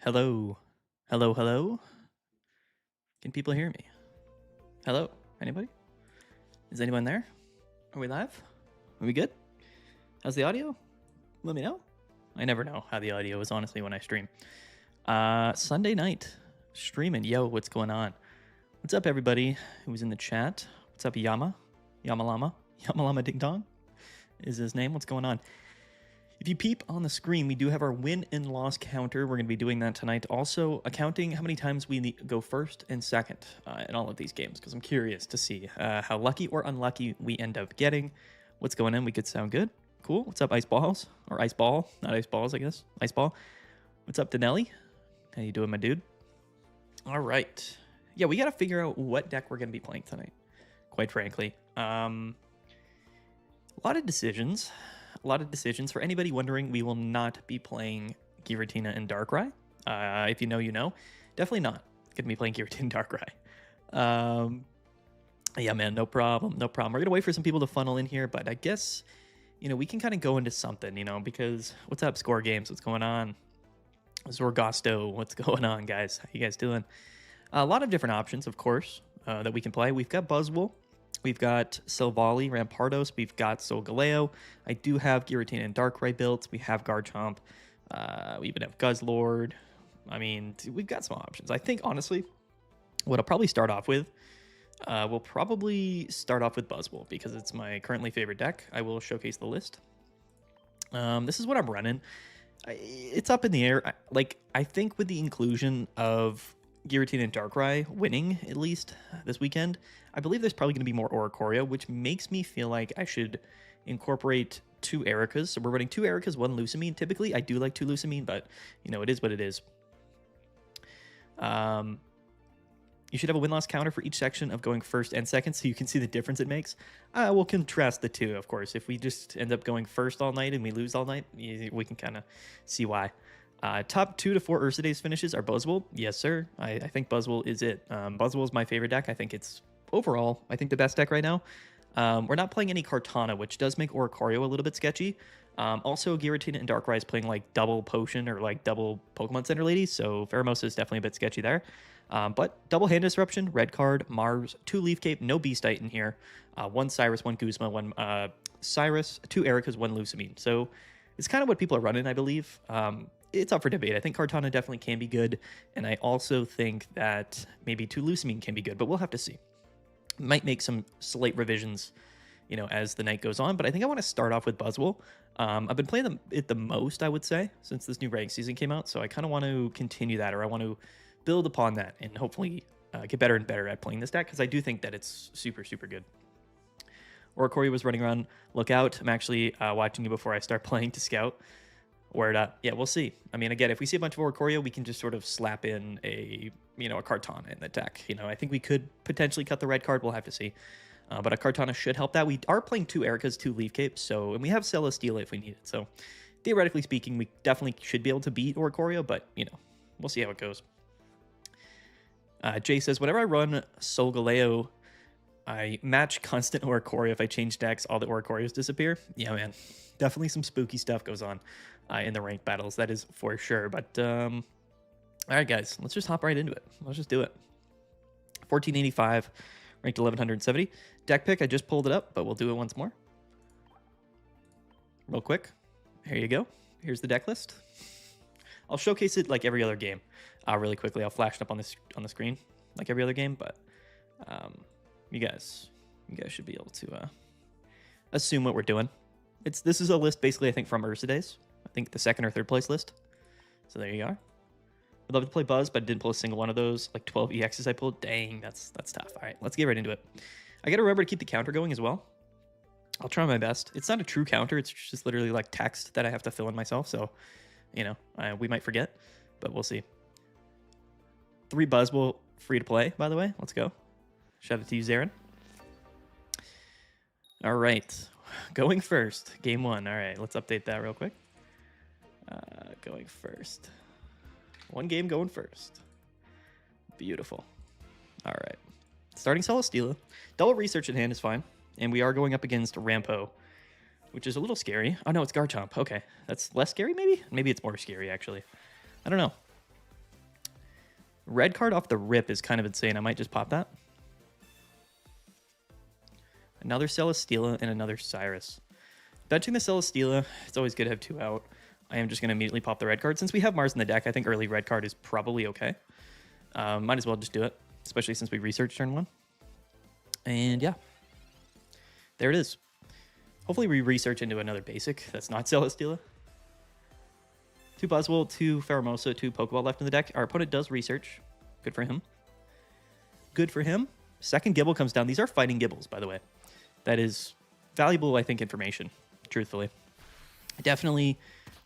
Hello. Hello, hello. Can people hear me? Hello? Anybody? Is anyone there? Are we live? Are we good? How's the audio? Let me know. I never know how the audio is, honestly, when I stream. Sunday night. Streaming. Yo, what's going on? What's up, everybody who's in the chat? What's up, Yama? Yamalama? Yamalama Ding Dong is his name. What's going on? If you peep on the screen, we do have our win and loss counter. We're going to be doing that tonight. Also, accounting how many times we go first and second in all of these games, because I'm curious to see how lucky or unlucky we end up getting. What's going on? We could sound good. Cool. What's up, Ice Balls? Or Ice Ball. Not Ice Balls, I guess. Ice Ball. What's up, Denelli? How you doing, my dude? All right. Yeah, we got to figure out what deck we're going to be playing tonight, quite frankly. A lot of decisions. A lot of decisions. For anybody wondering, we will not be playing Giratina and Darkrai. If you know, you know. Definitely not going to be playing Giratina and Darkrai. Yeah, man, no problem. No problem. We're going to wait for some people to funnel in here, but I guess, we can kind of go into something, because what's up, Score Games? What's going on? Zorgosto, what's going on, guys? How you guys doing? A lot of different options, of course, that we can play. We've got Buzzwole. We've got Silvally, Rampardos. We've got Solgaleo. I do have Giratina and Darkrai built. We have Garchomp. We even have Guzzlord. I mean, we've got some options. I think, honestly, what I'll probably start off with, we'll probably start off with Buzzwole because it's my currently favorite deck. I will showcase the list. This is what I'm running. It's up in the air. I think with the inclusion of Giratina and Darkrai winning, at least this weekend, I believe there's probably going to be more Oricorio, which makes me feel like I should incorporate 2 Ericas. So we're running 2 Ericas, 1 Lucamine. Typically, I do like 2 Lucamine, but, it is what it is. You should have a win-loss counter for each section of going first and second, so you can see the difference it makes. We'll contrast the two, of course. If we just end up going first all night and we lose all night, we can kind of see why. Top 2 to 4 Ursa Days finishes are Buzzwole. Yes, sir. I think Buzzwole is it. Buzzwole is my favorite deck. I think it's, overall, I think the best deck right now. We're not playing any Kartana, which does make Oricorio a little bit sketchy. Also, Giratina and Darkrai is playing like double Potion or like double Pokemon Center Ladies, so Pheromosa is definitely a bit sketchy there. But double Hand Disruption, red card, Mars, 2 Leaf Cape, no Beastite in here, 1 Cyrus, 1 Guzma, 1 Cyrus, 2 Ericas, 1 Lucamine. So it's kind of what people are running, I believe. It's up for debate. I think Kartana definitely can be good, and I also think that maybe 2 Lucamine can be good, but we'll have to see. Might make some slight revisions, as the night goes on, but I think I want to start off with Buzzwole. I've been playing it the most, I would say, since this new rank season came out, so I kind of want to continue that, or I want to build upon that and hopefully get better and better at playing this deck, because I do think that it's super, super good. Oricorio was running around. Look out. I'm actually watching you before I start playing to scout. Word up. Yeah, we'll see. I mean, again, if we see a bunch of Oricorio, we can just sort of slap in a Kartana in the deck. I think we could potentially cut the red card. We'll have to see. But a Kartana should help that. We are playing 2 Ericas, 2 Leaf Capes, and we have Celesteela if we need it. So, theoretically speaking, we definitely should be able to beat Oricorio, but, we'll see how it goes. Jay says, whenever I run Solgaleo, I match constant Oricorio. If I change decks, all the Oricorios disappear. Yeah, man. Definitely some spooky stuff goes on in the ranked battles. That is for sure. But, all right, guys. Let's just hop right into it. Let's just do it. 1485, ranked 1170. Deck pick, I just pulled it up, but we'll do it once more. Real quick. Here you go. Here's the deck list. I'll showcase it like every other game really quickly. I'll flash it up on the screen like every other game, but you guys should be able to assume what we're doing. This is a list basically, I think, from Ursa Days. I think the 2nd or 3rd place list. So there you are. I'd love to play Buzz, but I didn't pull a single one of those. Like 12 EXs I pulled. Dang, that's tough. All right, let's get right into it. I got to remember to keep the counter going as well. I'll try my best. It's not a true counter. It's just literally like text that I have to fill in myself. So, we might forget, but we'll see. 3 Buzzwole free to play, by the way. Let's go. Shout out to you, Zarin. All right. Going first. Game 1. All right. Let's update that real quick. Going first. 1 game going first. Beautiful. All right. Starting Celesteela. Double Research in hand is fine. And we are going up against Rampo, which is a little scary. Oh, no, it's Garchomp. Okay. That's less scary, maybe? Maybe it's more scary, actually. I don't know. Red card off the rip is kind of insane. I might just pop that. Another Celesteela and another Cyrus. Benching the Celesteela, it's always good to have 2 out. I am just going to immediately pop the red card. Since we have Mars in the deck, I think early red card is probably okay. Might as well just do it, especially since we researched turn 1. And yeah, there it is. Hopefully we research into another basic that's not Celesteela. 2 Buzzwole, 2 Pheromosa, 2 Pokeball left in the deck. Our opponent does research. Good for him. Good for him. Second Gibble comes down. These are fighting Gibbles, by the way. That is valuable, I think, information, truthfully. I definitely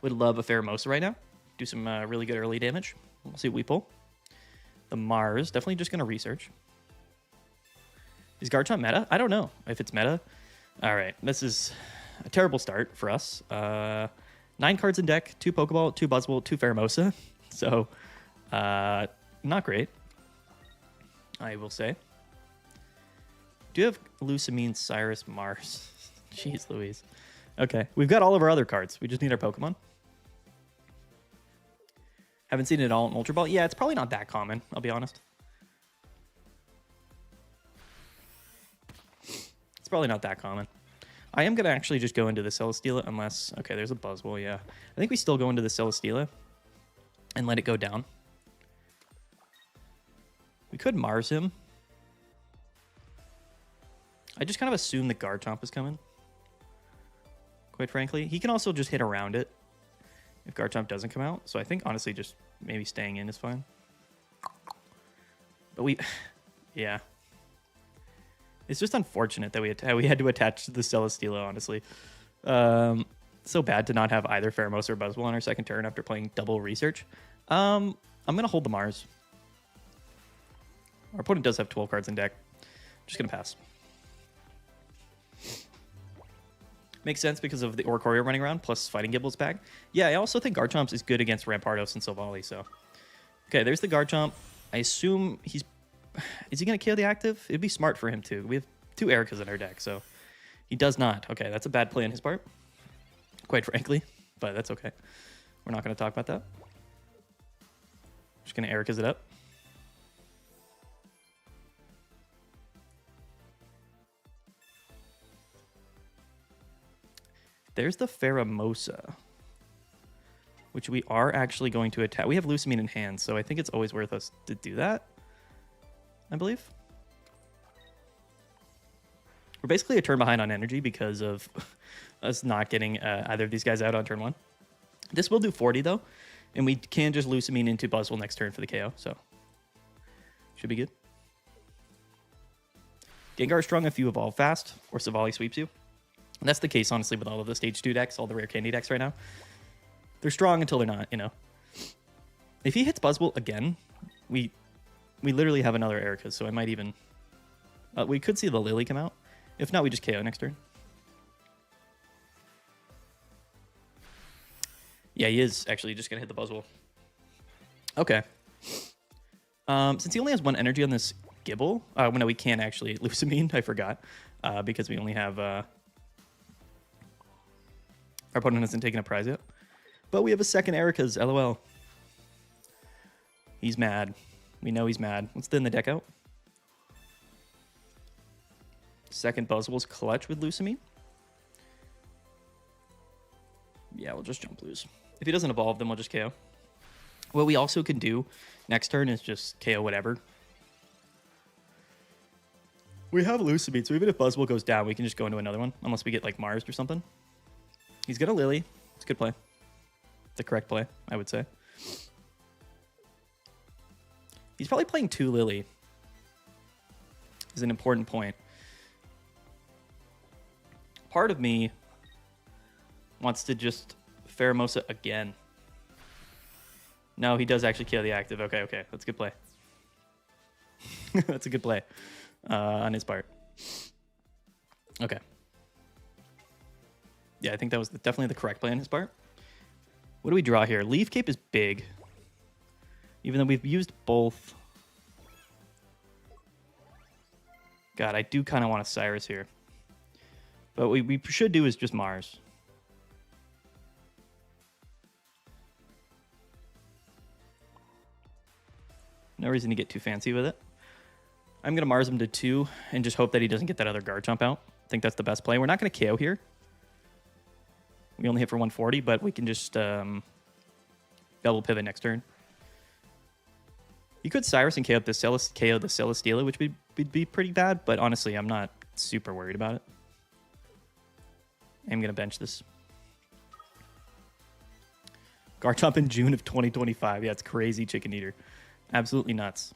would love a Pheromosa right now. Do some really good early damage. We'll see what we pull. The Mars, definitely just going to research. Is Garchomp meta? I don't know if it's meta. All right, this is a terrible start for us. 9 cards in deck, 2 Pokeball, 2 Buzzwole, 2 Pheromosa. So, not great, I will say. Do you have Lucamine, Cyrus, Mars? Jeez Louise. Okay, we've got all of our other cards. We just need our Pokemon. Haven't seen it all in Ultra Ball. Yeah, it's probably not that common, I'll be honest. It's probably not that common. I am going to actually just go into the Celesteela unless... Okay, there's a Buzzwole, yeah. I think we still go into the Celesteela and let it go down. We could Mars him. I just kind of assume that Garchomp is coming. Quite frankly. He can also just hit around it if Garchomp doesn't come out. So I think, honestly, just maybe staying in is fine. But we... Yeah. It's just unfortunate that we had to attach to the Celesteela, honestly. So bad to not have either Pheromosa or Buzzwole on our second turn after playing double research. I'm going to hold the Mars. Our opponent does have 12 cards in deck. Just going to pass. Makes sense because of the Oricorio running around, plus Fighting Gibble's back. Yeah, I also think Garchomp is good against Rampardos and Silvally, so... Okay, there's the Garchomp. I assume he's... Is he going to KO the active? It'd be smart for him, too. We have 2 Ericas in our deck, so... He does not. Okay, that's a bad play on his part. Quite frankly, but that's okay. We're not going to talk about that. Just going to Ericas it up. There's the Pheromosa, which we are actually going to attack. We have Lucamine in hand, so I think it's always worth us to do that, I believe. We're basically a turn behind on energy because of us not getting either of these guys out on turn 1. This will do 40, though, and we can just Lucamine into Buzzwole next turn for the KO, so should be good. Gengar is strong if you evolve fast, or Silvally sweeps you. And that's the case, honestly, with all of the Stage 2 decks, all the rare candy decks right now. They're strong until they're not, you know. If he hits Buzzwole again, we literally have another Erica, so I might even... we could see the Lily come out. If not, we just KO next turn. Yeah, he is actually just going to hit the Buzzwole. Okay. Since he only has 1 energy on this Gibble... no, we can't actually Lucamine, I forgot. Because we only have... Our opponent hasn't taken a prize yet. But we have a second Erica's, LOL. He's mad. We know he's mad. Let's thin the deck out. Second Buzzwole's clutch with Lucamine. Yeah, we'll just jump lose. If he doesn't evolve, then we'll just KO. What we also can do next turn is just KO whatever. We have Lucamine, so even if Buzzwole goes down, we can just go into another one. Unless we get, like, Mars or something. He's got a Lily. It's a good play. The correct play, I would say. He's probably playing 2 Lily. Is an important point. Part of me wants to just Pheromosa again. No, he does actually kill the active. Okay, okay. That's a good play. That's a good play on his part. Okay. Yeah, I think that was definitely the correct play on his part. What do we draw here? Leaf Cape is big. Even though we've used both. God, I do kind of want a Cyrus here. But what we should do is just Mars. No reason to get too fancy with it. I'm going to Mars him to 2 and just hope that he doesn't get that other Garchomp out. I think that's the best play. We're not going to KO here. We only hit for 140, but we can just double pivot next turn. You could Cyrus and KO the Celesteela, which would be pretty bad, but honestly, I'm not super worried about it. I'm going to bench this. Garchomp in June of 2025. Yeah, it's crazy, Chicken Eater. Absolutely nuts.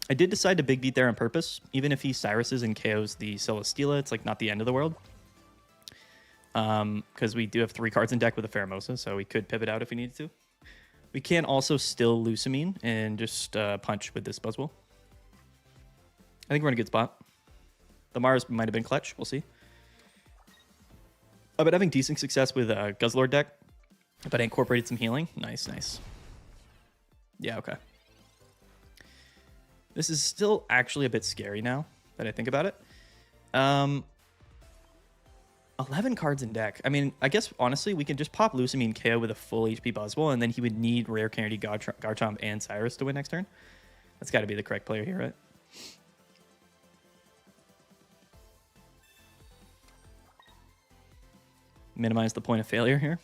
I did decide to big beat there on purpose. Even if he Cyruses and KOs the Celesteela, it's like not the end of the world. Because we do have 3 cards in deck with a Pheromosa, so we could pivot out if we needed to. We can also still Lusamine and just punch with this Buzzwole. I think we're in a good spot. The Mars might have been clutch. We'll see. I've been having decent success with Guzzlord deck, but I incorporated some healing. Nice, nice. Yeah, okay. This is still actually a bit scary now that I think about it. 11 cards in deck. I mean, I guess, honestly, we can just pop Lusamine KO with a full HP Buzzwole, and then he would need Rare Candy, Garchomp, and Cyrus to win next turn. That's got to be the correct player here, right? Minimize the point of failure here.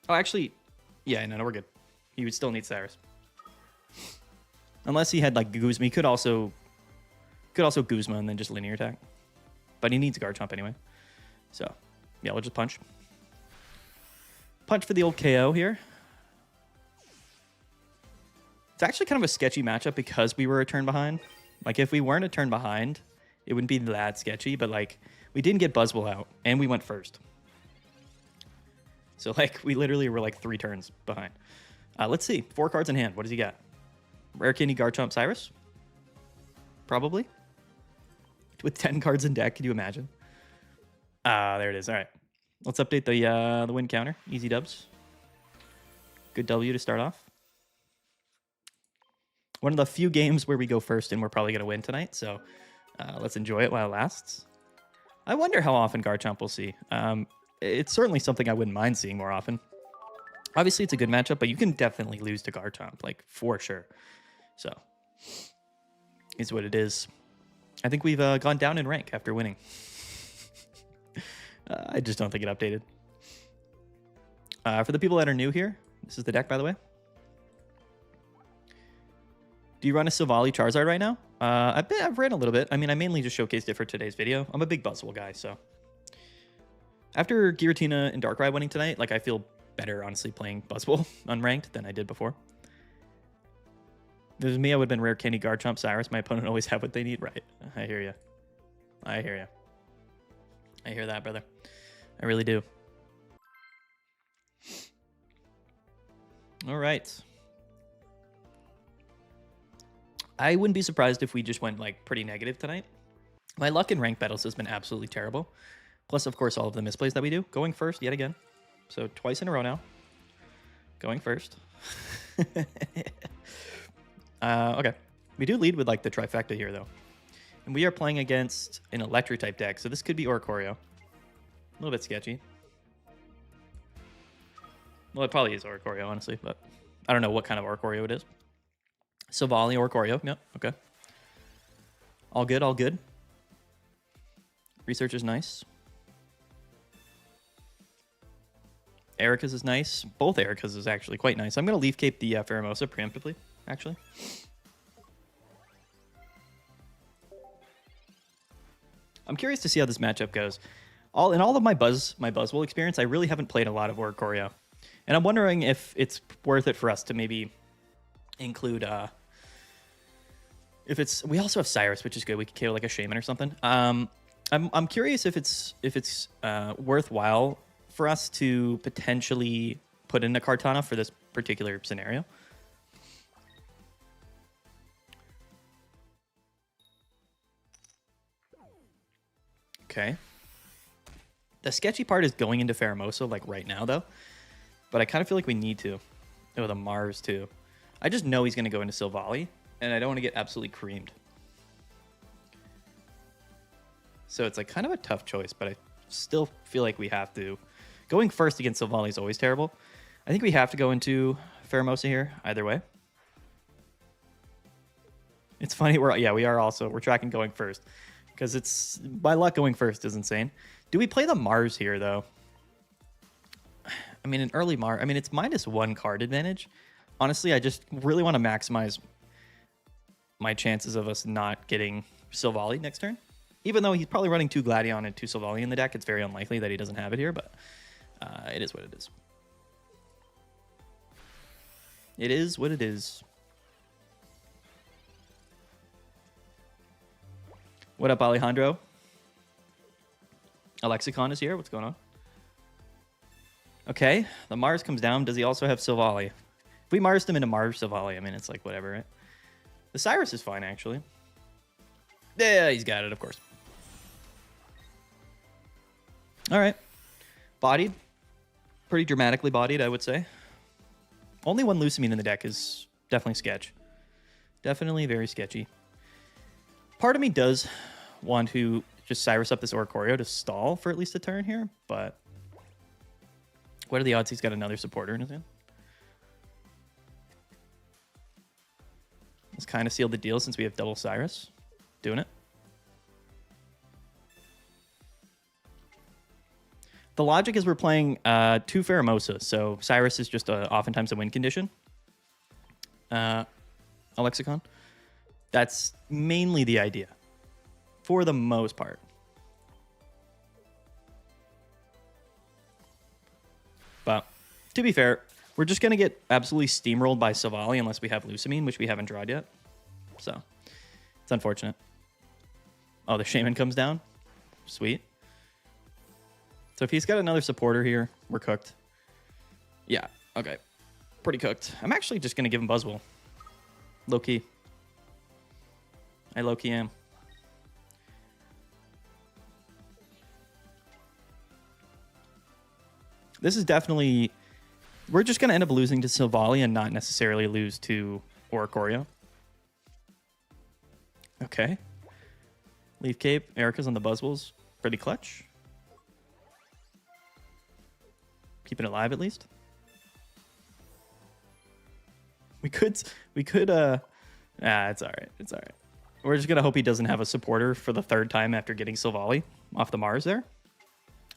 Oh, actually, yeah, no, we're good. He would still need Cyrus. Unless he had, like, Guzma. He could also Guzma and then just linear attack. But he needs Garchomp anyway. So, yeah, we'll just punch. Punch for the old KO here. It's actually kind of a sketchy matchup because we were a turn behind. Like, if we weren't a turn behind, it wouldn't be that sketchy. But, like, we didn't get Buzzwole out, and we went first. So, like, we literally were, like, 3 turns behind. Let's see. 4 cards in hand. What does he got? Rare Candy, Garchomp, Cyrus? Probably. With 10 cards in deck, can you imagine? There it is. All right. Let's update the win counter. Easy dubs. Good W to start off. One of the few games where we go first and we're probably going to win tonight, so let's enjoy it while it lasts. I wonder how often Garchomp we'll see. It's certainly something I wouldn't mind seeing more often. Obviously, it's a good matchup, but you can definitely lose to Garchomp, like, for sure. So, is what it is. I think we've gone down in rank after winning. I just don't think it updated. For the people that are new here, this is the deck, by the way. Do you run a Silvally Charizard right now? I've ran a little bit. I mean, I mainly just showcased it for today's video. I'm a big Buzzwole guy, so. After Giratina and Darkrai winning tonight, like, I feel better, honestly, playing Buzzwole unranked than I did before. If it was me, I would have been Rare Candy, Garchomp, Cyrus. My opponent always have what they need. Right. I hear you. I hear you. I hear that, brother. I really do. All right. I wouldn't be surprised if we just went, like, pretty negative tonight. My luck in ranked battles has been absolutely terrible. Plus, of course, all of the misplays that we do. Going first yet again. So twice in a row now. Going first. Okay. We do lead with, like, the trifecta here, though. And we are playing against an electric-type deck, so this could be Oricorio. A little bit sketchy. Well, it probably is Oricorio, honestly, but I don't know what kind of Oricorio it is. Silvally, Oricorio. Yep, okay. All good, all good. Research is nice. Erica's is nice. Both Erica's is actually quite nice. I'm going to leaf cape the Pheromosa preemptively, actually. I'm curious to see how this matchup goes. In all of my Buzzwole experience, I really haven't played a lot of Oricorio. And I'm wondering if it's worth it for us to maybe include we also have Cyrus, which is good. We could KO like a Shaman or something. I'm curious if it's worthwhile for us to potentially put in a Kartana for this particular scenario. Okay. The sketchy part is going into Pheromosa, like, right now, though. But I kind of feel like we need to. Oh, the Mars, too. I just know he's going to go into Silvally, and I don't want to get absolutely creamed. So it's, like, kind of a tough choice, but I still feel like we have to. Going first against Silvally is always terrible. I think we have to go into Pheromosa here, either way. It's funny, we're tracking going first. Because it's, by luck, going first is insane. Do we play the Mars here, though? I mean, an early Mars, I mean, it's -1 card advantage. Honestly, I just really want to maximize my chances of us not getting Silvally next turn. Even though he's probably running 2 Gladion and 2 Silvally in the deck, it's very unlikely that he doesn't have it here, but it is what it is. It is what it is. What up, Alejandro? Alexicon is here. What's going on? Okay, the Mars comes down. Does he also have Silvally? If we Marsed him into Mars Silvally, I mean, it's like whatever, right? The Cyrus is fine, actually. Yeah, he's got it, of course. All right. Bodied. Pretty dramatically bodied, I would say. Only one Lucamine in the deck is definitely sketch. Definitely very sketchy. Part of me does want to just Cyrus up this Oricorio to stall for at least a turn here, but what are the odds he's got another supporter in his hand? Let's kind of seal the deal since we have double Cyrus. Doing it. The logic is we're playing 2 Pheromosa, so Cyrus is just oftentimes a win condition. Alexicon. That's mainly the idea, for the most part. But to be fair, we're just going to get absolutely steamrolled by Silvally unless we have Lucamine, which we haven't drawed yet. So it's unfortunate. Oh, the Shaman comes down. Sweet. So if he's got another supporter here, we're cooked. Yeah, okay. Pretty cooked. I'm actually just going to give him Buzzwole. Low-key. I low-key am. This is definitely... We're just going to end up losing to Silvally and not necessarily lose to Oricorio. Okay. Leaf Cape. Erica's on the Buzzwoles. Pretty clutch. Keeping it alive at least. We could, it's all right. It's all right. We're just going to hope he doesn't have a supporter for the 3rd time after getting Silvally off the Mars there.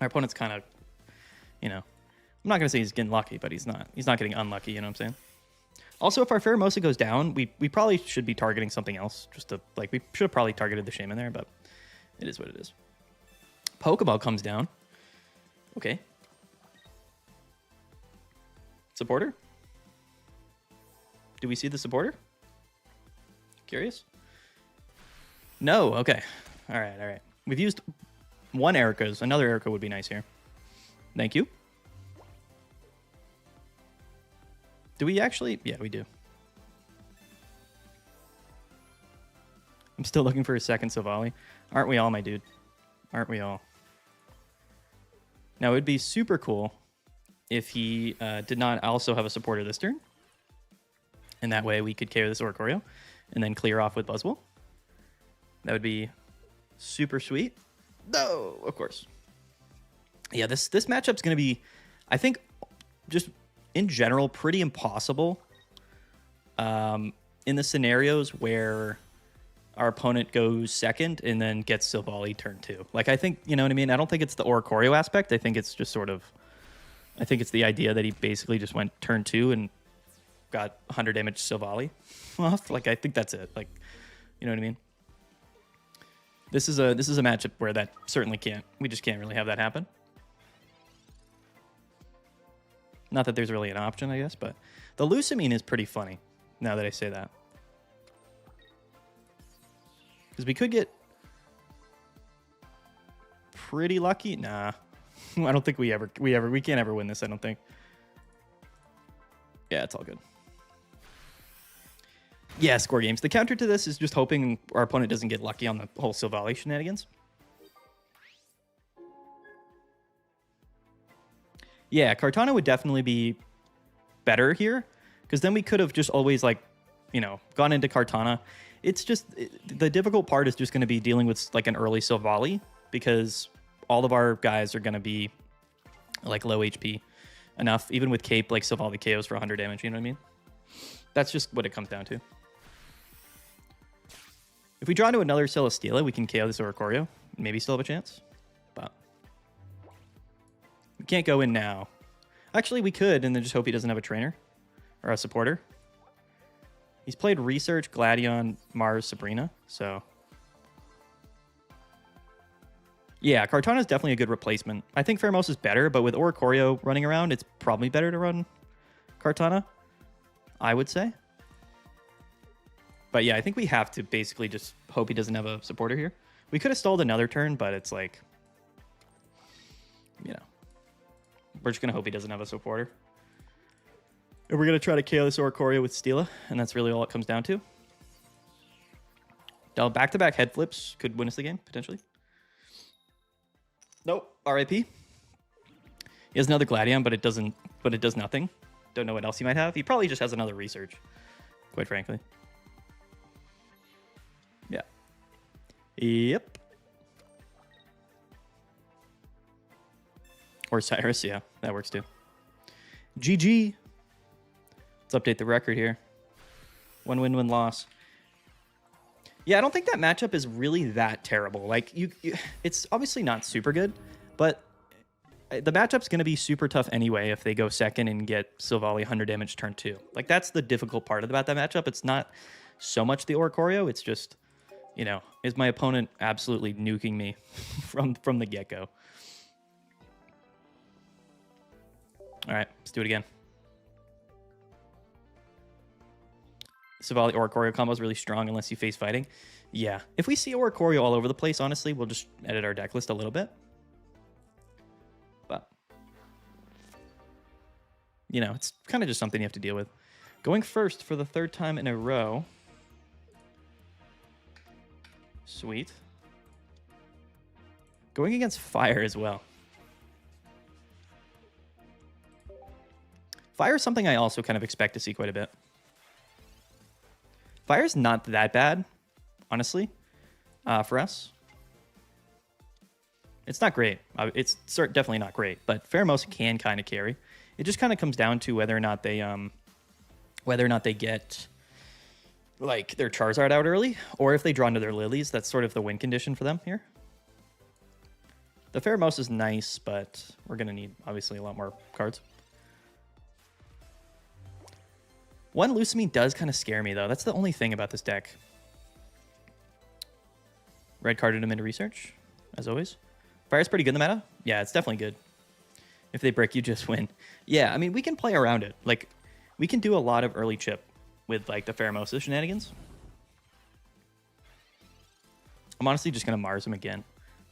Our opponent's kind of, you know, I'm not going to say he's getting lucky, but he's not getting unlucky, you know what I'm saying? Also, if our Pheromosa goes down, we probably should be targeting something else. Just to, like, we should have probably targeted the Shaman there, but it is what it is. Pokeball comes down. Okay. Supporter? Do we see the supporter? Curious? No, okay. All right. We've used 1 Erica's. Another Erica would be nice here. Thank you. Do we actually? Yeah, we do. I'm still looking for a second Silvally. Aren't we all, my dude? Aren't we all? Now, it would be super cool if he did not also have a supporter this turn. And that way we could carry this Oricorio and then clear off with Buzzwole. That would be super sweet. No, of course. Yeah, this matchup's going to be, I think, just in general, pretty impossible in the scenarios where our opponent goes second and then gets Silvally turn 2. Like, I think, you know what I mean? I don't think it's the Oricorio aspect. I think it's just sort of, I think it's the idea that he basically just went turn 2 and got 100 damage Silvally off. Like, I think that's it. Like, you know what I mean? This is a matchup where that certainly we just can't really have that happen. Not that there's really an option, I guess, but the Lucamine is pretty funny now that I say that. Because we could get pretty lucky. Nah, I don't think we can't ever win this, I don't think. Yeah, it's all good. Yeah, score games. The counter to this is just hoping our opponent doesn't get lucky on the whole Silvally shenanigans. Yeah, Kartana would definitely be better here, because then we could have just always, like, you know, gone into Kartana. It's just, the difficult part is just going to be dealing with, like, an early Silvally, because all of our guys are going to be, like, low HP. enough, even with Cape, like Silvally KOs for 100 damage, you know what I mean? That's just what it comes down to. If we draw into another Celesteela, we can KO this Oricorio. Maybe still have a chance. But we can't go in now. Actually, we could, and then just hope he doesn't have a trainer or a supporter. He's played Research, Gladion, Mars, Sabrina, so... Yeah, Kartana is definitely a good replacement. I think Pheromos is better, but with Oricorio running around, it's probably better to run Kartana, I would say. But yeah, I think we have to basically just hope he doesn't have a supporter here. We could have stalled another turn, but it's like, you know, we're just going to hope he doesn't have a supporter. And we're going to try to KO this Oricorio with Steela, and that's really all it comes down to. Now, back-to-back head flips could win us the game, potentially. Nope, RIP. He has another Gladion, but it does nothing. Don't know what else he might have. He probably just has another Research, quite frankly. Yeah. Yep. Or Cyrus, yeah, that works too. GG. Let's update the record here. 1 win, 1 loss. Yeah, I don't think that matchup is really that terrible. Like, it's obviously not super good, but the matchup's going to be super tough anyway if they go second and get Silvally 100 damage turn 2. Like, that's the difficult part about that matchup. It's not so much the Oricorio. It's just, you know, is my opponent absolutely nuking me from the get-go. All right, let's do it again. Silvally Oricorio combo is really strong unless you face fighting. Yeah, if we see Oricorio all over the place, honestly, we'll just edit our deck list a little bit. But, you know, it's kind of just something you have to deal with. Going first for the 3rd time in a row. Sweet. Going against Fire as well. Fire is something I also kind of expect to see quite a bit. Fire's not that bad, honestly, for us. It's not great. It's definitely not great, but Pheromos can kind of carry. It just kind of comes down to whether or not they get like their Charizard out early, or if they draw into their Lilies. That's sort of the win condition for them here. The Pheromos is nice, but we're gonna need obviously a lot more cards. One Lucamine does kind of scare me, though. That's the only thing about this deck. Red carded him into Research, as always. Fire's pretty good in the meta. Yeah, it's definitely good. If they brick, you just win. Yeah, I mean, we can play around it. Like, we can do a lot of early chip with, like, the Pheromosa shenanigans. I'm honestly just going to Mars him again.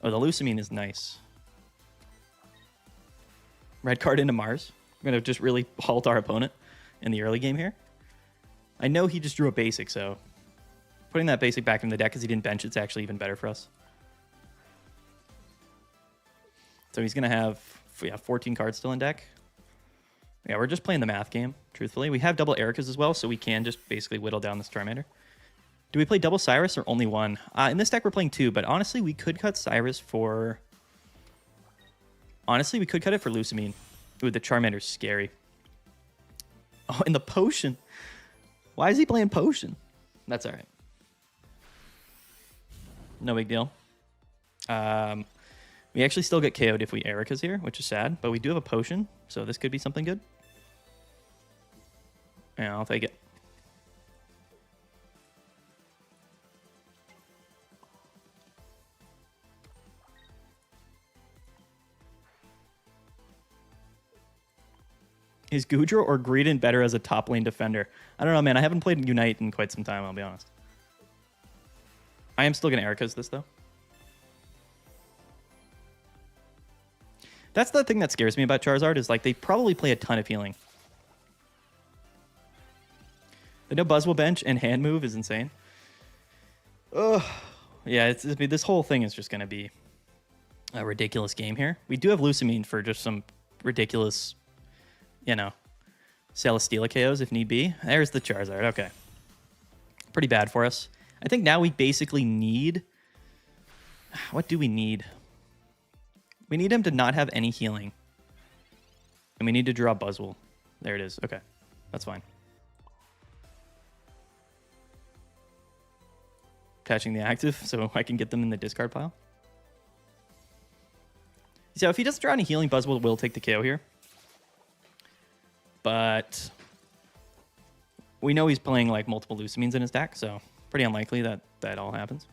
Oh, the Lucamine is nice. Red card into Mars. We're going to just really halt our opponent in the early game here. I know he just drew a basic, so putting that basic back in the deck because he didn't bench, it's actually even better for us. So he's going to have 14 cards still in deck. Yeah, we're just playing the math game, truthfully. We have double Ericas as well, so we can just basically whittle down this Charmander. Do we play double Cyrus or only one? In this deck, we're playing 2, but honestly, we could cut Cyrus for... Honestly, we could cut it for Lucamine. Ooh, the Charmander's scary. Oh, and the Potion. Why is he playing Potion? That's all right. No big deal. We actually still get KO'd if we Erika's here, which is sad, but we do have a Potion, so this could be something good. Yeah, I'll take it. Is Goodra or Greedent better as a top lane defender? I don't know, man. I haven't played Unite in quite some time, I'll be honest. I am still going to Erika's this, though. That's the thing that scares me about Charizard, is like they probably play a ton of healing. The no Buzzwole bench and hand move is insane. Ugh. Yeah, this whole thing is just going to be a ridiculous game here. We do have Lucamine for just some ridiculous... you know, Celesteela KOs if need be. There's the Charizard. Okay. Pretty bad for us. I think now we basically need... What do we need? We need him to not have any healing. And we need to draw Buzzwole. There it is. Okay. That's fine. Attaching the active so I can get them in the discard pile. So if he doesn't draw any healing, Buzzwole will take the KO here. But we know he's playing like multiple Lucamines in his deck, so pretty unlikely that that all happens.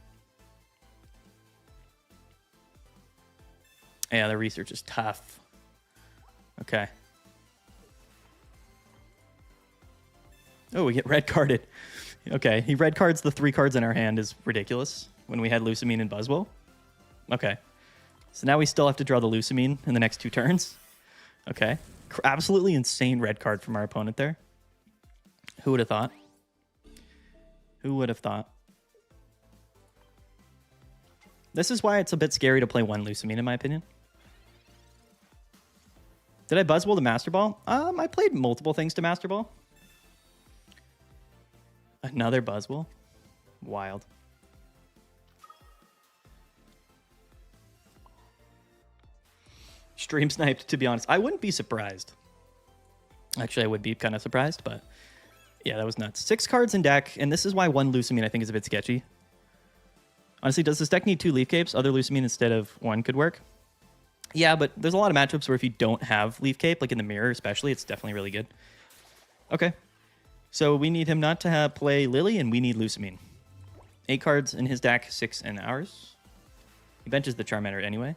Yeah, the research is tough. Okay. Oh, we get red carded. Okay, he red cards the 3 cards in our hand is ridiculous when we had Lucamine and Buzzwole. Okay. So now we still have to draw the Lucamine in the next 2 turns. Okay. Absolutely insane red card from our opponent there. Who would have thought? Who would have thought? This is why it's a bit scary to play 1 Lucamine, in my opinion. Did I Buzzwole to Master Ball? I played multiple things to Master Ball. Another Buzzwole? Wild. Stream sniped, to be honest. I wouldn't be surprised. Actually, I would be kind of surprised, but yeah, that was nuts. 6 cards in deck, and this is why 1 Lucamine I think is a bit sketchy. Honestly, does this deck need 2 Leaf Capes? Other Lucamine instead of 1 could work. Yeah, but there's a lot of matchups where if you don't have Leaf Cape, like in the mirror especially, it's definitely really good. Okay. So we need him not to play Lily, and we need Lucamine. 8 cards in his deck, 6 in ours. He benches the Charmander anyway.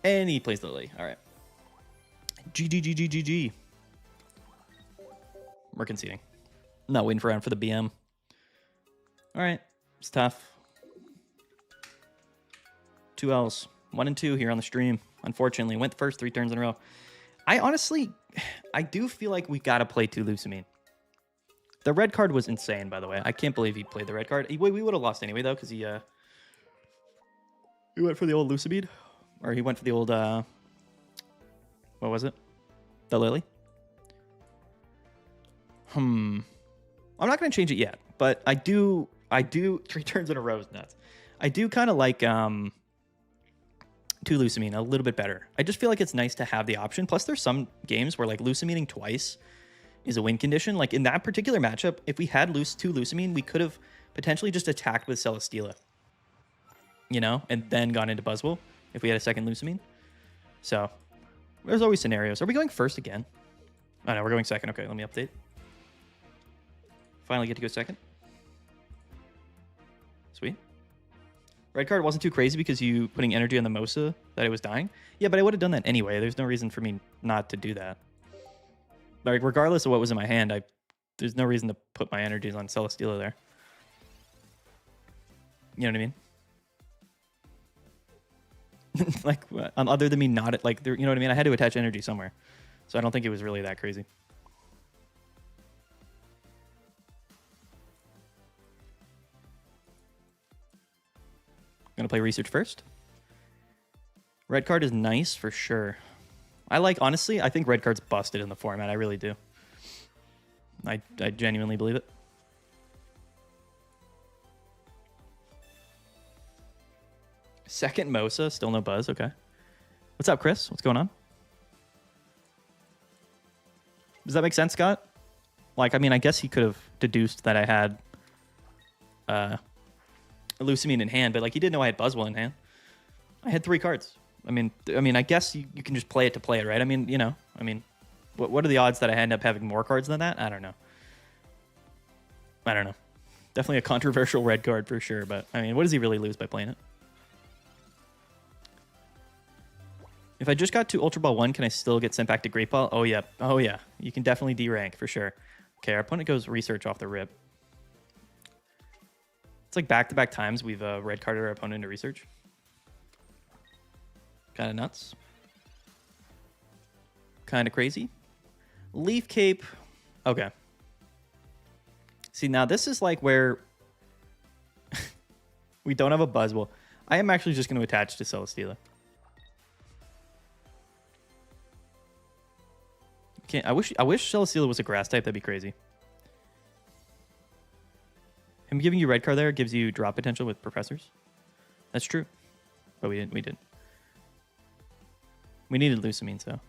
And he plays Lily. All right. GG. We're conceding. Not waiting for round for the BM. All right. It's tough. 2 L's. 1 and 2 here on the stream. Unfortunately, went the first 3 turns in a row. I do feel like we got to play 2 Lucamine. The red card was insane, by the way. I can't believe he played the red card. We would have lost anyway, though, because he went for the old Lucamine. Or he went for the old, what was it? The Lily? I'm not going to change it yet, but I do, 3 turns in a row is nuts. I do kind of like 2 Lucamine a little bit better. I just feel like it's nice to have the option. Plus, there's some games where like Lucamining twice is a win condition. Like in that particular matchup, if we had 2 Lucamine, we could have potentially just attacked with Celesteela, you know, and then gone into Buzzwole if we had a second Lucamine. So there's always scenarios. Are we going first again? Oh no, we're going second. Okay, let me update. Finally get to go second. Sweet. Red card wasn't too crazy because you putting energy on the Mosa that it was dying. Yeah, but I would have done that anyway. There's no reason for me not to do that. Like, regardless of what was in my hand, there's no reason to put my energies on Celesteela there. You know what I mean? Like, other than me not, like, you know what I mean? I had to attach energy somewhere. So I don't think it was really that crazy. I'm going to play research first. Red card is nice for sure. Honestly, I think red card's busted in the format. I really do. I genuinely believe it. Second Mosa, still no buzz. Okay. What's up, Chris? What's going on? Does that make sense, Scott? Like, I mean, I guess he could have deduced that I had a Lucamine in hand, but like he didn't know I had Buzzwole in hand. I had 3 cards. I mean, I guess you can just play it to play it, right? I mean, you know, what are the odds that I end up having more cards than that? I don't know. Definitely a controversial red card for sure, but I mean, what does he really lose by playing it? If I just got to Ultra Ball 1, can I still get sent back to Great Ball? Oh, yeah. Oh, yeah. You can definitely D-rank for sure. Okay, our opponent goes research off the rip. It's like back-to-back times we've red carded our opponent into research. Kind of nuts. Kind of crazy. Leaf Cape. Okay. See, now this is like where we don't have a Buzzwole. I am actually just going to attach to Celesteela. I wish Celesteela was a grass type. That'd be crazy. Him giving you red card there gives you drop potential with professors. That's true. But we didn't. We needed Lucamine, so.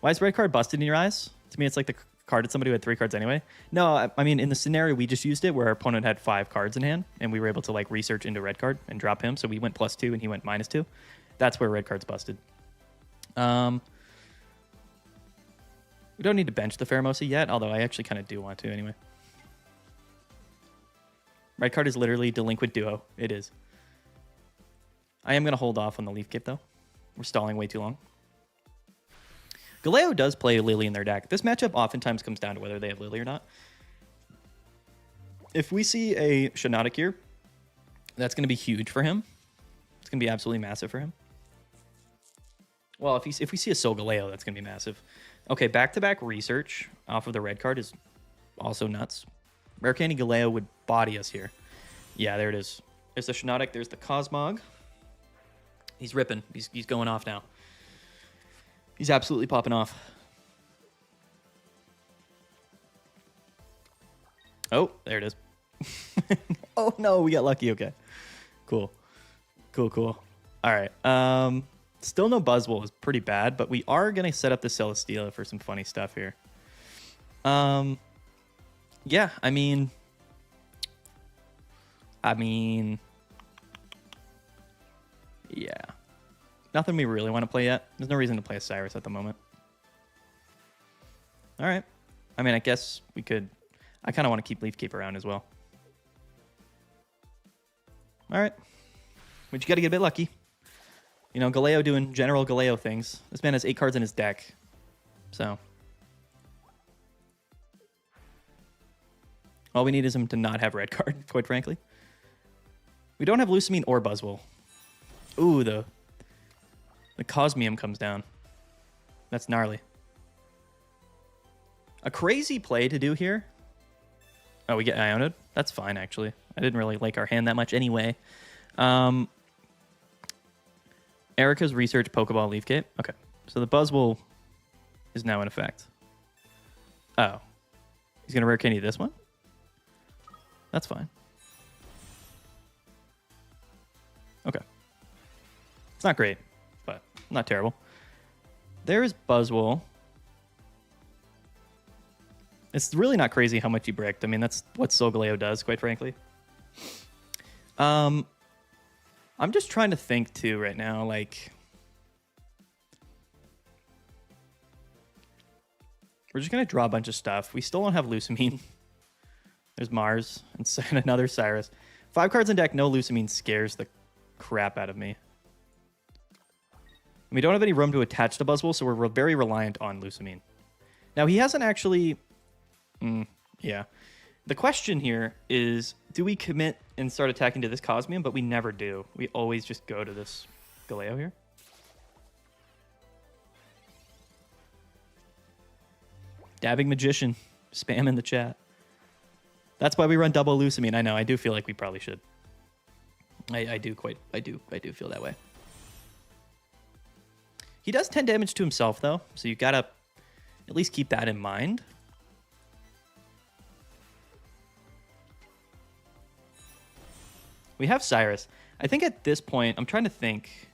Why is red card busted in your eyes? To me, it's like the carded somebody who had 3 cards anyway. No, I mean, in the scenario we just used it where our opponent had 5 cards in hand and we were able to like research into red card and drop him. So we went +2 and he went -2. That's where red card's busted. We don't need to bench the Pheromosa yet, although I actually kind of do want to anyway. Red card is literally Delinquent Duo. It is. I am going to hold off on the Leaf Cape, though. We're stalling way too long. Galeo does play Lily in their deck. This matchup oftentimes comes down to whether they have Lily or not. If we see a Shiinotic here, that's going to be huge for him. It's going to be absolutely massive for him. Well, if we see a Solgaleo, that's going to be massive. Okay, back-to-back research off of the red card is also nuts. Rare Candy Galeo would body us here. Yeah, there it is. There's the Shiinotic. There's the Cosmog. He's ripping. He's going off now. He's absolutely popping off. Oh, there it is. Oh, no, we got lucky. Okay. Cool. Cool. All right. Still no Buzzwole is pretty bad, but we are going to set up the Celesteela for some funny stuff here. Yeah, I mean, yeah. Nothing we really want to play yet. There's no reason to play a Cyrus at the moment. All right. I mean, I guess we could... I kind of want to keep Leaf Cape around as well. All right. But you got to get a bit lucky. You know, Galeo doing general Galeo things. This man has 8 cards in his deck. So. All we need is him to not have red card, quite frankly. We don't have Lusamine or Buzzwole. Ooh, the Cosmium comes down. That's gnarly. A crazy play to do here. Oh, we get Ioned? That's fine, actually. I didn't really like our hand that much anyway. Erica's research Pokeball Leaf Cape. Okay, so the Buzzwole is now in effect. Oh. He's going to Rare Candy this one? That's fine. Okay. It's not great, but not terrible. There's Buzzwole. It's really not crazy how much he bricked. I mean, that's what Solgaleo does, quite frankly. I'm just trying to think, too, right now. Like, we're just going to draw a bunch of stuff. We still don't have Lusamine. There's Mars and another Cyrus. 5 cards in deck, no Lusamine scares the crap out of me. We don't have any room to attach to Buzzwole, so we're very reliant on Lusamine. Now, he hasn't actually... yeah. The question here is, do we commit and start attacking to this Cosmium? But we never do. We always just go to this Galeo here. Dabbing Magician. Spam in the chat. That's why we run double Lusamine. I know. I do feel like we probably should. I do feel that way. He does 10 damage to himself, though. So you gotta at least keep that in mind. We have Cyrus. I think at this point, I'm trying to think.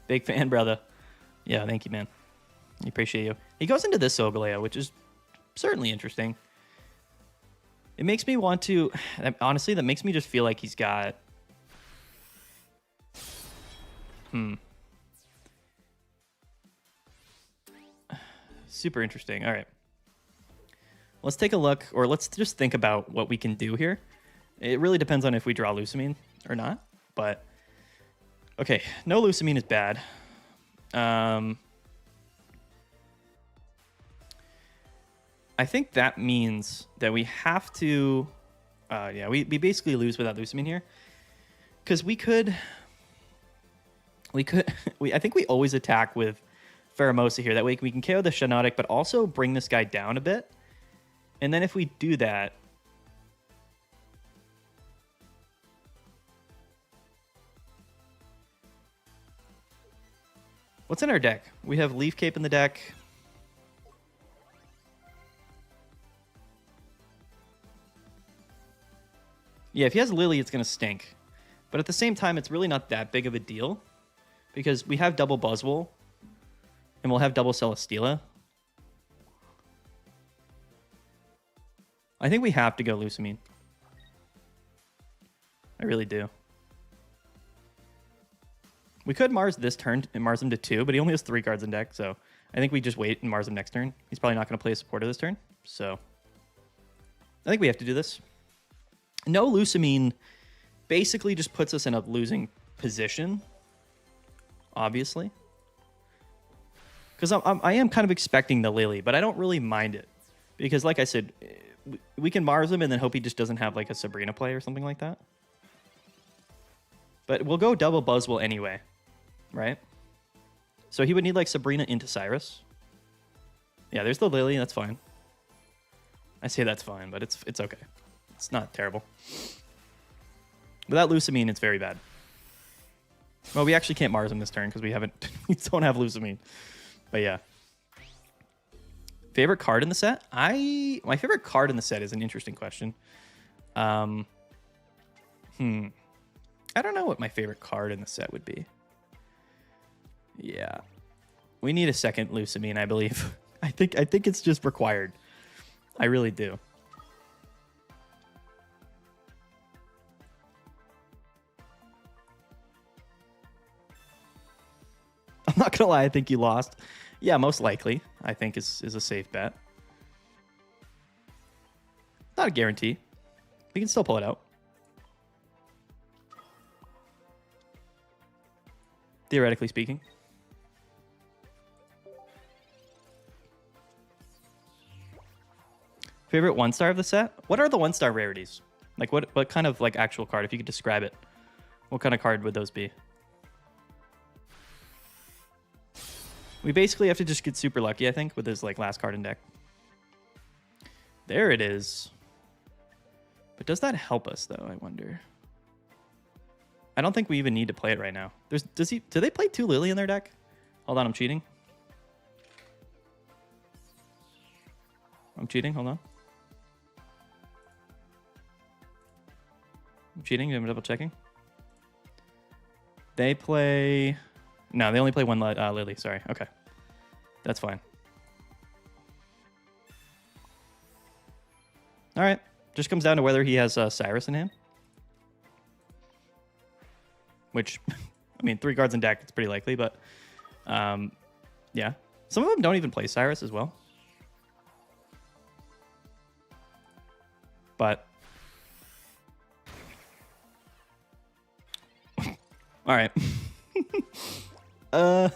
Big fan, brother. Yeah, thank you, man. I appreciate you. He goes into this Solgaleo, which is certainly interesting. It makes me want to... Honestly, that makes me just feel like he's got... Super interesting. All right. Let's take a look, or let's just think about what we can do here. It really depends on if we draw Lusamine or not, but... Okay, no Lusamine is bad. I think that means that we have to... yeah, we basically lose without Lusamine here. Because we could... I think we always attack with Pheromosa here. That way we can KO the Shiinotic, but also bring this guy down a bit. And then if we do that... What's in our deck? We have Leaf Cape in the deck. Yeah, if he has Lily, it's going to stink. But at the same time, it's really not that big of a deal. Because we have double Buzzwole. And we'll have double Celesteela. I think we have to go Lusamine. I really do. We could Mars this turn and Mars him to 2, but he only has 3 cards in deck, so I think we just wait and Mars him next turn. He's probably not going to play a supporter this turn, so I think we have to do this. No Lusamine basically just puts us in a losing position, obviously. Because I am kind of expecting the Lily, but I don't really mind it. Because like I said, we can Mars him and then hope he just doesn't have like a Sabrina play or something like that. But we'll go double Buzzwole anyway, right? So he would need like Sabrina into Cyrus. Yeah, there's the Lily, that's fine. I say that's fine, but it's okay. It's not terrible. Without Lusamine, it's very bad. Well, we actually can't Mars him this turn because we don't have Lusamine. But yeah. Favorite card in the set? My favorite card in the set is an interesting question. I don't know what my favorite card in the set would be. Yeah. We need a second Lusamine, I believe. I think it's just required. I really do. I'm not gonna lie, I think you lost. Yeah, most likely, I think is a safe bet. Not a guarantee. We can still pull it out. Theoretically speaking. Favorite 1-star of the set? What are the 1-star rarities? Like what kind of like actual card, if you could describe it? What kind of card would those be? We basically have to just get super lucky, I think, with his like last card in deck. There it is. But does that help us though, I wonder? I don't think we even need to play it right now. Do they play 2 Lily in their deck? Hold on, I'm cheating. I'm cheating, hold on. I'm cheating, I'm double checking. They play... No, they only play 1 Lily, sorry. Okay. That's fine. All right. Just comes down to whether he has Cyrus in hand. Which, I mean, 3 cards in deck, it's pretty likely, but yeah. Some of them don't even play Cyrus as well. But... All right. Oh.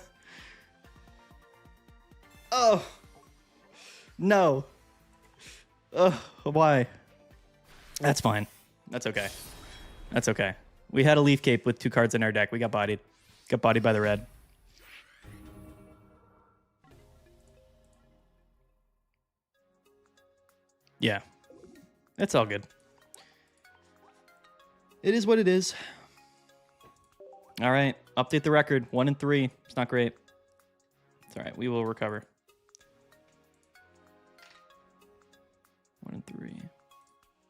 No. Why? That's fine. That's okay. That's okay. We had a Leaf Cape with 2 cards in our deck. We got bodied. Got bodied by the red. Yeah. It's all good. It is what it is. All right. Update the record. 1-3. It's not great. It's all right. We will recover. 1-3.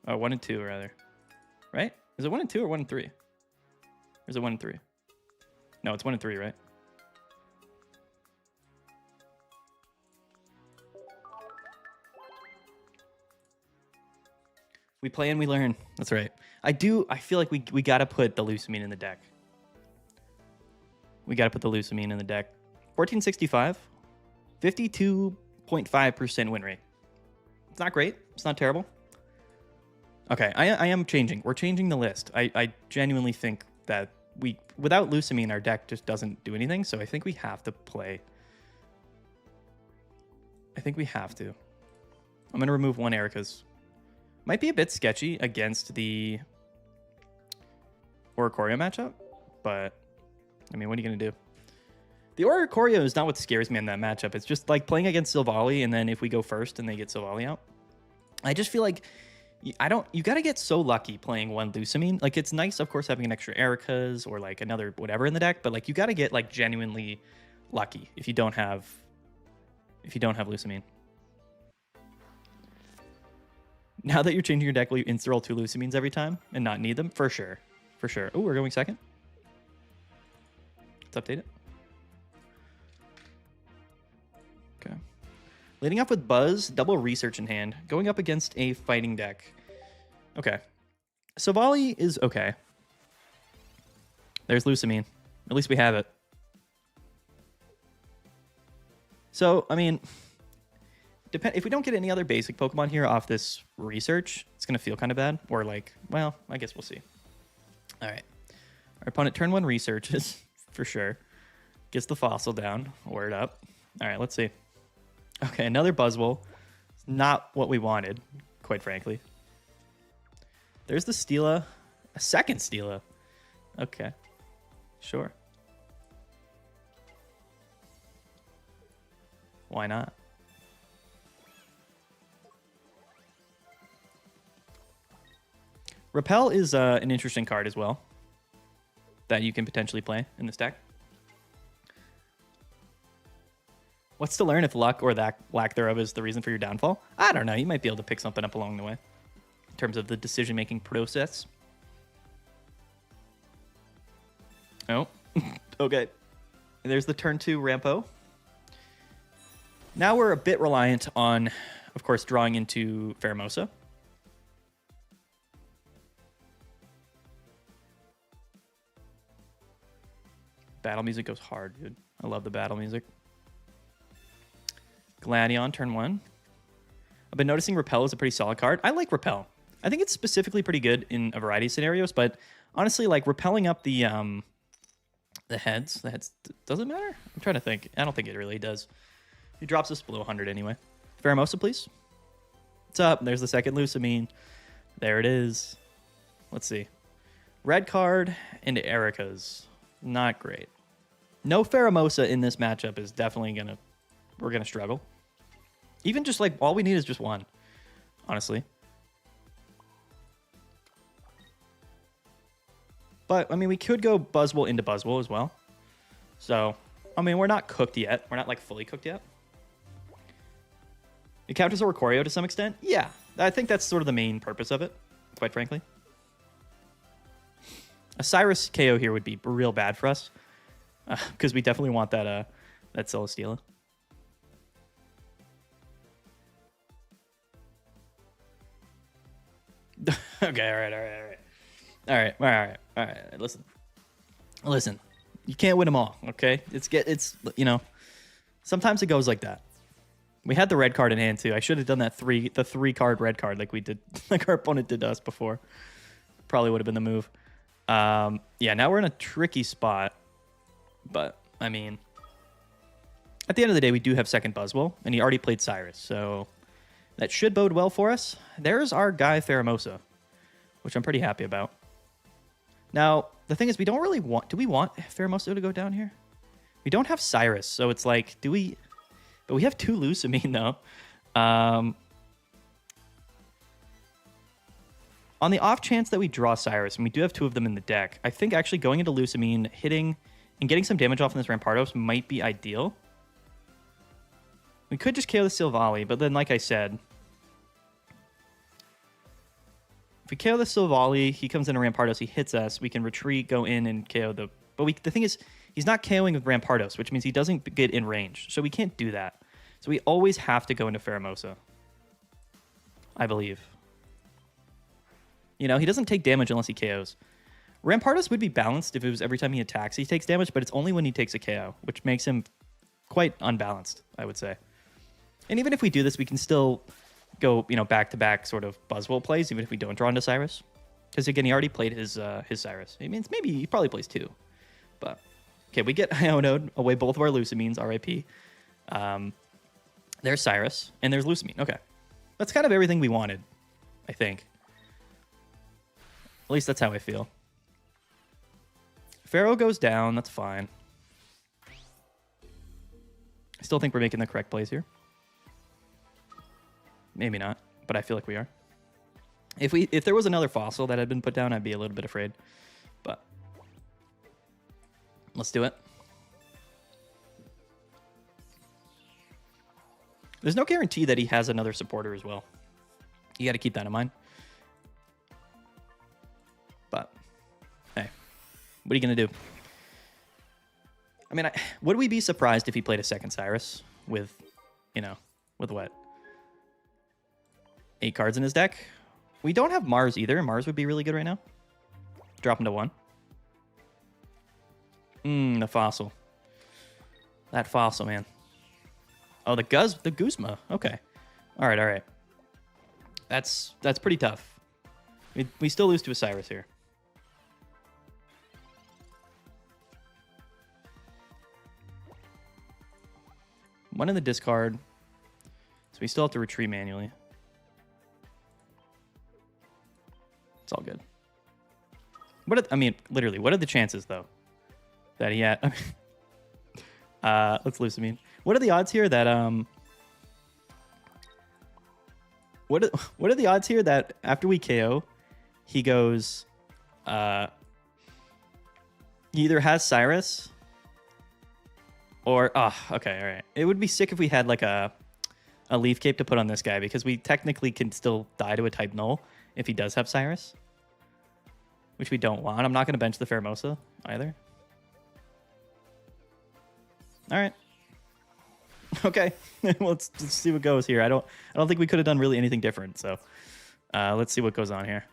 Oh, 1-2 rather. Right? Is it 1-2 or 1-3? Or is it 1-3? No, it's 1-3, right? We play and we learn. That's right. I feel like we got to put the Lusamine in the deck. We got to put the Lusamine in the deck. 1465. 52.5% win rate. It's not great. It's not terrible. Okay, I am changing. We're changing the list. I genuinely think that without Lusamine, our deck just doesn't do anything. So I think we have to play. I think we have to. I'm going to remove 1 Erica's. Might be a bit sketchy against the Oricorio matchup, but I mean, what are you going to do? The Oricorio is not what scares me in that matchup. It's just like playing against Silvally, and then if we go first and they get Silvally out, I just feel like you got to get so lucky playing 1 Lusamine. Like, it's nice, of course, having an extra Erica's or like another whatever in the deck, but like you got to get like genuinely lucky if you don't have Lusamine. Now that you're changing your deck, will you insta-roll 2 Lusamines every time and not need them? For sure. For sure. Oh, we're going second. Let's update it. Okay. Leading off with Buzz, double research in hand, going up against a fighting deck. Okay. Silvally is okay. There's Lusamine. At least we have it. So, I mean, if we don't get any other basic Pokemon here off this research, it's going to feel kind of bad. Or like, well, I guess we'll see. All right. Our opponent turn 1 researches, for sure. Gets the fossil down. Word up. All right, let's see. Okay, another Buzzwole. It's not what we wanted, quite frankly. There's the Steela. A second Steela. Okay. Sure. Why not? Repel is an interesting card as well that you can potentially play in this deck. What's to learn if luck or that lack thereof is the reason for your downfall? I don't know. You might be able to pick something up along the way in terms of the decision-making process. Oh, okay. There's the turn 2 Rampo. Now we're a bit reliant on, of course, drawing into Pheromosa. Battle music goes hard, dude. I love the battle music. Gladion, turn 1. I've been noticing Repel is a pretty solid card. I like Repel. I think it's specifically pretty good in a variety of scenarios, but honestly, like, repelling up the heads, does it matter? I'm trying to think. I don't think it really does. He drops us below 100 anyway. Pheromosa, please. What's up? There's the second Lusamine. There it is. Let's see. Red card into Erica's. Not great. No Pheromosa in this matchup is definitely gonna... We're gonna struggle. Even just like all we need is just one, honestly. But I mean, we could go Buzzwole into Buzzwole as well. So I mean, we're not cooked yet. We're not like fully cooked yet. It counters Oricorio to some extent. Yeah, I think that's sort of the main purpose of it, quite frankly. A Cyrus KO here would be real bad for us because we definitely want that Celesteela. Okay, all right. Listen. You can't win them all, okay? It's you know, sometimes it goes like that. We had the red card in hand too. I should have done that the 3-card red card like we did, like our opponent did to us before. Probably would have been the move. Yeah, now we're in a tricky spot, but I mean, at the end of the day, we do have second Buzzwole, and he already played Cyrus, so that should bode well for us. There's our guy Pheromosa, which I'm pretty happy about. Now, the thing is, we don't really want... Do we want Pheromosa to go down here? We don't have Cyrus, so it's like, do we... But we have 2 Lusamine, though. On the off chance that we draw Cyrus, and we do have 2 of them in the deck, I think actually going into Lusamine, hitting, and getting some damage off in this Rampardos might be ideal. We could just KO the Silvally, but then, like I said... If we KO the Silvally, he comes into Rampardos, he hits us, we can retreat, go in, and KO the... But the thing is, he's not KOing with Rampardos, which means he doesn't get in range. So we can't do that. So we always have to go into Pheromosa. I believe. You know, he doesn't take damage unless he KOs. Rampardos would be balanced if it was every time he attacks he takes damage, but it's only when he takes a KO, which makes him quite unbalanced, I would say. And even if we do this, we can still... go, you know, back-to-back sort of Buzzwole plays, even if we don't draw into Cyrus. Because, again, he already played his Cyrus. It means maybe he probably plays 2. But, okay, we get Iono'd away both of our Lusamines, RIP. There's Cyrus, and there's Lusamine. Okay. That's kind of everything we wanted, I think. At least that's how I feel. Pharaoh goes down, that's fine. I still think we're making the correct plays here. Maybe not, but I feel like we are. If there was another fossil that had been put down, I'd be a little bit afraid. But let's do it. There's no guarantee that he has another supporter as well. You got to keep that in mind. But hey, what are you gonna do? I mean, would we be surprised if he played a second Cyrus with, you know, with what? 8 cards in his deck. We don't have Mars either. Mars would be really good right now. Drop him to 1. The fossil. That fossil, man. Oh, the Guzma. Okay. All right. That's pretty tough. We still lose to a Cyrus here. One in the discard. So we still have to retreat manually. It's all good. I mean, literally, what are the chances, though, that he had... let's lose. I mean, what are the odds here that... What are the odds here that after we KO, he goes... he either has Cyrus... Or, okay, all right. It would be sick if we had like a Leaf Cape to put on this guy, because we technically can still die to a type null if he does have Cyrus, which we don't want. I'm not going to bench the Pheromosa either. All right. Okay. Well, let's see what goes here. I don't think we could have done really anything different. So let's see what goes on here.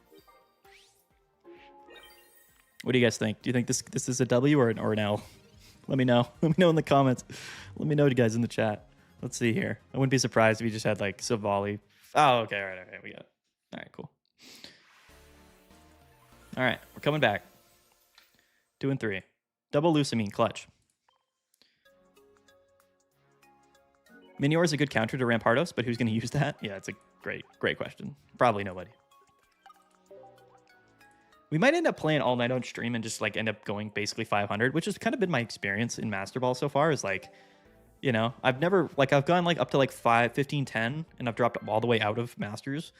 What do you guys think? Do you think this is a W or an L? Let me know. Let me know in the comments. Let me know, you guys, in the chat. Let's see here. I wouldn't be surprised if you just had like Silvally. Oh, okay. All right. We got it. All right, cool. All right, we're coming back. 2 and 3. Double Lucamine, clutch. Minior is a good counter to Rampardos, but who's going to use that? Yeah, it's a great question. Probably nobody. We might end up playing all night on stream and just like end up going basically 500, which has kind of been my experience in Master Ball so far. Is like, you know, I've gone like up to like 5, 15, 10, and I've dropped all the way out of Masters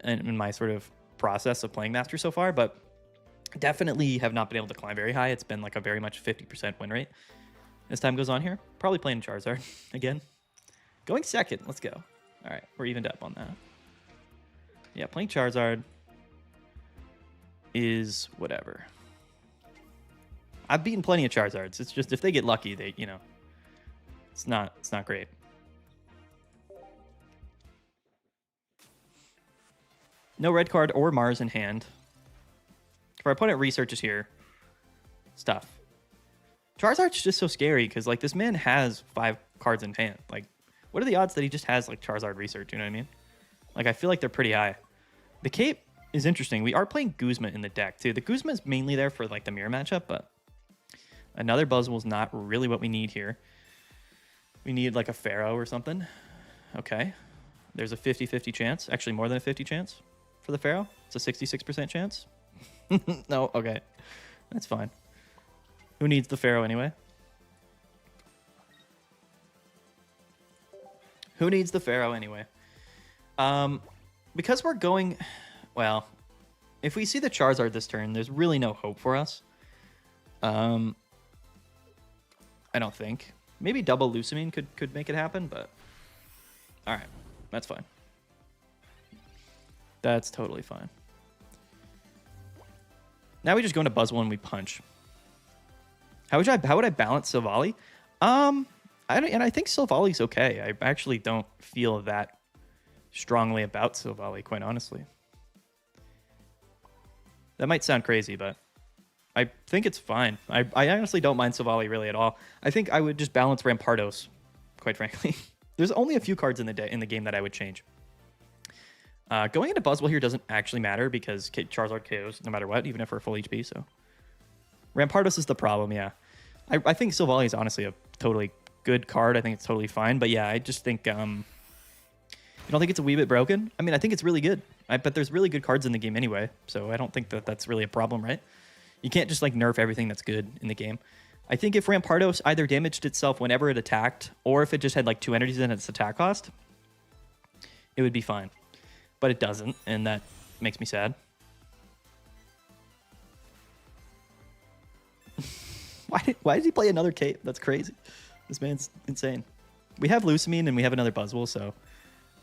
in my sort of process of playing Masters so far, but definitely have not been able to climb very high. It's been like a very much 50% win rate as time goes on here. Probably playing Charizard again. Going second. Let's go. All right, we're evened up on that. Yeah, playing Charizard is whatever. I've beaten plenty of Charizards. It's just if they get lucky, they, you know, it's not great. No red card or Mars in hand. If our opponent researches here, stuff. Charizard's just so scary because like this man has 5 cards in hand. Like, what are the odds that he just has like Charizard research? You know what I mean? Like, I feel like they're pretty high. The Cape is interesting. We are playing Guzma in the deck too. The Guzma is mainly there for like the mirror matchup, but another Buzzwole is not really what we need here. We need like a Pharaoh or something. Okay. There's a 50-50 chance. Actually, more than a 50 chance for the Pharaoh. It's a 66% chance. No, okay. That's fine. Who needs the Pharaoh anyway? Who needs the Pharaoh anyway? Because we're going... Well, if we see the Charizard this turn, there's really no hope for us. I don't think. Maybe double Lucamine could make it happen, but... Alright, that's fine. That's totally fine. Now we just go into Buzzwole and we punch. How would I balance Silvally? I think Silvally's okay. I actually don't feel that strongly about Silvally, quite honestly. That might sound crazy, but I think it's fine. I honestly don't mind Silvally really at all. I think I would just balance Rampardos, quite frankly. There's only a few cards in the game that I would change. Going into Buzzwole here doesn't actually matter because Charizard KOs no matter what, even if we're full HP. So Rampardos is the problem, yeah. I think Silvally is honestly a totally good card. I think it's totally fine. But yeah, I just think... I don't think it's a wee bit broken. I mean, I think it's really good. But there's really good cards in the game anyway. So I don't think that's really a problem, right? You can't just like nerf everything that's good in the game. I think if Rampardos either damaged itself whenever it attacked, or if it just had like 2 energies in its attack cost, it would be fine. But it doesn't, and that makes me sad. Why did he play another Cape? That's crazy. This man's insane. We have Lucamine and we have another Buzzwole, so...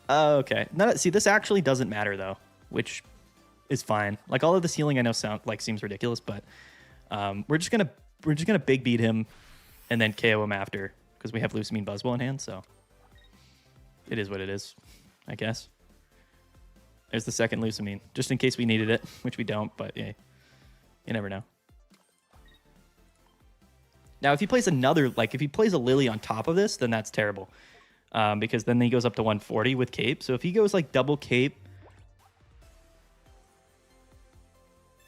okay. See, this actually doesn't matter, though, which is fine. Like, all of this healing I know seems ridiculous, but we're just gonna big beat him and then KO him after, because we have Lucamine Buzzwole in hand, so... It is what it is, I guess. There's the second Lusamine, just in case we needed it, which we don't, but yeah, you never know. Now, if he plays another, like if he plays a Lily on top of this, then that's terrible. Because then he goes up to 140 with Cape. So if he goes like double Cape.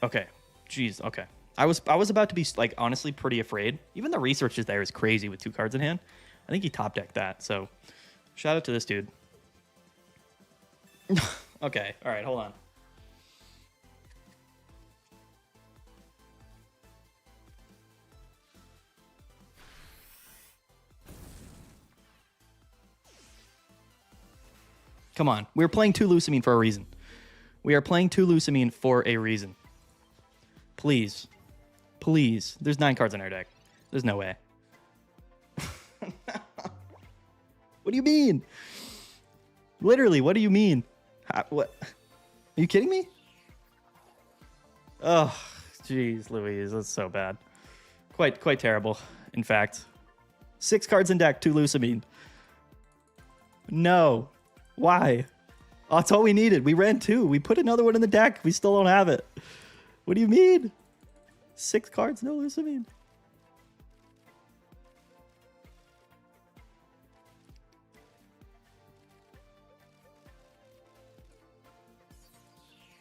Okay. Jeez, okay. I was about to be like honestly pretty afraid. Even the research is there is crazy with 2 cards in hand. I think he top decked that. So shout out to this dude. Okay. All right, hold on. Come on. We're playing 2 Lusamine for a reason. We are playing 2 Lusamine for a reason. Please. Please. There's 9 cards in our deck. There's no way. What do you mean? Literally, what do you mean? What? Are you kidding me? Oh, jeez, Louise. That's so bad. Quite terrible, in fact. 6 cards in deck, 2 Lusamine. No. Why? Oh, that's all we needed. We ran 2. We put another one in the deck. We still don't have it. What do you mean? 6 cards, no Lusamine.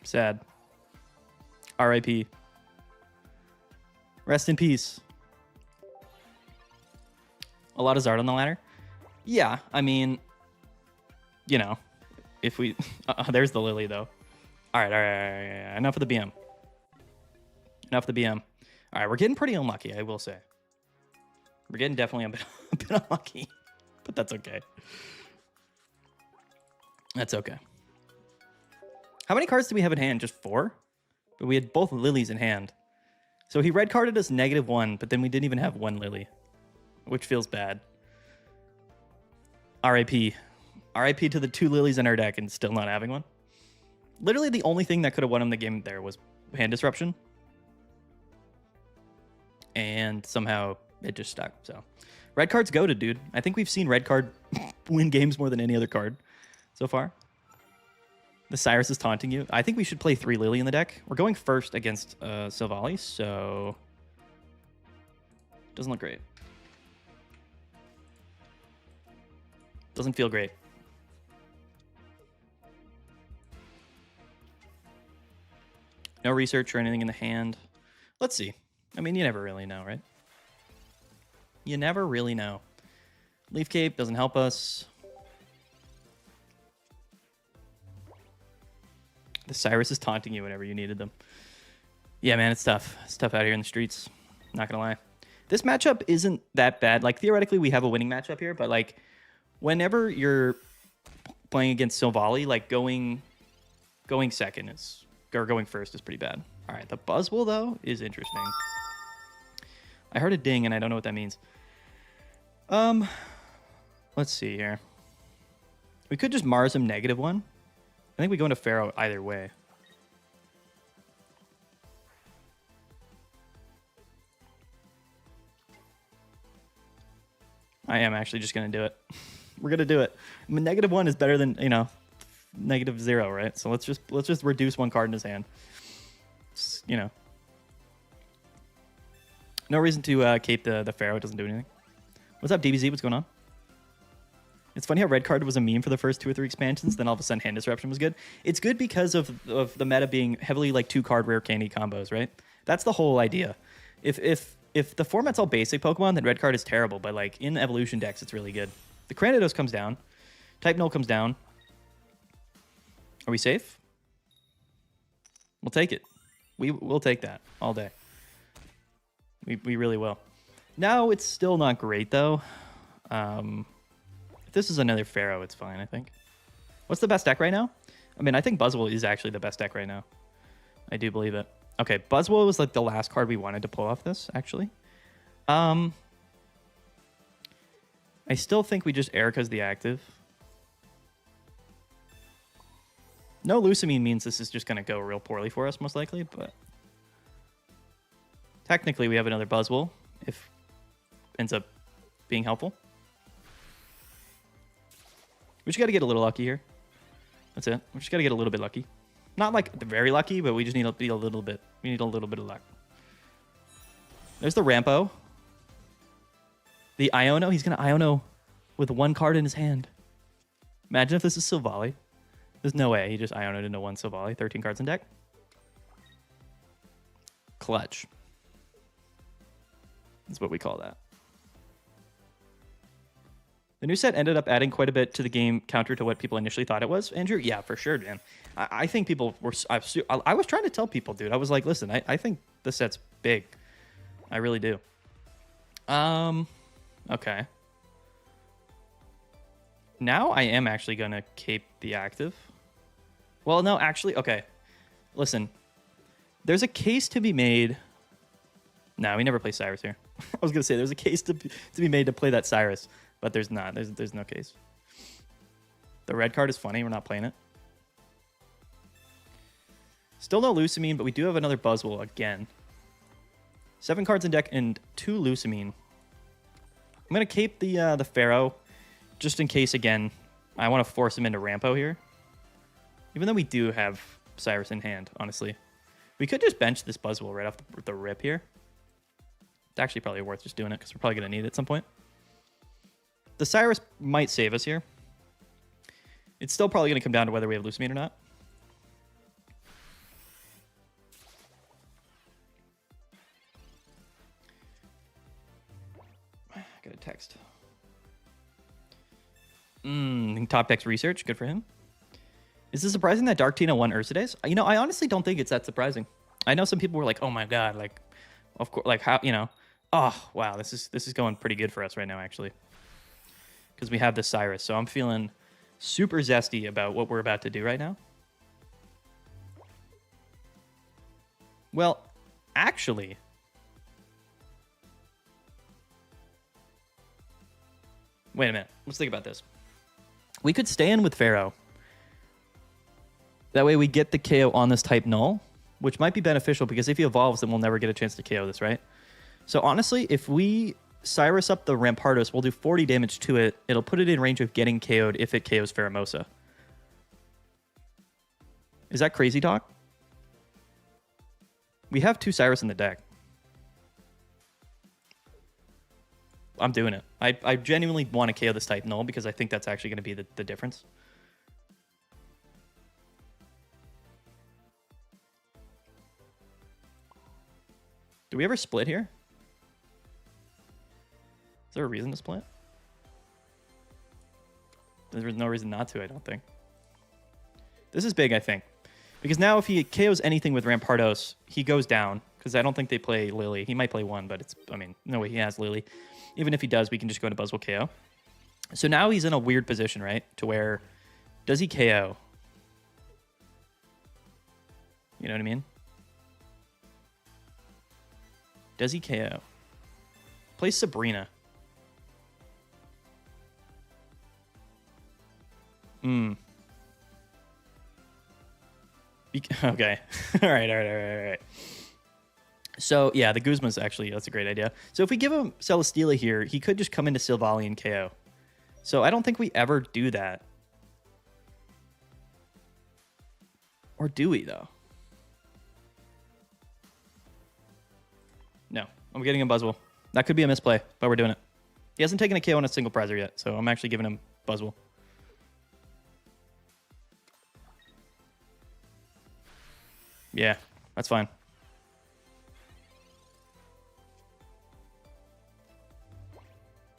Sad. R.I.P. Rest in peace. A lot of Zard on the ladder? Yeah, I mean, you know, if we... there's the Lily, though. All right. Enough of the BM. Enough of the BM. All right, we're getting pretty unlucky, I will say. We're getting definitely a bit unlucky, but that's okay. That's okay. How many cards do we have in hand? Just 4? But we had both Lilies in hand. So he red carded us -1, but then we didn't even have 1 Lily, which feels bad. RIP. RIP to the 2 Lilies in our deck and still not having one. Literally the only thing that could have won him the game there was hand disruption. And somehow it just stuck. So red card's goated, dude. I think we've seen red card win games more than any other card so far. The Cyrus is taunting you. I think we should play 3 Lily in the deck. We're going first against Silvally, so doesn't look great. Doesn't feel great. No research or anything in the hand. Let's see. I mean, you never really know, right? You never really know. Leaf Cape doesn't help us. The Cyrus is taunting you whenever you needed them. Yeah, man, it's tough. It's tough out here in the streets. Not gonna lie. This matchup isn't that bad. Like, theoretically, we have a winning matchup here, but, like, whenever you're playing against Silvally, like, going second is... or going first is pretty bad. All right, the Buzzwole, though, is interesting. I heard a ding, and I don't know what that means. Let's see here. We could just Mars him -1. I think we go into Pharaoh either way. I am actually just going to do it. We're going to do it. I mean, -1 is better than, you know, -0, right? So let's just reduce 1 card in his hand. It's, you know. No reason to cape the Pharaoh. It doesn't do anything. What's up, DBZ? What's going on? It's funny how red card was a meme for the first 2 or 3 expansions, then all of a sudden hand disruption was good. It's good because of the meta being heavily like 2-card rare candy combos, right? That's the whole idea. If the format's all basic Pokemon, then red card is terrible, but like in evolution decks, it's really good. The Cranidos comes down. Type Null comes down. Are we safe? We'll take it. We'll take that all day. We really will. Now it's still not great though. If this is another Pharaoh, it's fine, I think. What's the best deck right now? I mean, I think Buzzwole is actually the best deck right now. I do believe it. Okay, Buzzwole was like the last card we wanted to pull off this, actually. I still think we just Erica's the active. No Lusamine means this is just going to go real poorly for us, most likely, but... technically, we have another Buzzwole, if ends up being helpful. We just got to get a little lucky here. That's it. We just got to get a little bit lucky. Not like very lucky, but we just need to be a little bit. We need a little bit of luck. There's the Rampo. The Iono. He's going to Iono with one card in his hand. Imagine if this is Silvally. There's no way. He just Ionoed into one Silvally. 13 cards in deck. Clutch. That's what we call that. The new set ended up adding quite a bit to the game counter to what people initially thought it was, Andrew. Yeah, for sure, man. I think people were... I was trying to tell people, dude. I was like, listen, I think the set's big. I really do. Okay. Now I am actually going to cape the active. Well, no, actually, okay. Listen. There's a case to be made... No, we never play Cyrus here. I was going to say, there's a case to be made to play that Cyrus. But there's not. There's no case. The red card is funny. We're not playing it. Still no Lucamine, but we do have another Buzzwole again. 7 cards in deck and 2 Lucamine. I'm going to cape the Pharaoh just in case, again, I want to force him into Rampo here. Even though we do have Cyrus in hand, honestly. We could just bench this Buzzwole right off the rip here. It's actually probably worth just doing it because we're probably going to need it at some point. The Cyrus might save us here. It's still probably going to come down to whether we have Lucamine or not. I got a text. Top deck's research. Good for him. Is it surprising that Dark Tina won Ursa Days? You know, I honestly don't think it's that surprising. I know some people were like, oh my God, like, of course, like how, you know, oh, wow, this is going pretty good for us right now, actually. Because we have the Cyrus. So I'm feeling super zesty about what we're about to do right now. Well, actually... Wait a minute. Let's think about this. We could stay in with Pharaoh. That way we get the KO on this type null, which might be beneficial because if he evolves, then we'll never get a chance to KO this, right? So honestly, if we... Cyrus up the Rampardos, we'll do 40 damage to it. It'll put it in range of getting KO'd if it KOs Pheromosa. Is that crazy talk? We have 2 Cyrus in the deck. I'm doing it. I genuinely want to KO this type null because I think that's actually going to be the difference. Do we ever split here? Is there a reason to split? There's no reason not to, I don't think. This is big, I think. Because now if he KOs anything with Rampardos, he goes down. Because I don't think they play Lily. He might play one, but it's, I mean, no way he has Lily. Even if he does, we can just go into Buzzwole KO. So now he's in a weird position, right? To where, does he KO? You know what I mean? Does he KO? Play Sabrina. Okay. All right. So, yeah, the Guzma's actually, that's a great idea. So if we give him Celesteela here, he could just come into Silvally and KO. So I don't think we ever do that. Or do we, though? No. I'm getting him Buzzwole. That could be a misplay, but we're doing it. He hasn't taken a KO on a single prizer yet, so I'm actually giving him Buzzwole. Yeah, that's fine.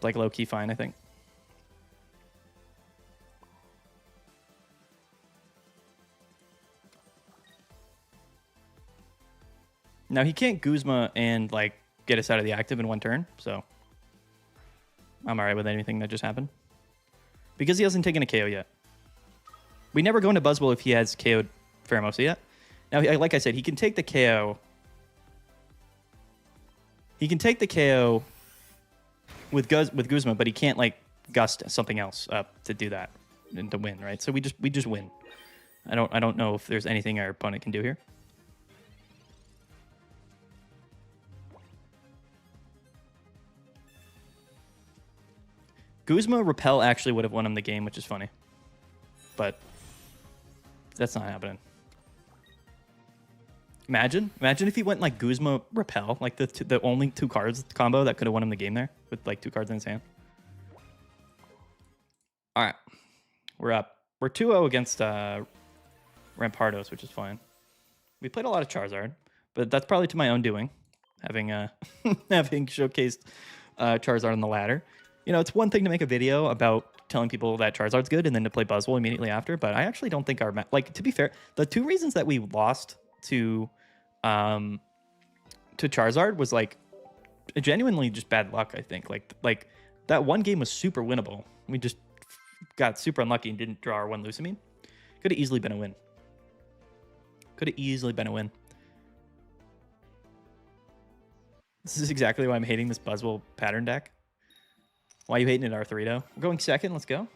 Like low-key fine, I think. Now, he can't Guzma and, like, get us out of the active in one turn, so I'm all right with anything that just happened. Because he hasn't taken a KO yet. We never go into Buzzwole if he has KO'd Pheromosa yet. Now, like I said, he can take the KO. He can take the KO with Guzma, but he can't, like, gust something else up to do that and to win, right? So we just win. I don't know if there's anything our opponent can do here. Guzma Repel actually would have won him the game, which is funny. but that's not happening. Imagine if he went like Guzma Repel, like the only 2 cards combo that could have won him the game there with like 2 cards in his hand. All right, we're up. We're 2-0 against Rampardos, which is fine. We played a lot of Charizard, but that's probably to my own doing, having having showcased Charizard on the ladder. You know, it's one thing to make a video about telling people that Charizard's good and then to play Buzzwole immediately after, but I actually don't think our like, to be fair, the 2 reasons that we lost to Charizard was like genuinely just bad luck. I think like that one game was super winnable. We just got super unlucky and didn't draw our 1 Lusamine. Could have easily been a win. Could have easily been a win. This is exactly why I'm hating this Buzzwole pattern deck. Why are you hating it, R3a? We're going second. Let's go.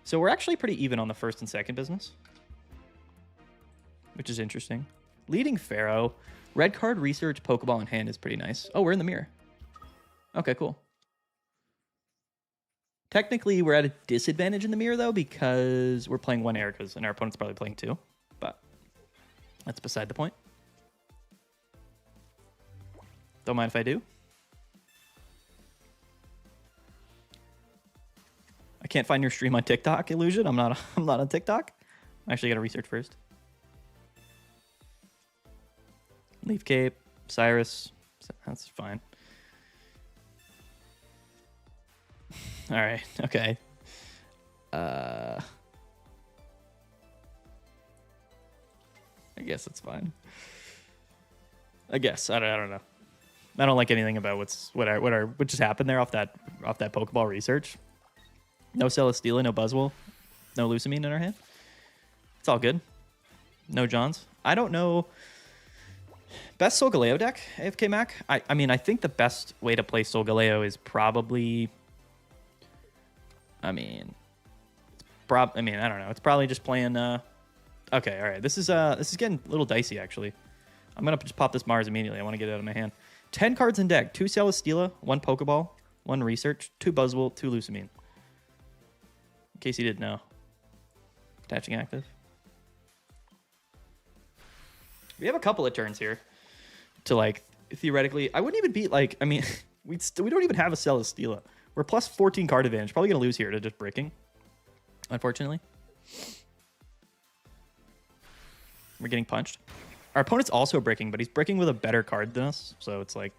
So we're actually pretty even on the first and second business, which is interesting. Leading Pharaoh. Red card, research, Pokeball in hand is pretty nice. Oh, we're in the mirror. Okay, cool. Technically, we're at a disadvantage in the mirror, though, because we're playing 1 Erica's, and our opponent's probably playing 2. But that's beside the point. Don't mind if I do. I can't find your stream on TikTok, Illusion. I'm not on TikTok. I actually got to research first. Leaf Cape, Cyrus. That's fine. All right. Okay. I guess it's fine. I guess I don't know. I don't like anything about what just happened there off that Pokeball research. No Celesteela, no Buzzwole, no Lusamine in our hand. It's all good. No Johns. I don't know. Best Solgaleo deck, AFK Mac? I mean, I think the best way to play Solgaleo is probably... I mean, I don't know. It's probably just playing... Okay, all right. This is getting a little dicey, actually. I'm going to just pop this Mars immediately. I want to get it out of my hand. 10 cards in deck. 2 Celesteela, 1 Pokeball, 1 Research, 2 Buzzwole, 2 Lusamine. In case you didn't know. Attaching active. We have a couple of turns here to, like, theoretically... I wouldn't even beat, like... I mean, we don't even have a Celesteela. We're plus 14 card advantage. Probably going to lose here to just breaking, unfortunately. We're getting punched. Our opponent's also breaking, but he's breaking with a better card than us. So it's like,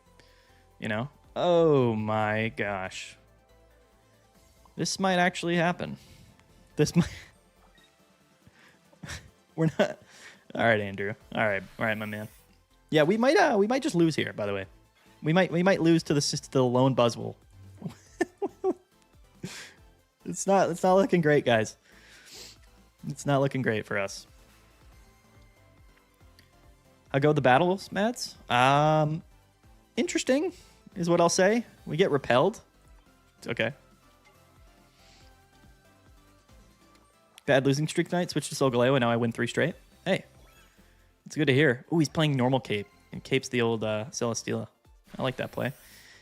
you know. Oh my gosh. This might actually happen. This might... We're not... All right, Andrew. All right, my man. Yeah, we might just lose here, by the way. We might lose to the lone Buzzwole. It's not looking great, guys. It's not looking great for us. How go the battles, Mads? Interesting is what I'll say. We get repelled. It's okay. Bad losing streak tonight. Switch to Solgaleo, and now I win 3 straight. Hey, it's good to hear. Ooh, he's playing normal Cape, and Cape's the old Celesteela. I like that play.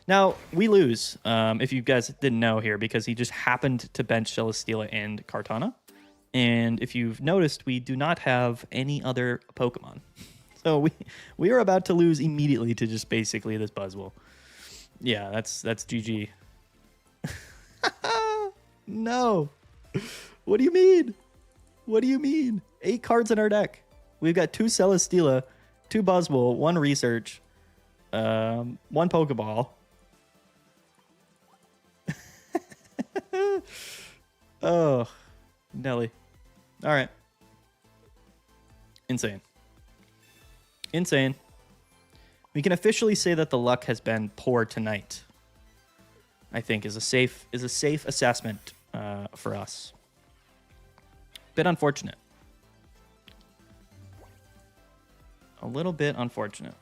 Now, we lose, if you guys didn't know here, because he just happened to bench Celesteela and Kartana. And if you've noticed, we do not have any other Pokemon. So we are about to lose immediately to just basically this Buzzwole. Yeah, that's GG. No. What do you mean? What do you mean? 8 cards in our deck. We've got 2 Celesteela, 2 Buzzwole, 1 Research, 1 Pokeball. Oh, Nelly. All right. Insane. Insane. We can officially say that the luck has been poor tonight. I think is a safe assessment for us. Bit unfortunate. A little bit unfortunate.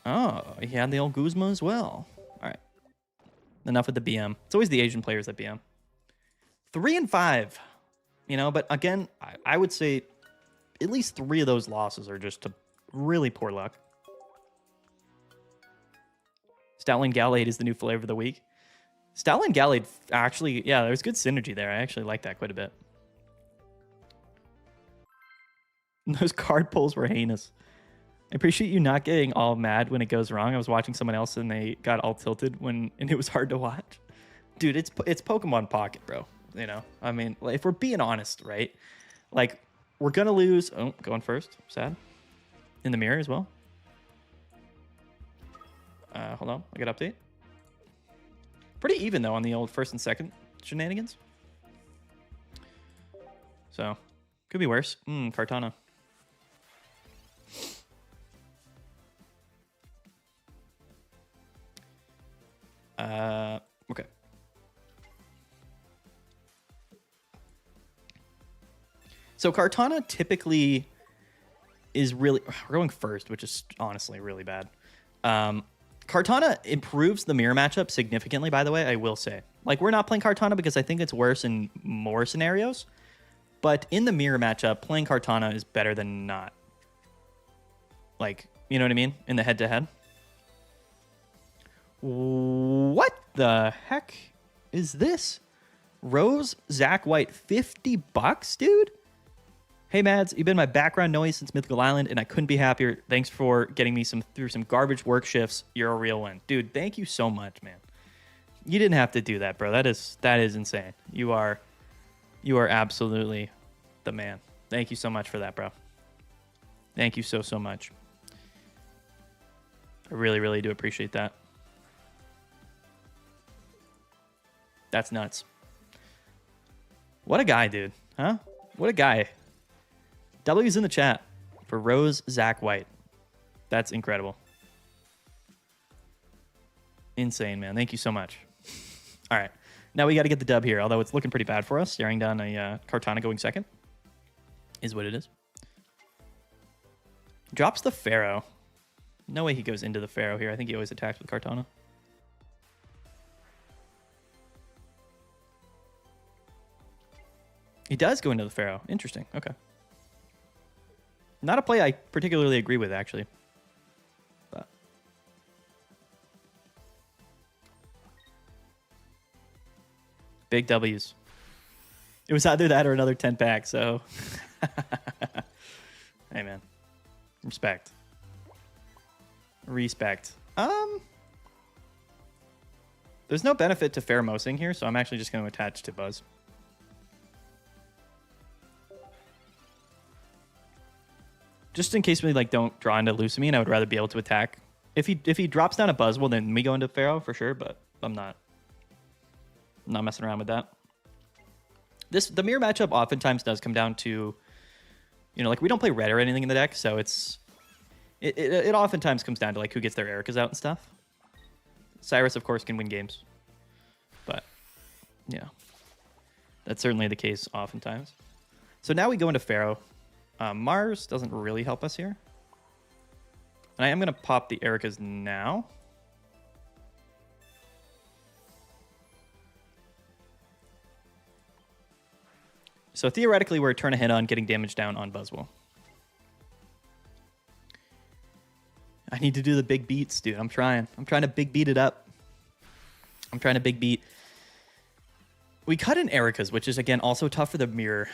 Oh, he had the old Guzma as well. All right. Enough with the BM. It's always the Asian players that BM. 3 and 5. You know, but again, I would say at least 3 of those losses are just to really poor luck. Stoutland Gallade is the new flavor of the week. Stoutland Gallade actually, yeah, there's good synergy there. I actually like that quite a bit. Those card pulls were heinous. I appreciate you not getting all mad when it goes wrong. I was watching someone else and they got all tilted and it was hard to watch. Dude, it's Pokemon Pocket, bro. You know, I mean, if we're being honest, right? Like, we're gonna lose. Oh, going first. Sad. In the mirror as well. Hold on, I got update. Pretty even though on the old first and second shenanigans. So, could be worse. Kartana. Okay. So Kartana typically is really... We're going first, which is honestly really bad. Kartana improves the mirror matchup significantly, by the way, I will say. Like, we're not playing Kartana because I think it's worse in more scenarios. But in the mirror matchup, playing Kartana is better than not. Like, you know what I mean? In the head-to-head. What the heck is this? Rose, Zach White, $50, dude? Hey, Mads, you've been my background noise since Mythical Island, and I couldn't be happier. Thanks for getting me through some garbage work shifts. You're a real one. Dude, thank you so much, man. You didn't have to do that, bro. That is insane. You are absolutely the man. Thank you so much for that, bro. Thank you so much. I really, really do appreciate that. That's nuts. What a guy, dude. Huh? What a guy. W's in the chat for Rose Zach White. That's incredible. Insane, man. Thank you so much. All right. Now we got to get the dub here, although it's looking pretty bad for us. Staring down a Kartana going second is what it is. Drops the Pharaoh. No way he goes into the Pharaoh here. I think he always attacks with Kartana. He does go into the Pharaoh. Interesting. Okay. Not a play I particularly agree with, actually. But big W's. It was either that or another 10 pack, so... Hey, man. Respect. Respect. There's no benefit to Pheromosing here, so I'm actually just going to attach to Buzz. Just in case we like don't draw into Lusamine, I would rather be able to attack. If he drops down a Buzzwole, then we go into Pharaoh for sure, but I'm not messing around with that. The mirror matchup oftentimes does come down to, you know, like we don't play red or anything in the deck, so it oftentimes comes down to like who gets their Ericas out and stuff. Cyrus, of course, can win games, but yeah, that's certainly the case oftentimes. So now we go into Pharaoh. Mars doesn't really help us here. And I am going to pop the Ericas now. So theoretically, we're a turn ahead on getting damage down on Buzzwole. I need to do the big beats, dude. I'm trying to big beat it up. I'm trying to big beat. We cut in Ericas, which is, again, also tough for the mirror.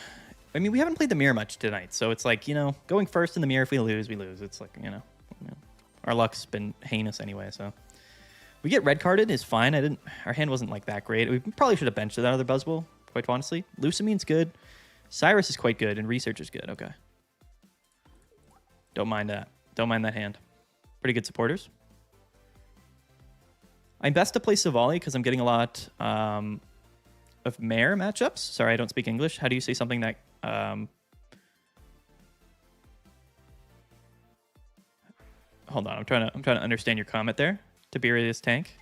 I mean, we haven't played the mirror much tonight, so it's like, you know, going first in the mirror, if we lose, we lose. It's like, you know our luck's been heinous anyway, so. We get red carded is fine. Our hand wasn't like that great. We probably should have benched that other Buzzwole, quite honestly. Lusamine's good. Cyrus is quite good, and Research is good. Okay. Don't mind that. Don't mind that hand. Pretty good supporters. I'm best to play Silvally because I'm getting a lot of mare matchups. Sorry, I don't speak English. How do you say something that... Hold on, I'm trying to understand your comment there. Tiberius tank.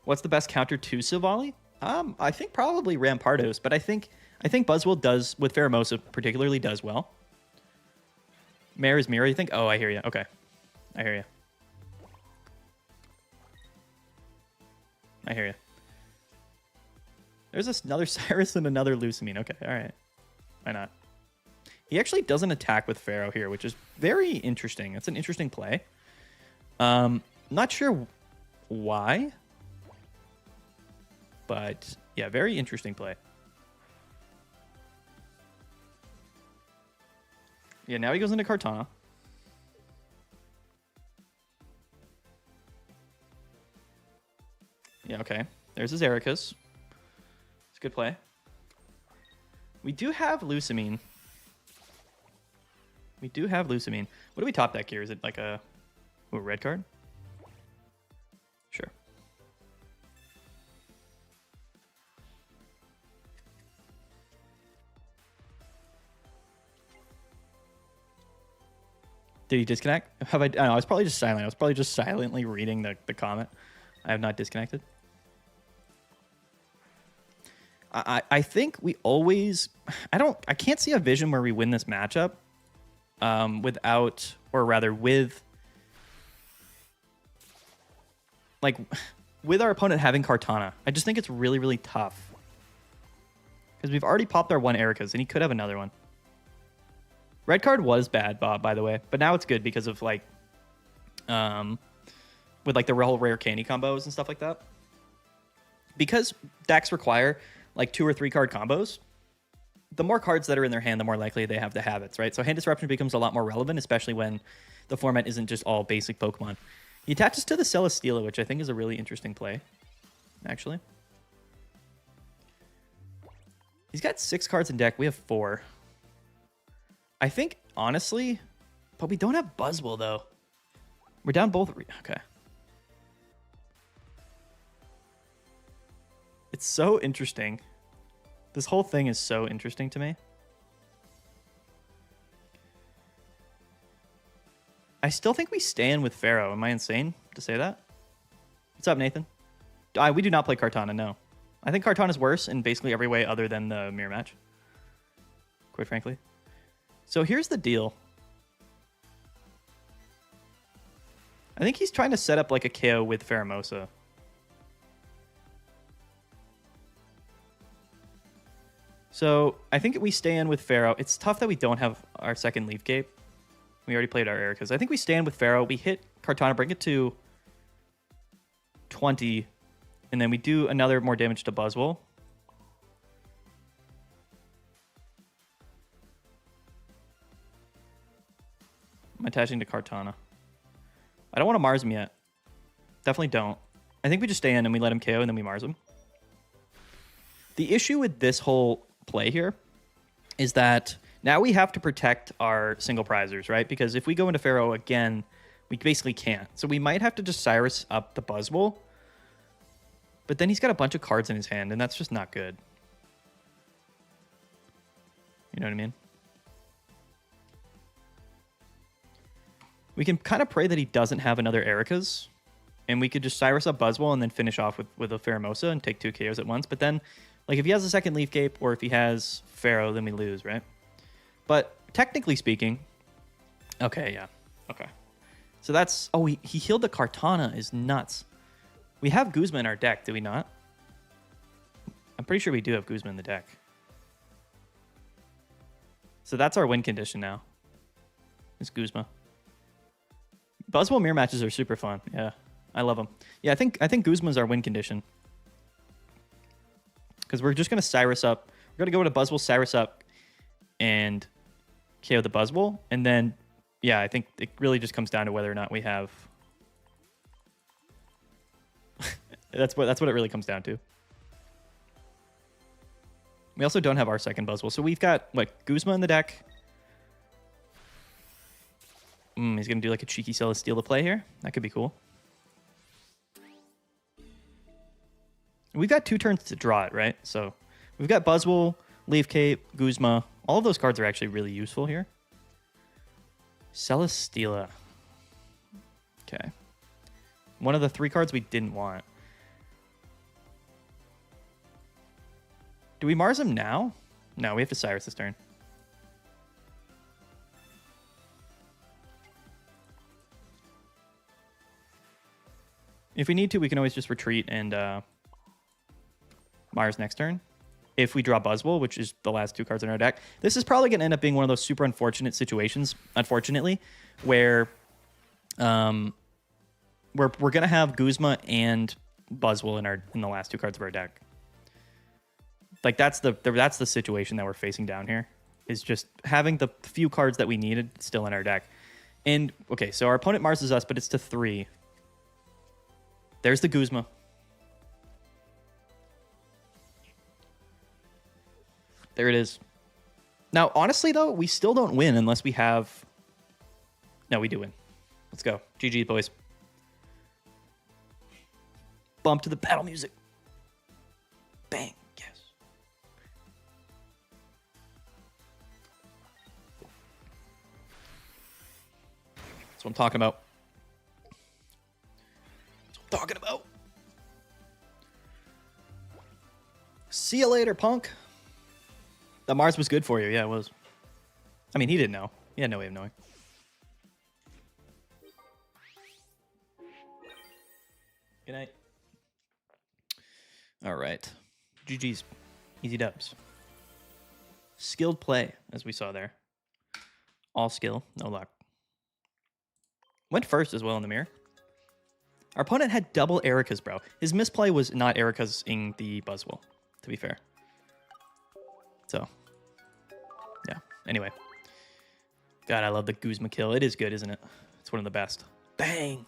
What's the best counter to Silvally? I think probably Rampardos, but I think Buzzwole does, with Pheromosa particularly, does well. Mare is mirror, you think? Oh, I hear you. Okay. I hear you. I hear you. There's another Cyrus and another Lusamine. Okay, all right. Why not? He actually doesn't attack with Pharaoh here, which is very interesting. It's an interesting play. Not sure why, but yeah, very interesting play. Yeah, now he goes into Kartana. Yeah, okay. There's his Ericas. It's a good play. We do have Lusamine. What do we top deck here? Is it like a red card? Sure. Did he disconnect? Have I? I don't know, I was probably just silent. I was probably just silently reading the comment. I have not disconnected. I think we always... I can't see a vision where we win this matchup without, or rather with... Like, with our opponent having Kartana. I just think it's really, really tough. Because we've already popped our one Ericas, and he could have another one. Red card was bad, Bob, by the way. But now it's good because of, like... with, like, the whole rare candy combos and stuff like that. Because decks require... like 2 or 3 card combos, the more cards that are in their hand, the more likely they have the habits, right? So hand disruption becomes a lot more relevant, especially when the format isn't just all basic Pokemon. He attaches to the Celesteela, which I think is a really interesting play, actually. He's got 6 cards in deck. We have 4. I think, honestly, but we don't have Buzzwole, though. We're down both. Okay. It's so interesting. This whole thing is so interesting to me. I still think we stand with Pharaoh. Am I insane to say that? What's up, Nathan? We do not play Kartana, no. I think Kartana's worse in basically every way other than the mirror match. Quite frankly. So here's the deal. I think he's trying to set up like a KO with Pheromosa. So I think we stay in with Pharaoh. It's tough that we don't have our second Leaf Cape. We already played our Ericas. I think we stand with Pharaoh. We hit Kartana, bring it to 20, and then we do another more damage to Buzzwole. I'm attaching to Kartana. I don't want to Mars him yet. Definitely don't. I think we just stay in and we let him KO and then we Mars him. The issue with this whole play here is that now we have to protect our single prizers, right? Because if we go into Pharaoh again, we basically can't. So we might have to just Cyrus up the Buzzwole. But then he's got a bunch of cards in his hand, and that's just not good. You know what I mean? We can kind of pray that he doesn't have another Ericas, and we could just Cyrus up Buzzwole and then finish off with a Pheromosa and take 2 KOs at once. But then, like, if he has a second Leaf Cape or if he has Pharaoh, then we lose, right? But technically speaking... Okay, yeah. Okay. So that's... Oh, he healed the Kartana is nuts. We have Guzma in our deck, do we not? I'm pretty sure we do have Guzma in the deck. So that's our win condition now. It's Guzma. Buzzwole mirror matches are super fun. Yeah, I love them. Yeah, I think Guzma's our win condition. Because we're just going to Cyrus up. We're going to go to Buzzwole, Cyrus up, and KO the Buzzwole. And then, yeah, I think it really just comes down to whether or not we have... That's what it really comes down to. We also don't have our second Buzzwole. So we've got, what, Guzma in the deck. He's going to do like a cheeky Celesteela play here. That could be cool. We've got 2 turns to draw it, right? So we've got Buzzwole, Leaf Cape, Guzma. All of those cards are actually really useful here. Celesteela. Okay. One of the 3 cards we didn't want. Do we Mars him now? No, we have to Cyrus this turn. If we need to, we can always just retreat and Mars next turn. if we draw Buzzwole, which is the last 2 cards in our deck. This is probably going to end up being one of those super unfortunate situations, unfortunately, where we're going to have Guzma and Buzzwole in the last 2 cards of our deck. Like that's the situation that we're facing down here, is just having the few cards that we needed still in our deck. And okay, so our opponent Marses us, but it's to 3. There's the Guzma. There it is. Now, honestly, though, we still don't win unless we have... No, we do win. Let's go. GG, boys. Bump to the battle music. Bang. Yes. That's what I'm talking about. That's what I'm talking about. See you later, punk. That Mars was good for you. Yeah, it was. I mean, he didn't know. He had no way of knowing. Good night. All right. GG's. Easy dubs. Skilled play, as we saw there. All skill, no luck. Went first as well in the mirror. Our opponent had double Erika's, bro. His misplay was not Erika's in the Buzzwole, to be fair. So, yeah. Anyway. God, I love the Guzma kill. It is good, isn't it? It's one of the best. Bang!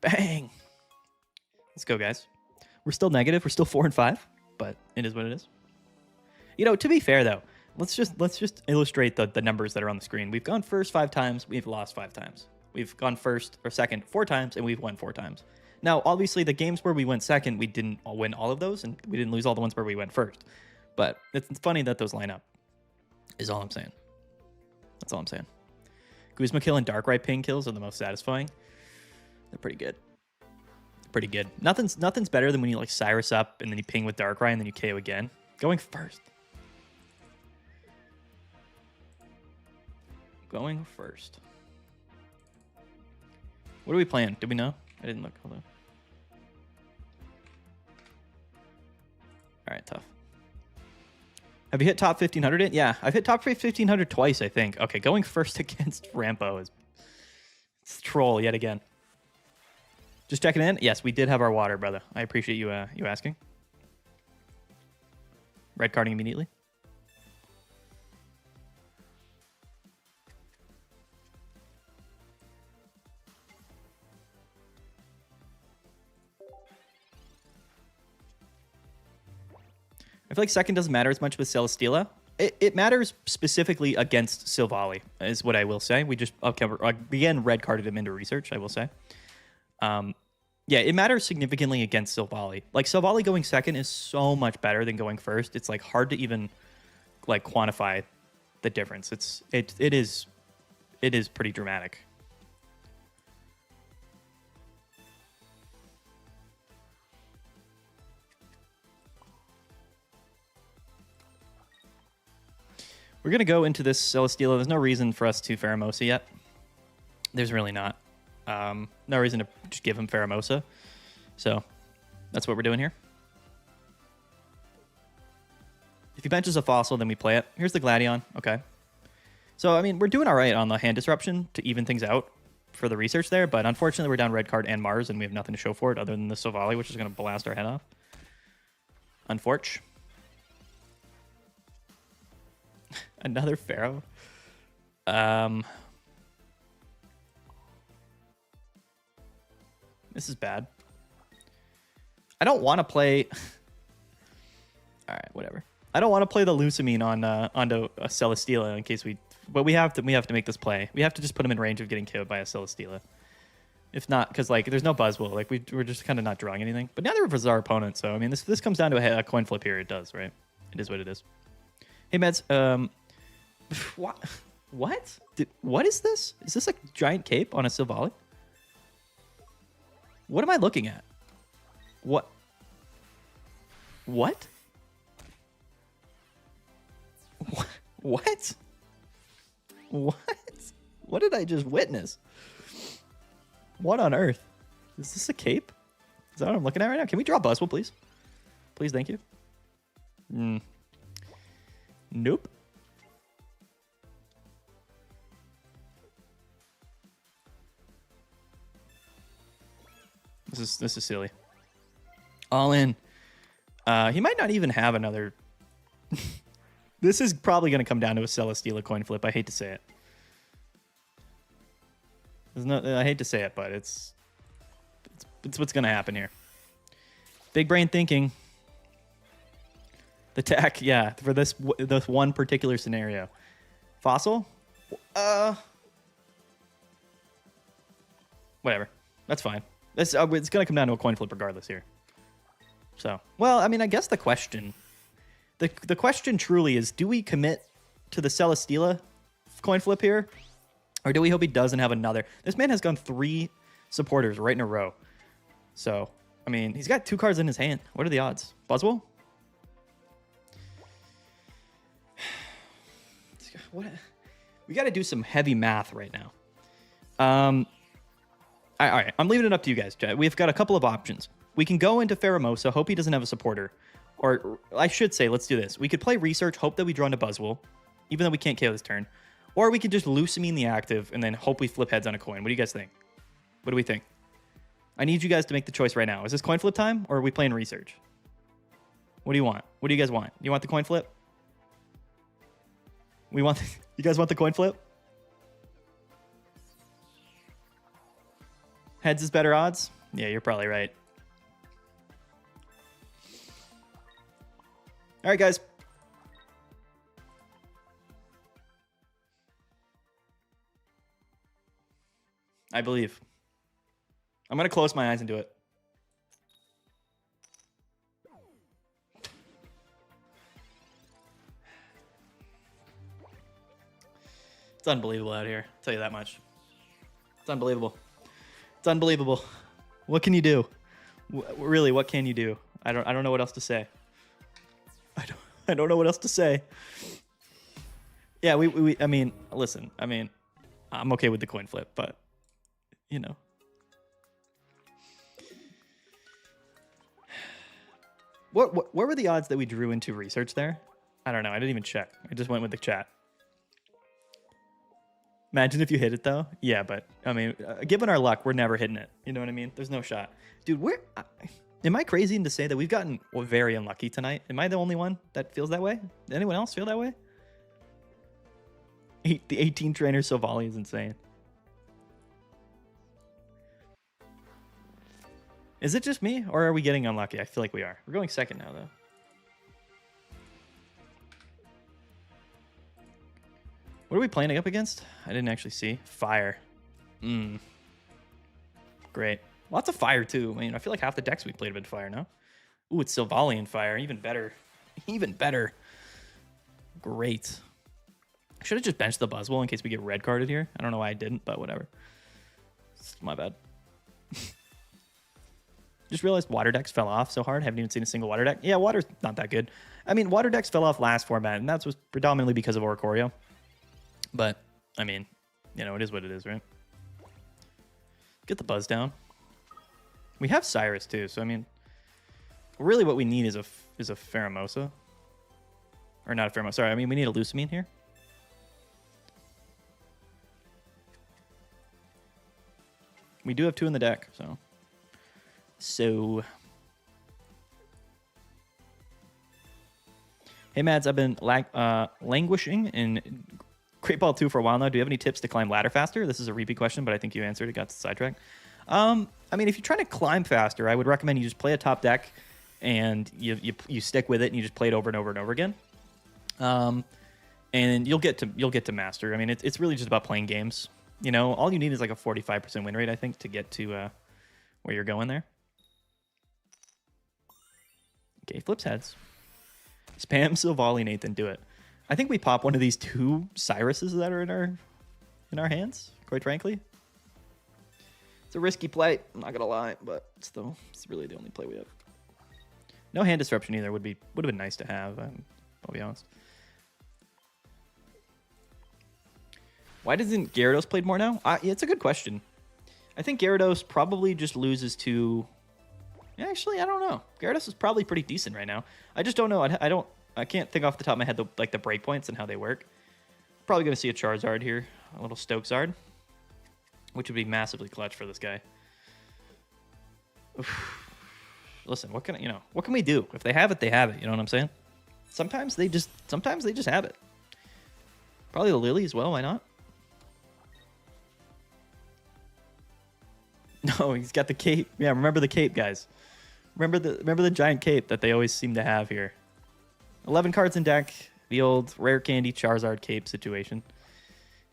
Bang! Let's go, guys. We're still negative. We're still 4 and 5, but it is what it is. You know, to be fair, though, let's just illustrate the numbers that are on the screen. We've gone first 5 times. We've lost 5 times. We've gone first or second 4 times, and we've won 4 times. Now, obviously, the games where we went second, we didn't win all of those, and we didn't lose all the ones where we went first. But it's funny that those line up, is all I'm saying. That's all I'm saying. Guzma kill and Darkrai ping kills are the most satisfying. They're pretty good. Pretty good. Nothing's better than when you like Cyrus up and then you ping with Darkrai and then you KO again. Going first. Going first. What are we playing? Did we know? I didn't look. Hold on. All right, tough. Have you hit top 1500 yet? Yeah, I've hit top 1500 twice, I think. Okay, going first against Rampo is it's troll yet again. Just checking in. Yes, we did have our water, brother. I appreciate you you asking. Red carding immediately. I feel like second doesn't matter as much with Celesteela. It matters specifically against Silvally, is what I will say. We just again red carded him into research, I will say. Yeah, it matters significantly against Silvally. Like Silvally going second is so much better than going first. It's like hard to even like quantify the difference. It is pretty dramatic. We're going to go into this Celesteela. There's no reason for us to Pheromosa yet. There's really not. No reason to just give him Pheromosa. So that's what we're doing here. If he benches a Fossil, then we play it. Here's the Gladion. Okay. So, I mean, we're doing all right on the hand disruption to even things out for the research there. But unfortunately, we're down red card and Mars, and we have nothing to show for it other than the Silvally, which is going to blast our head off. Unfortunate. Another Pharaoh. This is bad. I don't want to play. All right, whatever. I don't want to play the Lusamine on onto a Celesteela in case we. But we have to make this play. We have to just put him in range of getting killed by a Celesteela. If not, because like there's no Buzzwole. Like we're just kind of not drawing anything. But neither of us are our opponent. So I mean, this comes down to a coin flip here. It does, right? It is what it is. Hey Meds. What? What is this? Is this a giant cape on a Silvally? What am I looking at? What? What? What? What? What did I just witness? What on earth? Is this a cape? Is that what I'm looking at right now? Can we draw Buzzwole, please? Please, thank you. Nope. This is silly. All in. He might not even have another. This is probably going to come down to a Celesteela coin flip. I hate to say it. I hate to say it, but it's what's going to happen here. Big brain thinking. The tech, yeah, for this one particular scenario. Fossil? Whatever. That's fine. It's going to come down to a coin flip regardless here. So, well, I mean, I guess the question truly is, do we commit to the Celesteela coin flip here? Or do we hope he doesn't have another? This man has gone 3 supporters right in a row. So, I mean, he's got 2 cards in his hand. What are the odds? Buzzwole? What? We got to do some heavy math right now. All right, I'm leaving it up to you guys. We've got a couple of options. We can go into Pheromosa, hope he doesn't have a supporter. Or I should say, let's do this. We could play Research, hope that we draw into Buzzwole, even though we can't KO this turn. Or we could just Lucamine the active and then hope we flip heads on a coin. What do you guys think? What do we think? I need you guys to make the choice right now. Is this coin flip time, or are we playing Research? What do you want? What do you guys want? You want the coin flip? You guys want the coin flip? Heads is better odds? Yeah, you're probably right. All right, guys. I believe. I'm going to close my eyes and do it. It's unbelievable out here. I'll tell you that much. It's unbelievable. It's unbelievable. What can you do? Really, what can you do? I don't know what else to say. I don't know what else to say. Yeah, I mean, listen. I mean, I'm okay with the coin flip, but you know. What were the odds that we drew into Research there? I don't know. I didn't even check. I just went with the chat. Imagine if you hit it, though. Yeah, but, I mean, given our luck, we're never hitting it. You know what I mean? There's no shot. Dude, am I crazy to say that we've gotten very unlucky tonight? Am I the only one that feels that way? Anyone else feel that way? The 18 trainer Silvally is insane. Is it just me, or are we getting unlucky? I feel like we are. We're going second now, though. What are we playing up against? I didn't actually see. Fire. Great. Lots of fire, too. I mean, I feel like half the decks we played have been fire, no? Ooh, it's Silvally and fire. Even better. Even better. Great. I should have just benched the Buzzwole in case we get red carded here. I don't know why I didn't, but whatever. It's my bad. Just realized water decks fell off so hard. Haven't even seen a single water deck. Yeah, water's not that good. I mean, water decks fell off last format, and that was predominantly because of Oricorio. But, I mean, you know, it is what it is, right? Get the buzz down. We have Cyrus, too, so, I mean, really what we need is a Pheromosa. Or not a Pheromosa. Sorry, I mean, we need a Lucamine here. We do have 2 in the deck, so... Hey, Mads, I've been languishing in Great Ball 2 for a while now. Do you have any tips to climb ladder faster? This is a repeat question, but I think you answered it. Got to sidetrack. I mean, if you're trying to climb faster, I would recommend you just play a top deck and you stick with it and you just play it over and over and over again. And you'll get to master. I mean, it's really just about playing games. You know, all you need is like a 45% win rate, I think, to get to where you're going there. Okay, flips heads. Spam Silvally, Nathan, do it. I think we pop one of these 2 Cyruses that are in our hands, quite frankly. It's a risky play, I'm not gonna lie, but it's really the only play we have. No hand disruption either would have been nice to have, I'll be honest. Why doesn't Gyarados played more now? Yeah, it's a good question. I think Gyarados probably just loses to... Actually, I don't know. Gyarados is probably pretty decent right now. I just don't know. I don't I can't think off the top of my head the breakpoints and how they work. Probably going to see a Charizard here, a little Stokesard, which would be massively clutch for this guy. Oof. Listen, what can we do? If they have it, they have it. You know what I'm saying? Sometimes they just have it. Probably the Lily as well. Why not? No, he's got the cape. Yeah, remember the cape, guys. Remember the giant cape that they always seem to have here. 11 cards in deck. The old rare candy Charizard cape situation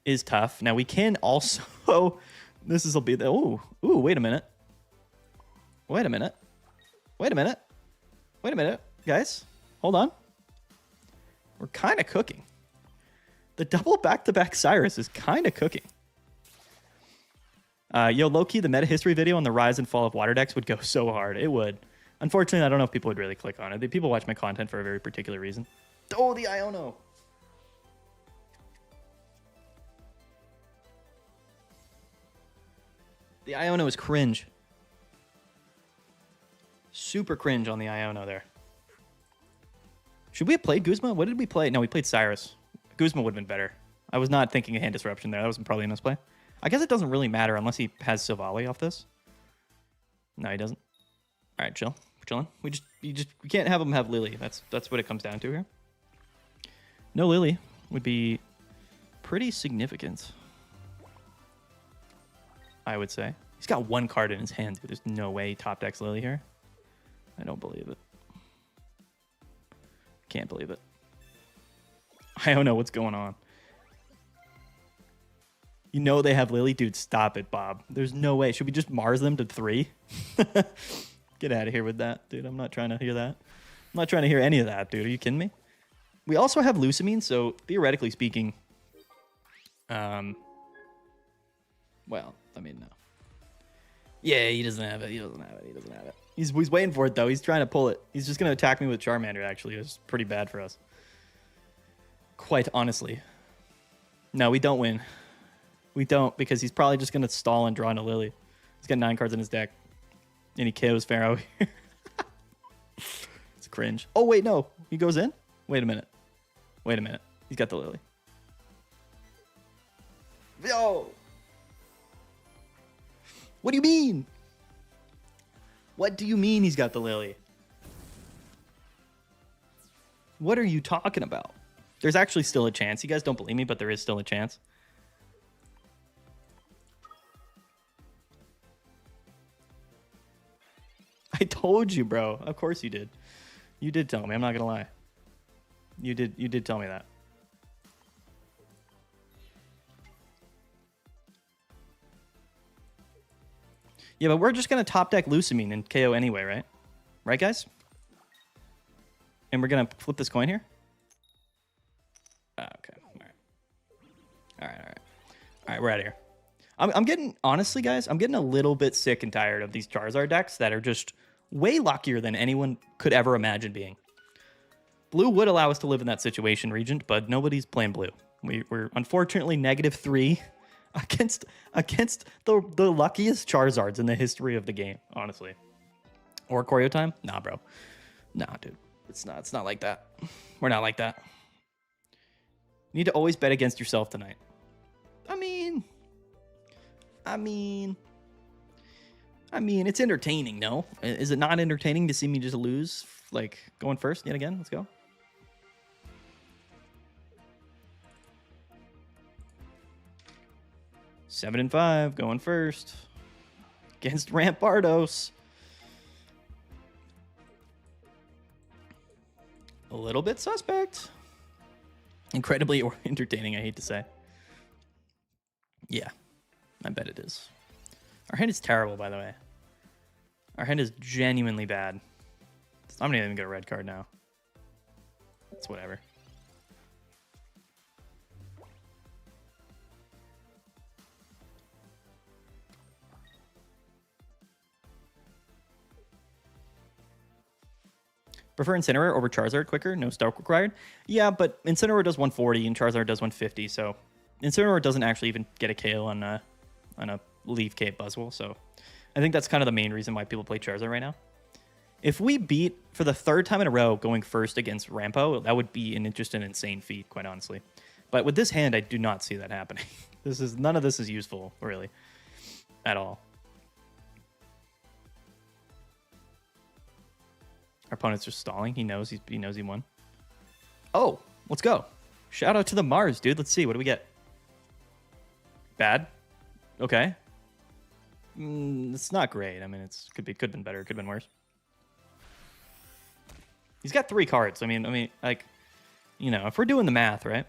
is tough. Now we can also will be the wait a minute. Wait a minute. Wait a minute. Wait a minute. Guys, hold on. We're kind of cooking. The double back-to-back Cyrus is kind of cooking. Low-key, the meta history video on the rise and fall of water decks would go so hard. It would. Unfortunately, I don't know if people would really click on it. People watch my content for a very particular reason. Oh, the Iono. The Iono is cringe. Super cringe on the Iono there. Should we have played Guzma? What did we play? No, we played Cyrus. Guzma would have been better. I was not thinking a hand disruption there. That was probably a misplay. I guess it doesn't really matter unless he has Silvally off this. No, he doesn't. All right, chill. We're chilling. We can't have him have Lily. That's what it comes down to here. No Lily would be pretty significant, I would say. He's got one card in his hand, dude. There's no way he top decks Lily here. I don't believe it. Can't believe it. I don't know what's going on. You know they have Lily? Dude, stop it, Bob. There's no way. Should we just Mars them to 3? Get out of here with that, dude. I'm not trying to hear that. I'm not trying to hear any of that, dude. Are you kidding me? We also have Lusamine, so theoretically speaking... well, I mean, no. Yeah, he doesn't have it. He doesn't have it. He doesn't have it. He's waiting for it, though. He's trying to pull it. He's just going to attack me with Charmander, actually. It's pretty bad for us. Quite honestly. No, we don't win. We don't, because he's probably just going to stall and draw into Lily. He's got 9 cards in his deck. And he KOs Pharaoh. It's cringe. Oh, wait, no. He goes in? Wait a minute. Wait a minute. He's got the Lily. Yo! What do you mean? What do you mean he's got the Lily? What are you talking about? There's actually still a chance. You guys don't believe me, but there is still a chance. I told you, bro. Of course you did. You did tell me. I'm not gonna lie. You did tell me that. Yeah, but we're just gonna top deck Lusamine and KO anyway, right? Right, guys? And we're gonna flip this coin here. Okay. All right. We're out of here. I'm getting, honestly, guys, I'm getting a little bit sick and tired of these Charizard decks that are just way luckier than anyone could ever imagine being. Blue would allow us to live in that situation, Regent, but nobody's playing blue. We're unfortunately -3 against the luckiest Charizards in the history of the game, honestly. Oricorio time? Nah, bro. Nah, dude. It's not like that. We're not like that. You need to always bet against yourself tonight. I mean, it's entertaining, no? Is it not entertaining to see me just lose, like, going first yet again? Let's go. Seven and 5, going first. Against Rampardos. A little bit suspect. Incredibly entertaining, I hate to say. Yeah, I bet it is. Our hand is terrible, by the way. Our hand is genuinely bad. I'm not even get a red card now. It's whatever. Prefer Incineroar over Charizard quicker? No Stark required? Yeah, but Incineroar does 140 and Charizard does 150, so Incineroar doesn't actually even get a KO on a Leaf Cape Buzzwole, so I think that's kind of the main reason why people play Charizard right now. If we beat for the third time in a row going first against Rampo, that would be just an insane feat, quite honestly. But with this hand, I do not see that happening. None of this is useful, really, at all. Our opponent's just stalling. He knows he won. Oh, let's go. Shout out to the Mars, dude. Let's see. What do we get? Bad. Okay. It's not great. I mean, could have been better. Could have been worse. He's got 3 cards. I mean, like, you know, if we're doing the math, right?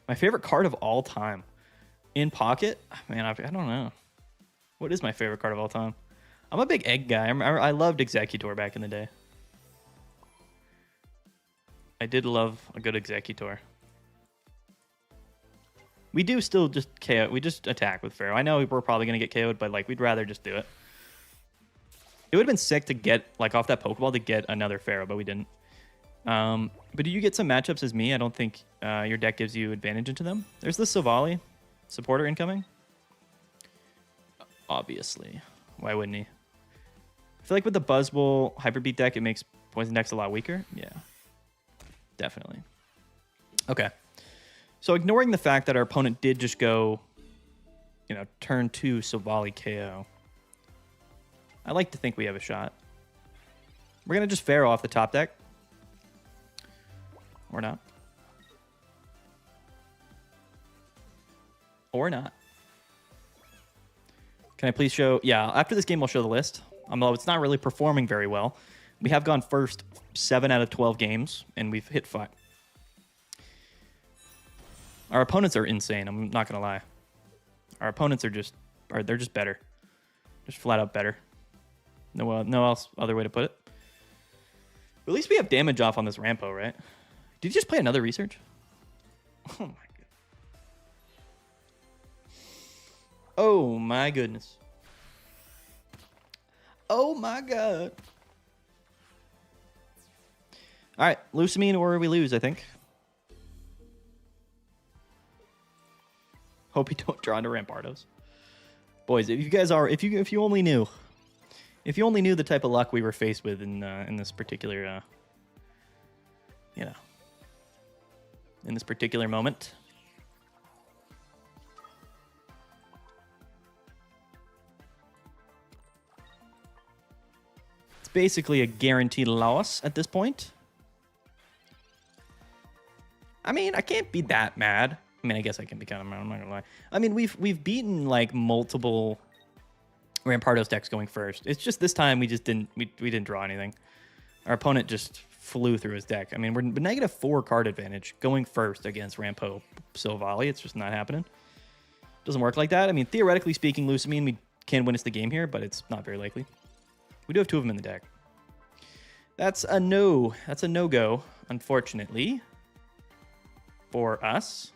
My favorite card of all time. In pocket? Man, I don't know. What is my favorite card of all time? I'm a big egg guy. I loved Executor back in the day. I did love a good Executor. We do still just KO. We just attack with Pharaoh. I know we're probably going to get KO'd, but like we'd rather just do it. It would have been sick to get, like, off that Pokeball to get another Pharaoh, but we didn't. But do you get some matchups as me? I don't think your deck gives you advantage into them. There's the Silvally supporter incoming. Obviously. Why wouldn't he? I feel like with the Buzzwole Hyper Beat deck, it makes Poison decks a lot weaker. Yeah. Definitely. Okay. So ignoring the fact that our opponent did just go, you know, turn 2 Silvally KO, I like to think we have a shot. We're going to just Pharaoh off the top deck. Or not. Or not. Can I please show? Yeah, after this game, we'll show the list. Although it's not really performing very well. We have gone first 7 out of 12 games, and we've hit 5. Our opponents are insane. I'm not going to lie. Our opponents are they're just better. Just flat out better. No other way to put it. But at least we have damage off on this Rampo, right? Did you just play another research? Oh my god. Oh my goodness. Oh my god. All right, Lucamine or we lose, I think. Hope you don't draw into Rampardos. Boys, if you only knew the type of luck we were faced with in this particular you know, in this particular moment. It's basically a guaranteed loss at this point. I mean, I can't be that mad. I mean, I guess I can be kind of mad. I'm not gonna lie. I mean, we've beaten like multiple Rampardos decks going first. It's just this time we didn't draw anything. Our opponent just flew through his deck. I mean, we're -4 card advantage going first against Rampo Silvally. It's just not happening. Doesn't work like that. I mean, theoretically speaking, Lucamine, we can win us the game here, but it's not very likely. We do have 2 of them in the deck. That's a no. That's a no-go, unfortunately, for us.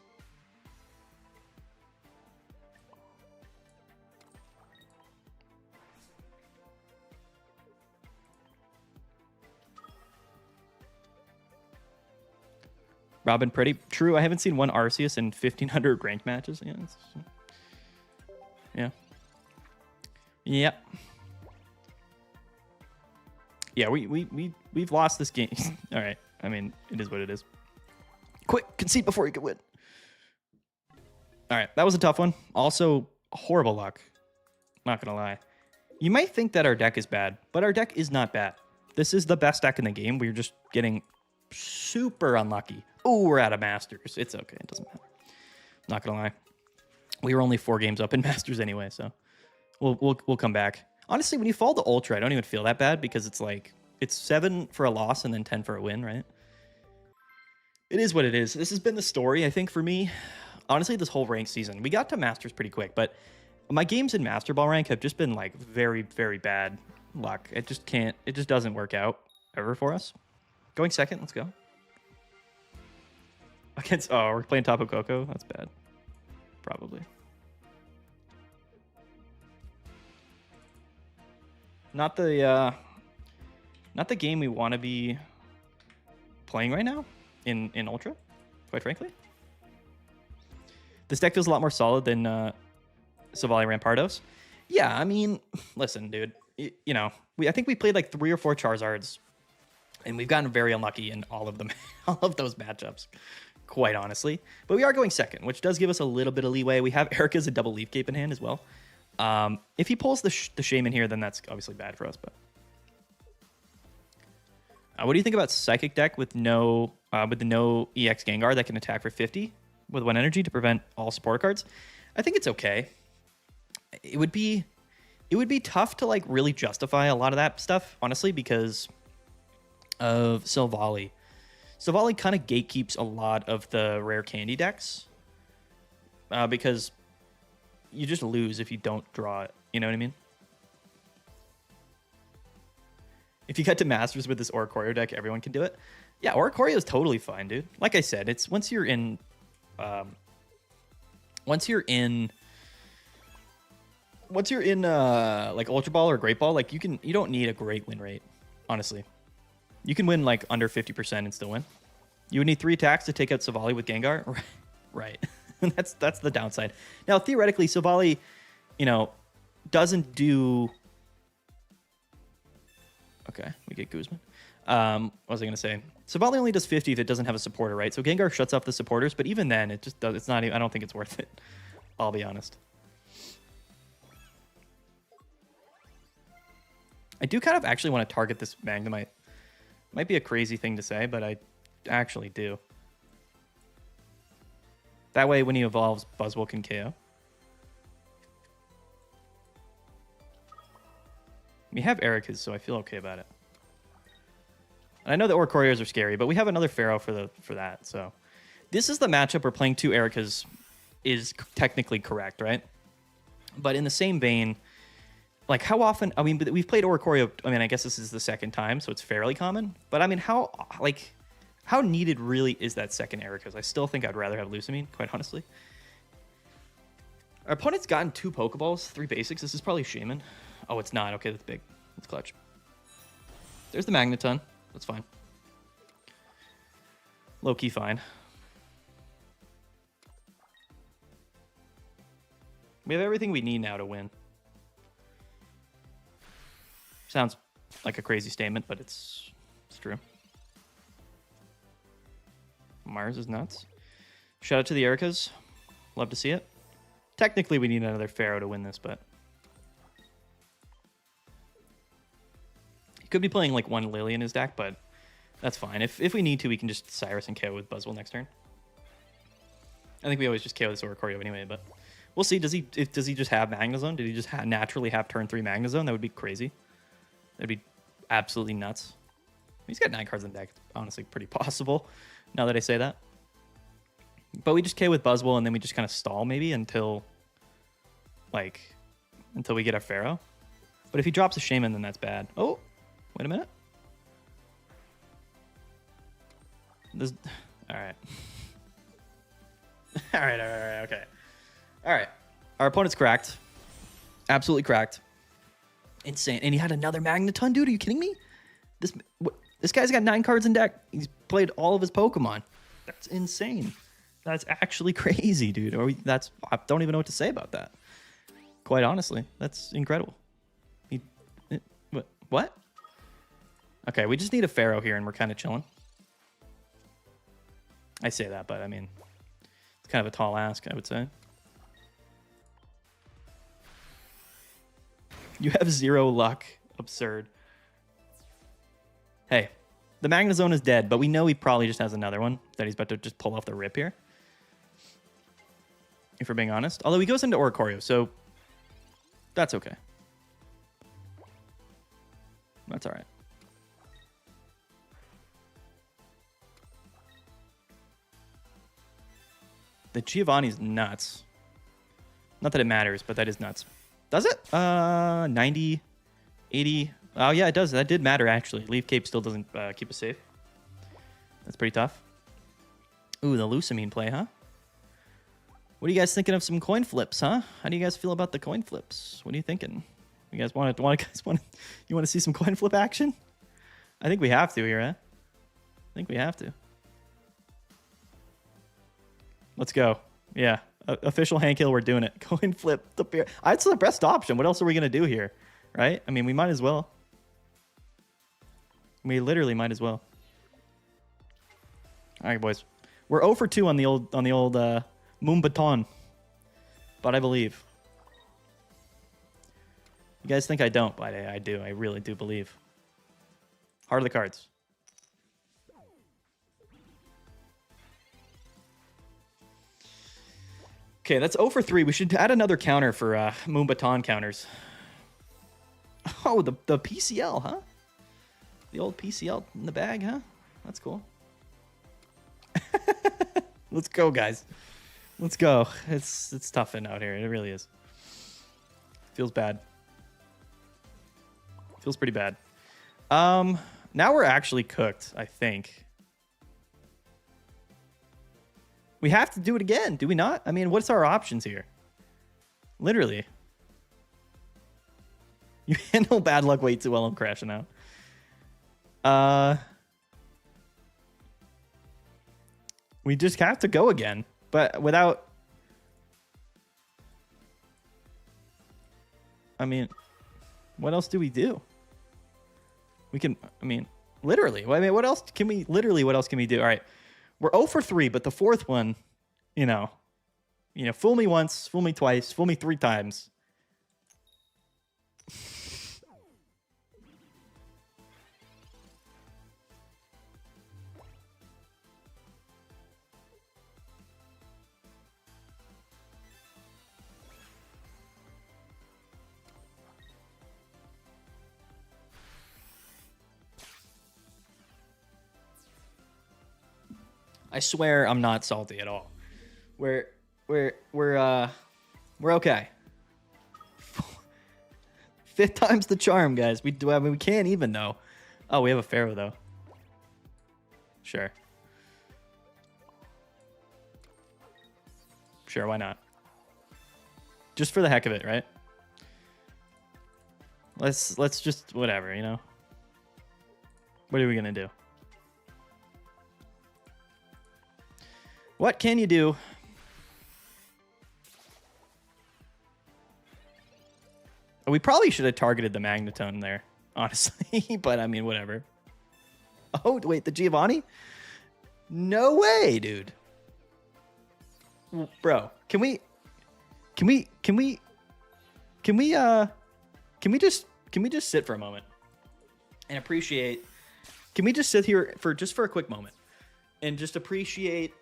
Robin Pretty. True, I haven't seen one Arceus in 1,500 ranked matches. Yeah. Yeah. Yep. Yeah, we've lost this game. All right. I mean, it is what it is. Quick, concede before you can win. All right, that was a tough one. Also, horrible luck. Not gonna lie. You might think that our deck is bad, but our deck is not bad. This is the best deck in the game. We're just getting super unlucky. Oh, we're out of Masters. It's okay. It doesn't matter. Not gonna lie. We were only 4 games up in Masters anyway, so we'll come back. Honestly, when you fall to Ultra, I don't even feel that bad because it's like it's 7 for a loss and then 10 for a win, right? It is what it is. This has been the story, I think, for me. Honestly, this whole ranked season. We got to Masters pretty quick, but my games in Master Ball rank have just been like very, very bad luck. It just doesn't work out ever for us. Going second, let's go. We're playing Tapu Koko. That's bad. Probably. Not the game we want to be playing right now in Ultra, quite frankly. This deck feels a lot more solid than Silvally Rampardos. Yeah, I mean, listen, dude. You know, I think we played like 3 or 4 Charizards, and we've gotten very unlucky in all of them, all of those matchups, quite honestly. But we are going second, which does give us a little bit of leeway. We have Erica's a double Leaf Cape in hand as well. If he pulls the Shaman here, then that's obviously bad for us. But what do you think about Psychic deck with no the no EX Gengar that can attack for 50 with 1 energy to prevent all supporter cards? I think it's okay. It would be tough to like really justify a lot of that stuff, honestly, because of Silvally. Silvally kind of gatekeeps a lot of the rare candy decks because you just lose if you don't draw it. You know what I mean? If you get to Masters with this Oricorio deck, everyone can do it. Yeah, Oricorio is totally fine, dude. Like I said, it's once you're in like Ultra Ball or Great Ball, like you don't need a great win rate, honestly. You can win like under 50% and still win. You would need 3 attacks to take out Silvally with Gengar. Right. that's the downside. Now, theoretically, Silvally, doesn't do... Okay, we get Guzman. What was I going to say? Silvally only does 50 if it doesn't have a supporter, right? So Gengar shuts off the supporters, but even then, it just does. It's not even, I don't think it's worth it. I'll be honest. I do kind of actually want to target this Magnemite. Might be a crazy thing to say, but I actually do. That way, when he evolves, Buzzwole can KO. We have Ericas, so I feel okay about it. And I know the Oricorios are scary, but we have another Pharaoh for that. So this is the matchup where playing 2 Ericas is technically correct, right? But in the same vein, like how often? I mean, we've played Oricorio. I mean, I guess this is the second time, so it's fairly common. But I mean, how needed really is that second Ericas? I still think I'd rather have Lusamine, quite honestly. Our opponent's gotten 2 Pokeballs, 3 basics. This is probably Shaman. Oh, it's not. Okay, that's big. That's clutch. There's the Magneton. That's fine. Low-key fine. We have everything we need now to win. Sounds like a crazy statement, but it's true. Mars is nuts. Shout out to the Ericas. Love to see it. Technically, we need another Pharaoh to win this, but... He could be playing like 1 Lily in his deck, but that's fine. If we need to, we can just Cyrus and KO with Buzzwole next turn. I think we always just KO this Oricorio anyway, but we'll see. Does he just have Magnezone? Did he just naturally have turn 3 Magnezone? That would be crazy. That'd be absolutely nuts. He's got 9 cards in the deck. It's honestly pretty possible, now that I say that. But we just KO with Buzzwole, and then we just kind of stall maybe until we get our Pharaoh. But if he drops a Shaman, then that's bad. Oh, wait a minute. All right. All right, okay. All right. Our opponent's cracked. Absolutely cracked. Insane. And he had another Magneton, dude. Are you kidding me? This guy's got 9 cards in deck. He's played all of his Pokemon. That's insane. That's actually crazy, dude. I don't even know what to say about that. Quite honestly, that's incredible. What? Okay, we just need a Pharaoh here, and we're kind of chilling. I say that, but I mean, it's kind of a tall ask, I would say. You have 0 luck. Absurd. Hey, the Magnezone is dead, but we know he probably just has another one that he's about to just pull off the rip here. If we're being honest. Although he goes into Oricorio, so that's okay. That's all right. The Giovanni's nuts. Not that it matters, but that is nuts. Does it? 90, 80. Oh, yeah, it does. That did matter, actually. Leaf Cape still doesn't keep us safe. That's pretty tough. Ooh, the Lusamine play, huh? What are you guys thinking of some coin flips, huh? How do you guys feel about the coin flips? What are you thinking? You guys want to see some coin flip action? I think we have to here, huh? I think we have to. Let's go. Yeah. Official hand kill, we're doing it. Coin flip the bear. That's the best option. What else are we going to do here? Right? I mean, we might as well. We literally might as well. All right, boys. We're 0 for 2 on the old Moonbaton. But I believe. You guys think I don't, but I do. I really do believe. Heart of the cards. Okay, that's 0 for 3. We should add another counter for Moonbaton counters. Oh, the PCL, huh? The old PCL in the bag, huh? That's cool. Let's go, guys. Let's go. It's tough out here. It really is. Feels bad. Feels pretty bad. Now we're actually cooked, I think. We have to do it again, do we not? I mean, what's our options here? Literally. You handle bad luck way too well. I'm crashing out. We just have to go again, but without... I mean, what else do we do? We can, I mean, literally. I mean, what else can we do? All right. We're 0 for 3, but the fourth one, you know, fool me once, fool me twice, fool me 3 times. I swear I'm not salty at all. We're okay. 5th time's the charm, guys. I mean, we can't even though. Oh, we have a Pharaoh though. Sure. Sure, why not? Just for the heck of it, right? Let's just whatever, you know. What are we gonna do? What can you do? We probably should have targeted the Magnetone there, honestly. But I mean, whatever. Oh, wait, the Giovanni? No way, dude. Bro, can we just sit for a moment and appreciate? Can we just sit here for a quick moment and just appreciate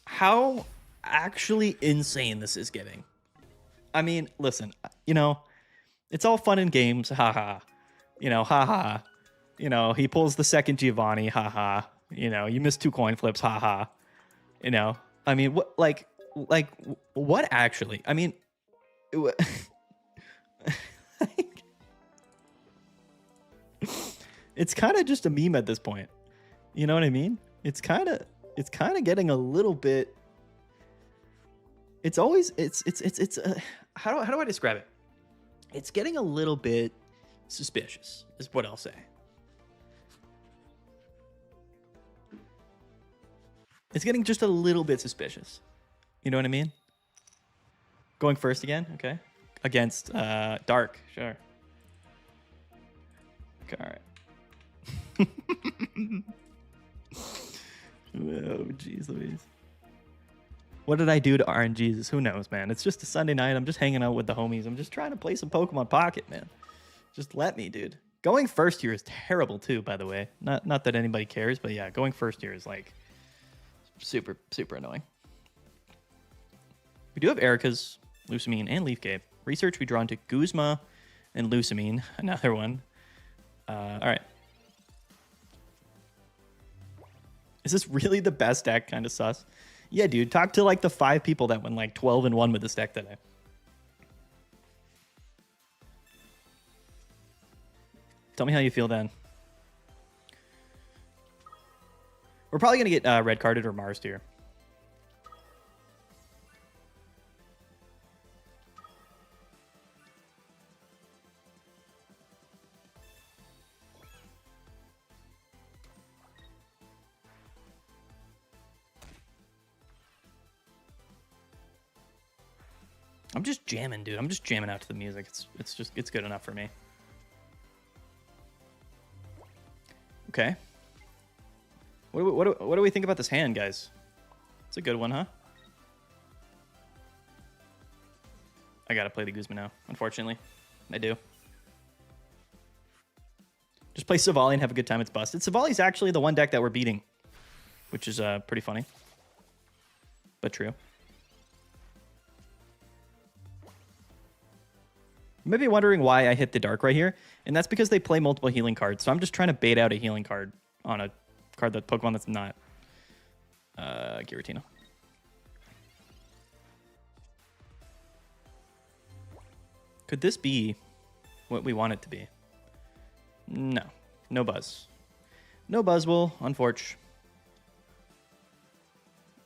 how actually insane this is getting? I mean, listen, you know, it's all fun and games, haha. You know, haha. You know, he pulls the second Giovanni, haha. You know, you missed 2 coin flips, haha. You know, I mean, what, like, what actually? I mean, it's kind of just a meme at this point. You know what I mean? It's kind of getting a little bit. It's always how do I describe it? It's getting a little bit suspicious, is what I'll say. It's getting just a little bit suspicious. You know what I mean? Going first again, okay. Against Dark, sure. Okay, all right. Oh, jeez Louise. What did I do to RNGs? Who knows, man? It's just a Sunday night. I'm just hanging out with the homies. I'm just trying to play some Pokemon Pocket, man. Just let me, dude. Going first here is terrible, too, by the way. Not that anybody cares, but yeah, going first here is, like, super, super annoying. We do have Erica's, Lucamine, and Leaf Cape. Research, we draw into Guzma and Lucamine. Another one. All right. Is this really the best deck? Kind of sus. Yeah, dude. Talk to like the 5 people that went like 12-1 with this deck today. Tell me how you feel then. We're probably going to get red carded or Mars here. I'm just jamming, dude. I'm just jamming out to the music. It's good enough for me. Okay. What do we think about this hand, guys? It's a good one, huh? I gotta play the Guzman now, unfortunately. I do. Just play Silvally and have a good time. It's busted. Silvally's actually the one deck that we're beating, which is pretty funny, but true. You might be wondering why I hit the Darkrai here, and that's because they play multiple healing cards. So I'm just trying to bait out a healing card on a card that Pokemon that's not Giratina. Could this be what we want it to be? No. No Buzz. No Buzzwole, unfortunately.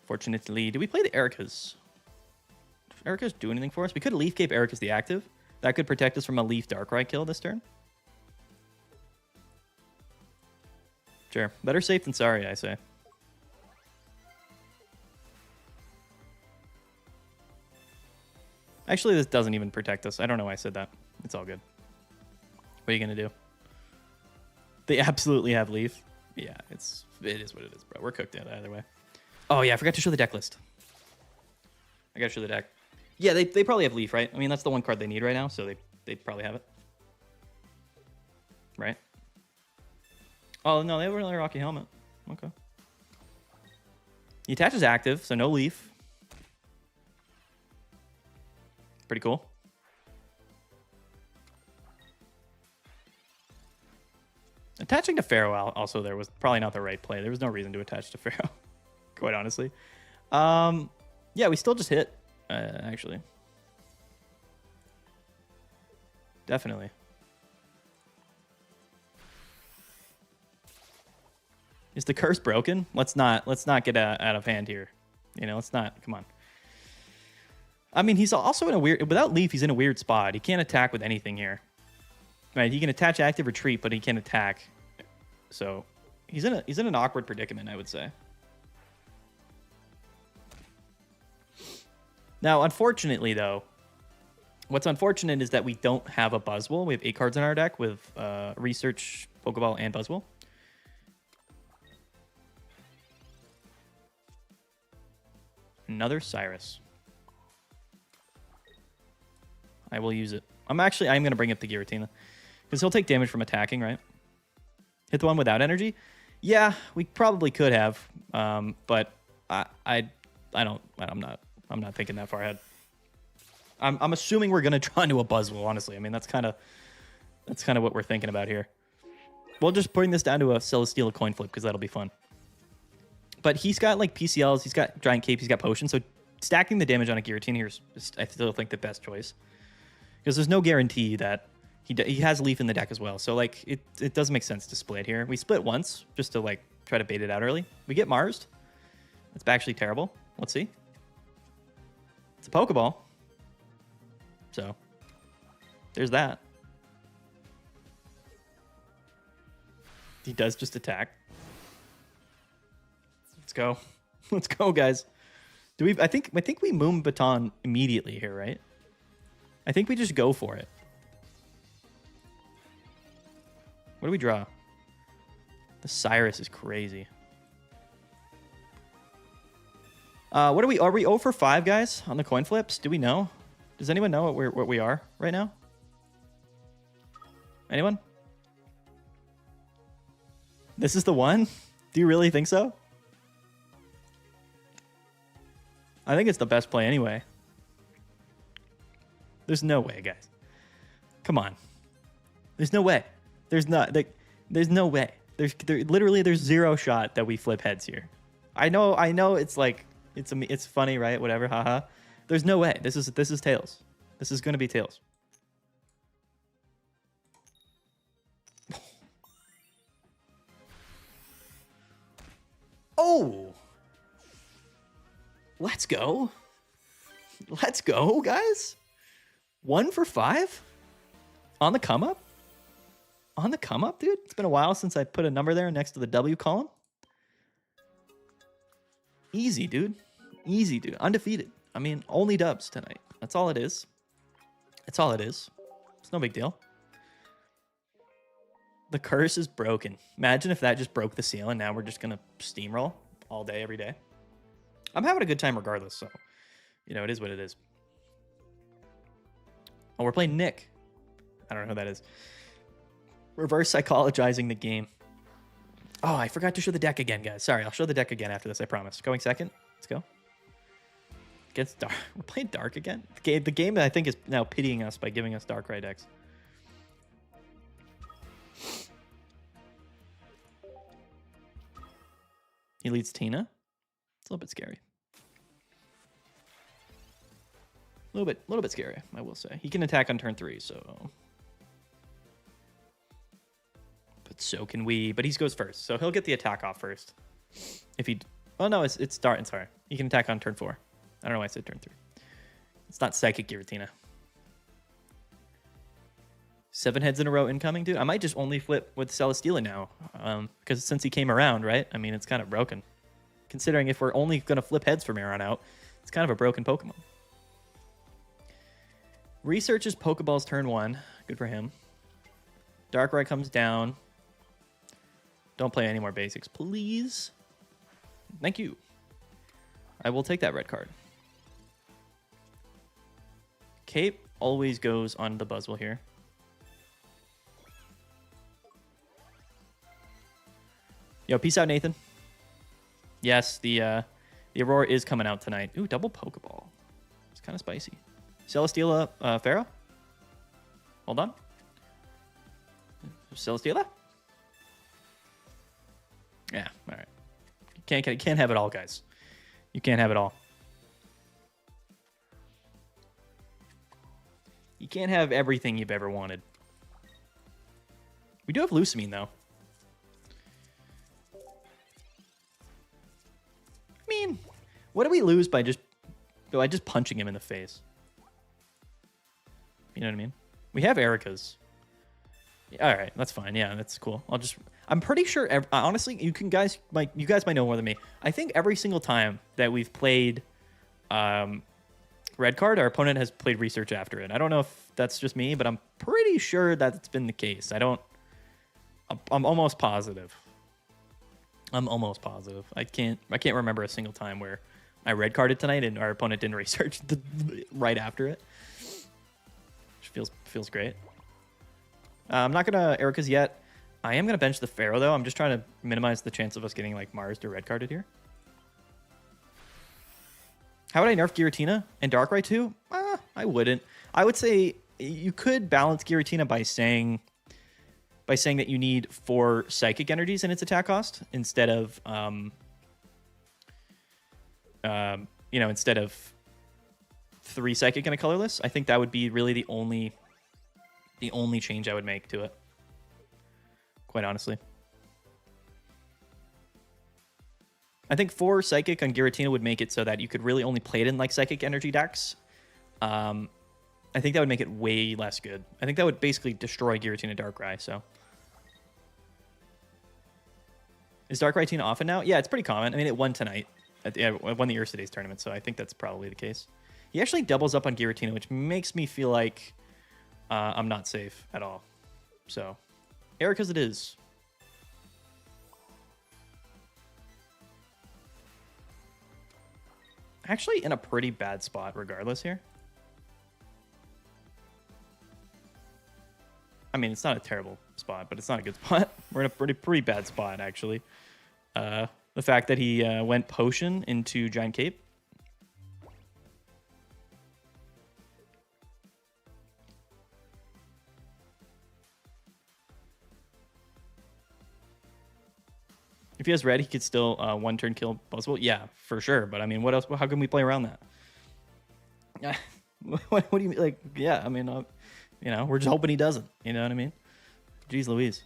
Fortunately. Did we play the Ericas? Does Ericas do anything for us? We could Leaf Cape Ericas the active. That could protect us from a Leaf Darkrai kill this turn. Sure. Better safe than sorry, I say. Actually, this doesn't even protect us. I don't know why I said that. It's all good. What are you going to do? They absolutely have Leaf. Yeah, it is what it is, bro. We're cooked out either way. Oh, yeah, I forgot to show the deck list. I got to show the deck. Yeah, they probably have Leaf, right? I mean, that's the one card they need right now, so they probably have it. Right? Oh, no, they have a really Rocky Helmet. Okay. He attaches active, so no Leaf. Pretty cool. Attaching to Pharaoh also there was probably not the right play. There was no reason to attach to Pharaoh, quite honestly. Yeah, we still just hit, actually. Definitely. Is the curse broken? Let's not get out of hand here. You know, let's not. Come on. I mean, he's also in a weird... Without Leaf, he's in a weird spot. He can't attack with anything here. Right, he can attach active retreat, but he can't attack. So he's in an awkward predicament, I would say. Now, unfortunately, though, what's unfortunate is that we don't have a Buzzwole. We have 8 cards in our deck with Research, Pokeball, and Buzzwole. Another Cyrus. I will use it. I'm going to bring up the Giratina. Because he'll take damage from attacking, right? Hit the one without energy? Yeah, we probably could have. But I'm not thinking that far ahead. I'm assuming we're going to draw into a Buzzwole, honestly. I mean, that's kind of what we're thinking about here. We'll just bring this down to a Celesteela coin flip because that'll be fun. But he's got like PCLs, he's got Giant Cape, he's got Potion. So stacking the damage on a Giratina here is, I still think, the best choice. Because there's no guarantee that he has Leaf in the deck as well. So like it does make sense to split here. We split once just to like try to bait it out early. We get Marsed. That's actually terrible. Let's see. It's a Pokeball. So there's that. He does just attack. Let's go. Let's go, guys. Do we? I think we Moon Baton immediately here, right? I think we just go for it. What do we draw? The Cyrus is crazy. What are we? Are we 0 for 5, guys, on the coin flips? Do we know? Does anyone know what we are right now? Anyone? This is the one? Do you really think so? I think it's the best play anyway. There's no way, guys. Come on. There's no way. There's not. There's no way. There's zero shot that we flip heads here. I know. It's like it's funny, right? Whatever. Haha. There's no way. This is tails. This is gonna be tails. Oh. Let's go. Let's go, guys. 1 for 5 on the come up. On the come up, dude. It's been a while since I put a number there next to the W column. Easy, dude. Easy, dude. Undefeated. I mean, only dubs tonight. That's all it is. That's all it is. It's no big deal. The curse is broken. Imagine if that just broke the seal and now we're just going to steamroll all day, every day. I'm having a good time regardless, so, you know, it is what it is. Oh, we're playing Nick. I don't know who that is. Reverse psychologizing the game. Oh, I forgot to show the deck again, guys. Sorry, I'll show the deck again after this, I promise. Going second. Let's go. Against Dark. We're playing Dark again? The game, I think, is now pitying us by giving us Darkrai decks. He leads Tina. It's a little bit scary. A little bit scary, I will say. He can attack on turn 3, so... But so can we. But he goes first, so he'll get the attack off first. If he... Oh, no, it's Dart. Sorry. He can attack on turn 4. I don't know why I said turn 3. It's not Psychic Giratina. 7 heads in a row incoming, dude. I might just only flip with Celesteela now. Because since he came around, right? I mean, it's kind of broken. Considering if we're only going to flip heads from here on out, it's kind of a broken Pokemon. Researches Pokeballs turn 1. Good for him. Darkrai comes down. Don't play any more basics, please. Thank you. I will take that red card. Cape always goes on the Buzzwole here. Yo, peace out, Nathan. Yes, the Aurora is coming out tonight. Ooh, double Pokeball. It's kind of spicy. Celesteela, Pharaoh. Hold on. Celesteela? Yeah, all right. You can't have it all, guys. You can't have it all. You can't have everything you've ever wanted. We do have Lusamine, though. I mean, what do we lose by just punching him in the face? You know what I mean? We have Erica's. All right, that's fine. Yeah, that's cool. I'm pretty sure. Honestly, you guys might know more than me. I think every single time that we've played red card, our opponent has played research after it. I don't know if that's just me, but I'm pretty sure that's been the case. I'm almost positive. I'm almost positive. I can't remember a single time where I red carded tonight and our opponent didn't research right after it. Which feels great. I'm not gonna Erica's yet. I am gonna bench the Pharaoh though. I'm just trying to minimize the chance of us getting like Mars to red carded here. How would I nerf Giratina and Darkrai too? I wouldn't. I would say you could balance Giratina by saying that you need 4 psychic energies in its attack cost instead of instead of 3 psychic and a colorless. I think that would be really the only change I would make to it. Quite honestly. I think 4 psychic on Giratina would make it so that you could really only play it in like psychic energy decks. I think that would make it way less good. I think that would basically destroy Giratina Darkrai, so. Is Darkrai Tina often now? Yeah, it's pretty common. I mean, it won tonight. It won the Yesterday's tournament, so I think that's probably the case. He actually doubles up on Giratina, which makes me feel like I'm not safe at all. So, Erica's it is. Actually in a pretty bad spot regardless here. I mean, it's not a terrible spot, but it's not a good spot. We're in a pretty bad spot, actually. The fact that he went Potion into Giant Cape. If he has red, he could still one-turn kill Buzzwole. Yeah, for sure. But, I mean, what else? How can we play around that? Yeah. What do you mean? Like, yeah, I mean, you know, we're just hoping he doesn't. You know what I mean? Jeez Louise.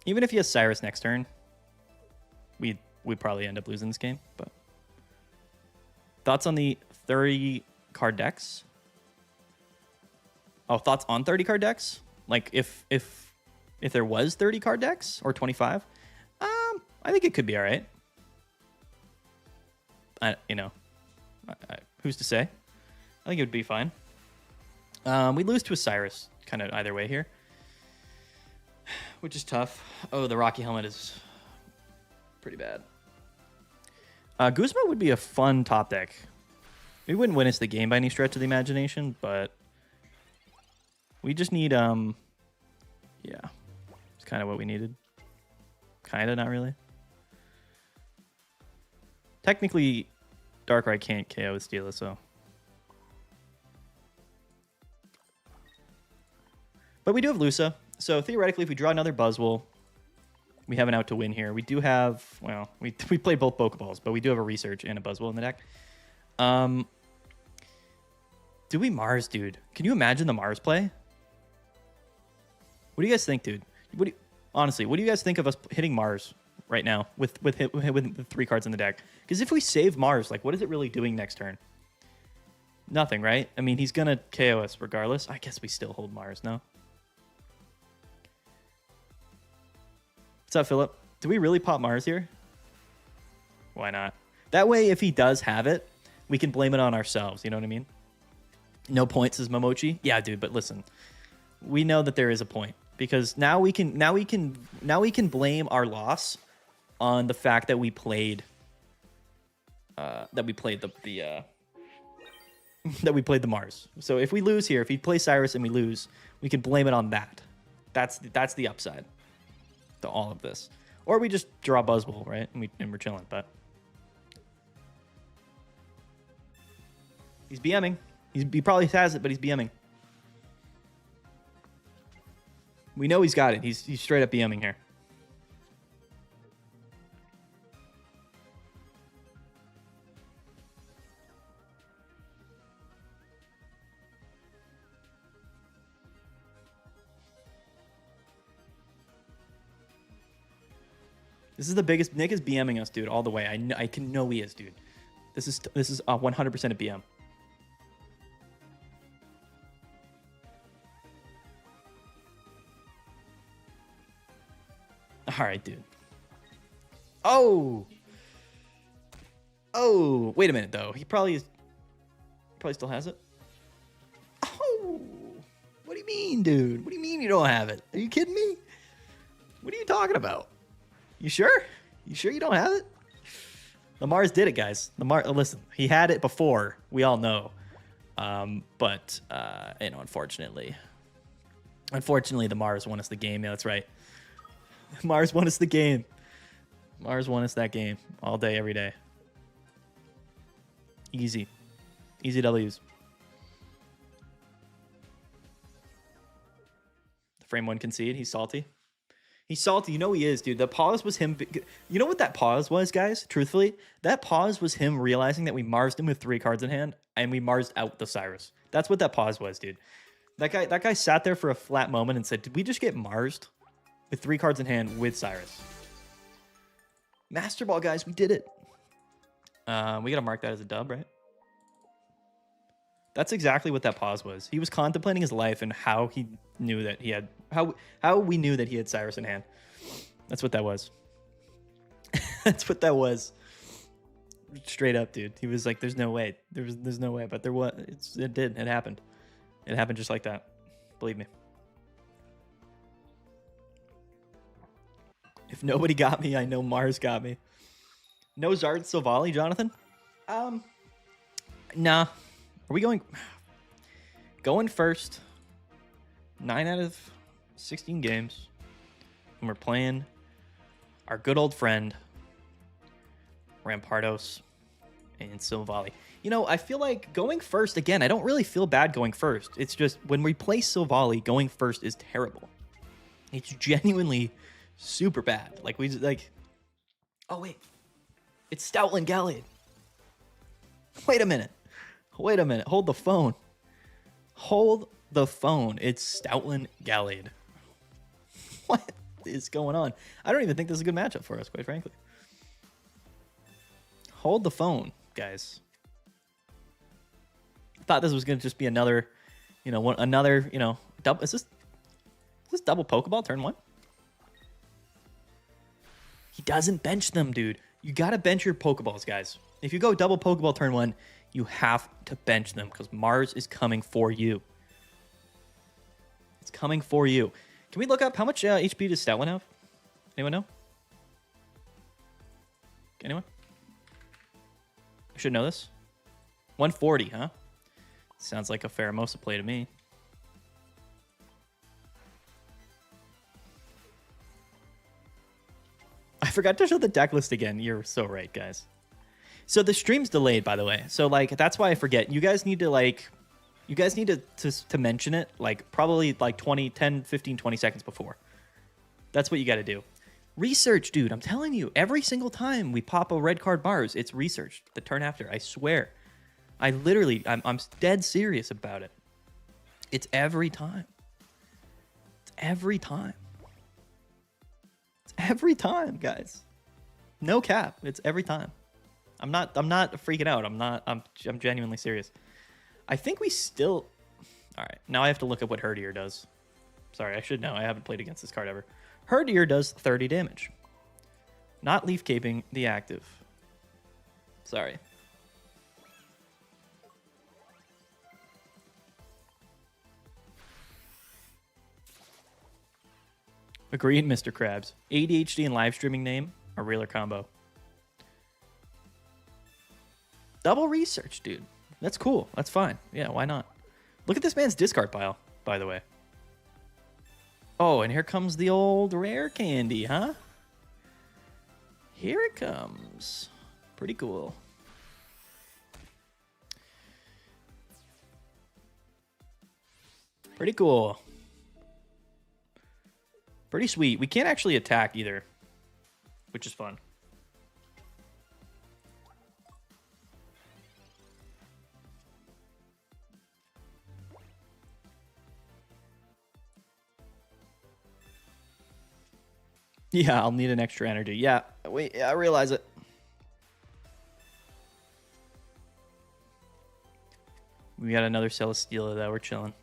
Even if he has Cyrus next turn, we'd probably end up losing this game. But thoughts on the 30-card decks? Oh, thoughts on 30-card decks? Like, if there was 30-card decks or 25, I think it could be all right. Who's to say? I think it would be fine. We lose to a Cyrus, kind of either way here, which is tough. Oh, the Rocky Helmet is pretty bad. Guzma would be a fun top deck. We wouldn't win us the game by any stretch of the imagination, but we just need, yeah, it's kind of what we needed. Kind of, not really. Technically, Darkrai can't KO Steela, so. But we do have Lusa, so theoretically, if we draw another Buzzwole, we have an out to win here. We do have, well, we played both Pokeballs, but we do have a Research and a Buzzwole in the deck. Do we Mars, dude? Can you imagine the Mars play? What do you guys think, dude? Honestly, what do you guys think of us hitting Mars right now with the 3 cards in the deck? Because if we save Mars, like, what is it really doing next turn? Nothing, right? I mean, he's going to KO us regardless. I guess we still hold Mars, no? What's up, Philip? Do we really pop Mars here? Why not? That way, if he does have it, we can blame it on ourselves. You know what I mean? No points is Momochi. Yeah, dude. But listen, we know that there is a point because now we can blame our loss on the fact that we played the Mars. So if we lose here, if he plays Cyrus and we lose, we can blame it on that. That's the upside to all of this. Or we just draw Buzzwole, right? And we're chilling. But he's BMing. He probably has it, but he's BMing. We know he's got it. He's straight up BMing here. This is the biggest. Nick is BMing us, dude, all the way. I can know he is, dude. This is 100% a BM. All right, dude. Oh, wait a minute though. He probably still has it. Oh, what do you mean, dude? What do you mean you don't have it? Are you kidding me? What are you talking about? You sure? You sure you don't have it? The Mars did it, guys. Listen, he had it before. We all know. But you know, unfortunately, the Mars won us the game. Yeah, that's right. Mars won us the game. Mars won us that game all day, every day. Easy W's. The frame 1 concede. He's salty. He's salty. You know he is, dude. The pause was him. You know what that pause was, guys? Truthfully, that pause was him realizing that we Marsed him with 3 cards in hand, and we Marsed out the Cyrus. That's what that pause was, dude. That guy sat there for a flat moment and said, "Did we just get Marsed with 3 cards in hand with Cyrus?" Master Ball, guys, we did it. We gotta mark that as a dub, right? That's exactly what that pause was. He was contemplating his life and how he knew that he had how we knew that he had Cyrus in hand. That's what that was. That's what that was. Straight up, dude. He was like, "There's no way. There's no way." But there was. It did. It happened. It happened just like that. Believe me. If nobody got me, I know Mars got me. No Zard Silvally, Jonathan? Nah. Are we going first? 9 out of 16 games. And we're playing our good old friend Rampardos and Silvally. You know, I feel like going first, again, I don't really feel bad going first. It's just when we play Silvally, going first is terrible. It's genuinely super bad. Like, oh, wait. It's Stoutland Gallade. Wait a minute. Hold the phone. It's Stoutland Gallade. What is going on? I don't even think this is a good matchup for us, quite frankly. Hold the phone, guys. Thought this was going to just be another, double. Is this double Pokeball turn 1? He doesn't bench them, dude. You got to bench your Pokeballs, guys. If you go double Pokeball turn 1, you have to bench them because Mars is coming for you. It's coming for you. Can we look up how much HP does Stoutland have? Anyone know? Anyone? I should know this. 140, huh? Sounds like a Pheromosa play to me. I forgot to show the deck list again. You're so right, guys. So the stream's delayed, by the way. So like that's why I forget. You guys need to like to mention it like probably like 10, 15, 20 seconds before. That's what you got to do. Research, dude. I'm telling you, every single time we pop a red card Mars, it's researched the turn after. I swear. I'm dead serious about it. It's every time. It's every time. It's every time, guys. No cap. It's every time. I'm not freaking out. I'm genuinely serious. I think we still... All right. Now I have to look up what Herdier does. Sorry, I should know. I haven't played against this card ever. Herdier does 30 damage. Not leaf caping the active. Sorry. Agreed, Mr. Krabs. ADHD and live streaming name, a realer combo. Double research, dude. That's cool. That's fine. Yeah, why not? Look at this man's discard pile, by the way. Oh, and here comes the old rare candy, huh? Here it comes. Pretty cool. Pretty cool. Pretty sweet. We can't actually attack either, which is fun. Yeah, I'll need an extra energy. Yeah, wait, yeah, I realize it. We got another Celesteela though. We're chilling.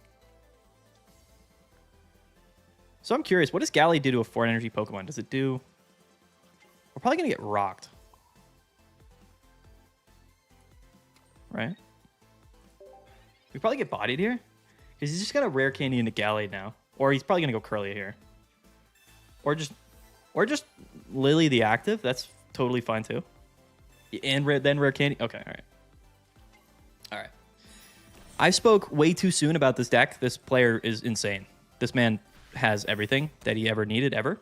So I'm curious, what does Galley do to a 4 energy Pokemon? Does it do... We're probably going to get rocked. Right? We probably get bodied here. Because he's just got a rare candy into Galley now. Or he's probably going to go Curly here. Or just Lily the active. That's totally fine too. And then rare candy. Okay, all right. All right. I spoke way too soon about this deck. This player is insane. This man has everything that he ever needed, ever.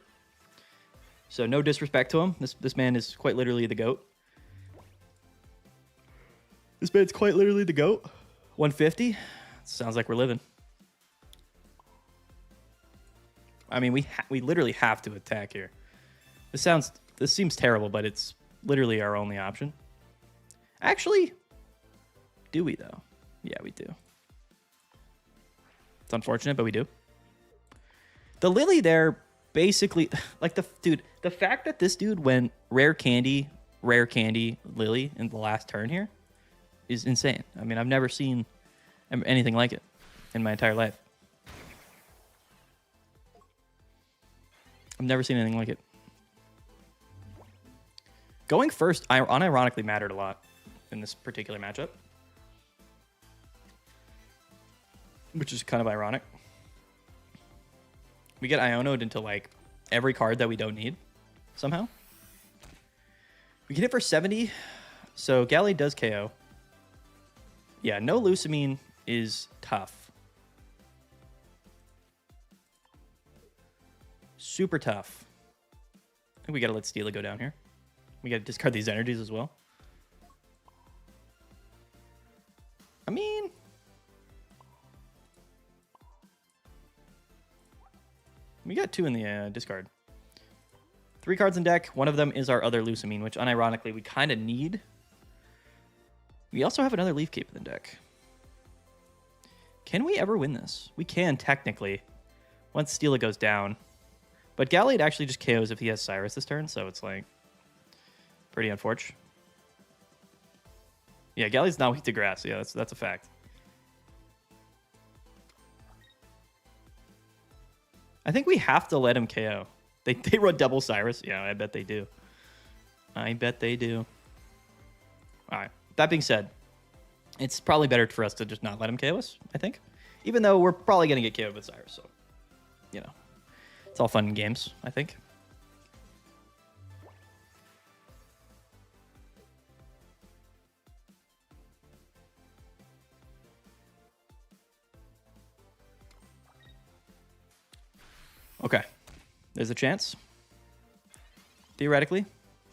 So no disrespect to him. This man is quite literally the GOAT. This man's quite literally the GOAT. 150. Sounds like we're living. I mean, we literally have to attack here. This seems terrible, but it's literally our only option. Actually, do we though? Yeah, we do. It's unfortunate, but we do. The Lily there, basically, like the fact that this dude went rare candy, Lily in the last turn here is insane. I mean, I've never seen anything like it in my entire life. I've never seen anything like it. Going first unironically mattered a lot in this particular matchup, which is kind of ironic. We get Iono'd into like every card that we don't need somehow. We get it for 70. So Galley does KO. Yeah, no Lucamine is tough. Super tough. I think we gotta let Steela go down here. We gotta discard these energies as well. I mean... We got 2 in the discard. 3 cards in deck. One of them is our other Lucamine, which unironically we kind of need. We also have another Leaf Cape in the deck. Can we ever win this? We can, technically, once Steela goes down. But Gallade actually just KOs if he has Cyrus this turn, so it's like pretty unfortunate. Yeah, Gallade's not weak to grass. Yeah, that's a fact. I think we have to let him KO. They run double Cyrus. Yeah, I bet they do. I bet they do. All right. That being said, it's probably better for us to just not let him KO us, I think. Even though we're probably going to get KO'd with Cyrus. So, you know, it's all fun in games, I think. Okay. There's a chance. Theoretically,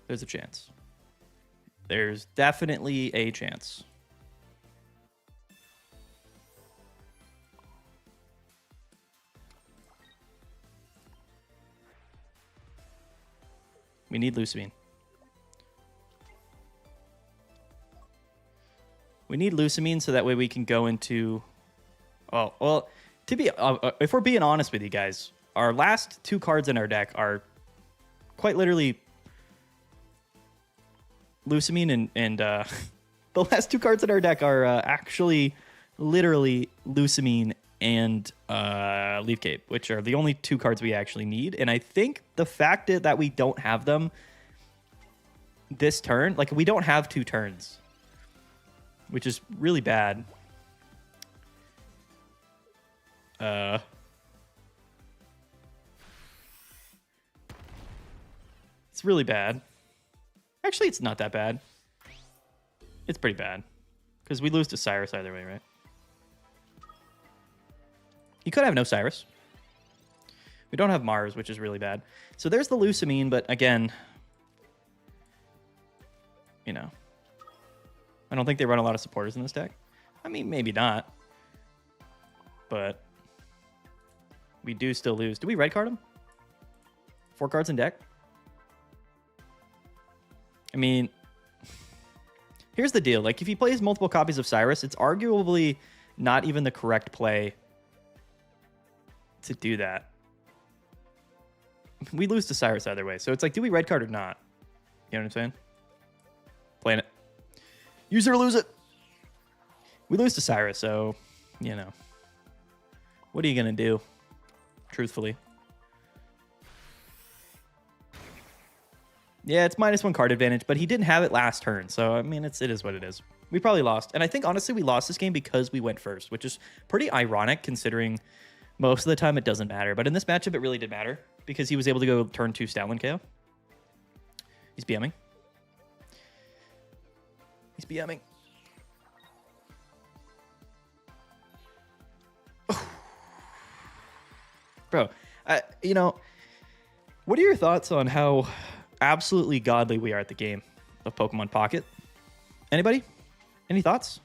there's a chance. There's definitely a chance. We need Lucamine. We need Lucamine so that way we can go into... Oh, well, to be if we're being honest with you guys, our last 2 cards in our deck are quite literally Lucamine and the last 2 cards in our deck are actually literally Lucamine and Leaf Cape, which are the only 2 cards we actually need. And I think the fact that we don't have them this turn, like we don't have 2 turns, which is really bad. It's really bad. Actually, it's not that bad. It's pretty bad. Because we lose to Cyrus either way, right? You could have no Cyrus. We don't have Mars, which is really bad. So there's the Lucamine, but again, you know, I don't think they run a lot of supporters in this deck. I mean, maybe not. But we do still lose. Do we red card him? 4 cards in deck? I mean, here's the deal. Like, if he plays multiple copies of Cyrus, it's arguably not even the correct play to do that. We lose to Cyrus either way. So it's like, do we red card or not? You know what I'm saying? Playing it. Use it or lose it. We lose to Cyrus, so, you know. What are you going to do? Truthfully. Yeah, it's -1 card advantage, but he didn't have it last turn. So, I mean, it is what it is. We probably lost. And I think, honestly, we lost this game because we went first, which is pretty ironic considering most of the time it doesn't matter. But in this matchup, it really did matter because he was able to go turn 2 Stoutland KO. He's BMing. He's BMing. Bro, you know, what are your thoughts on how absolutely godly we are at the game of Pokemon Pocket? Anybody? Any thoughts?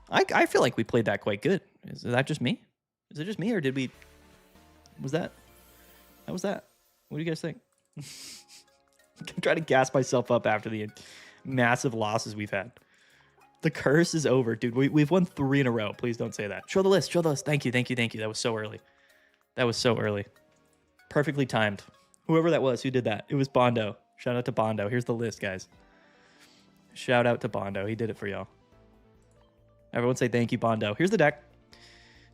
I feel like we played that quite good. Is that just me? Is it just me, or did we... Was that? How was that? What do you guys think? I'm trying to gas myself up after the massive losses we've had. The curse is over, dude. We've won 3 in a row. Please don't say that. Show the list. Show the list. Thank you. Thank you. Thank you. That was so early. That was so early. Perfectly timed. Whoever that was who did that. It was Bondo. Shout out to Bondo. Here's the list, guys. Shout out to Bondo. He did it for y'all. Everyone say thank you, Bondo. Here's the deck.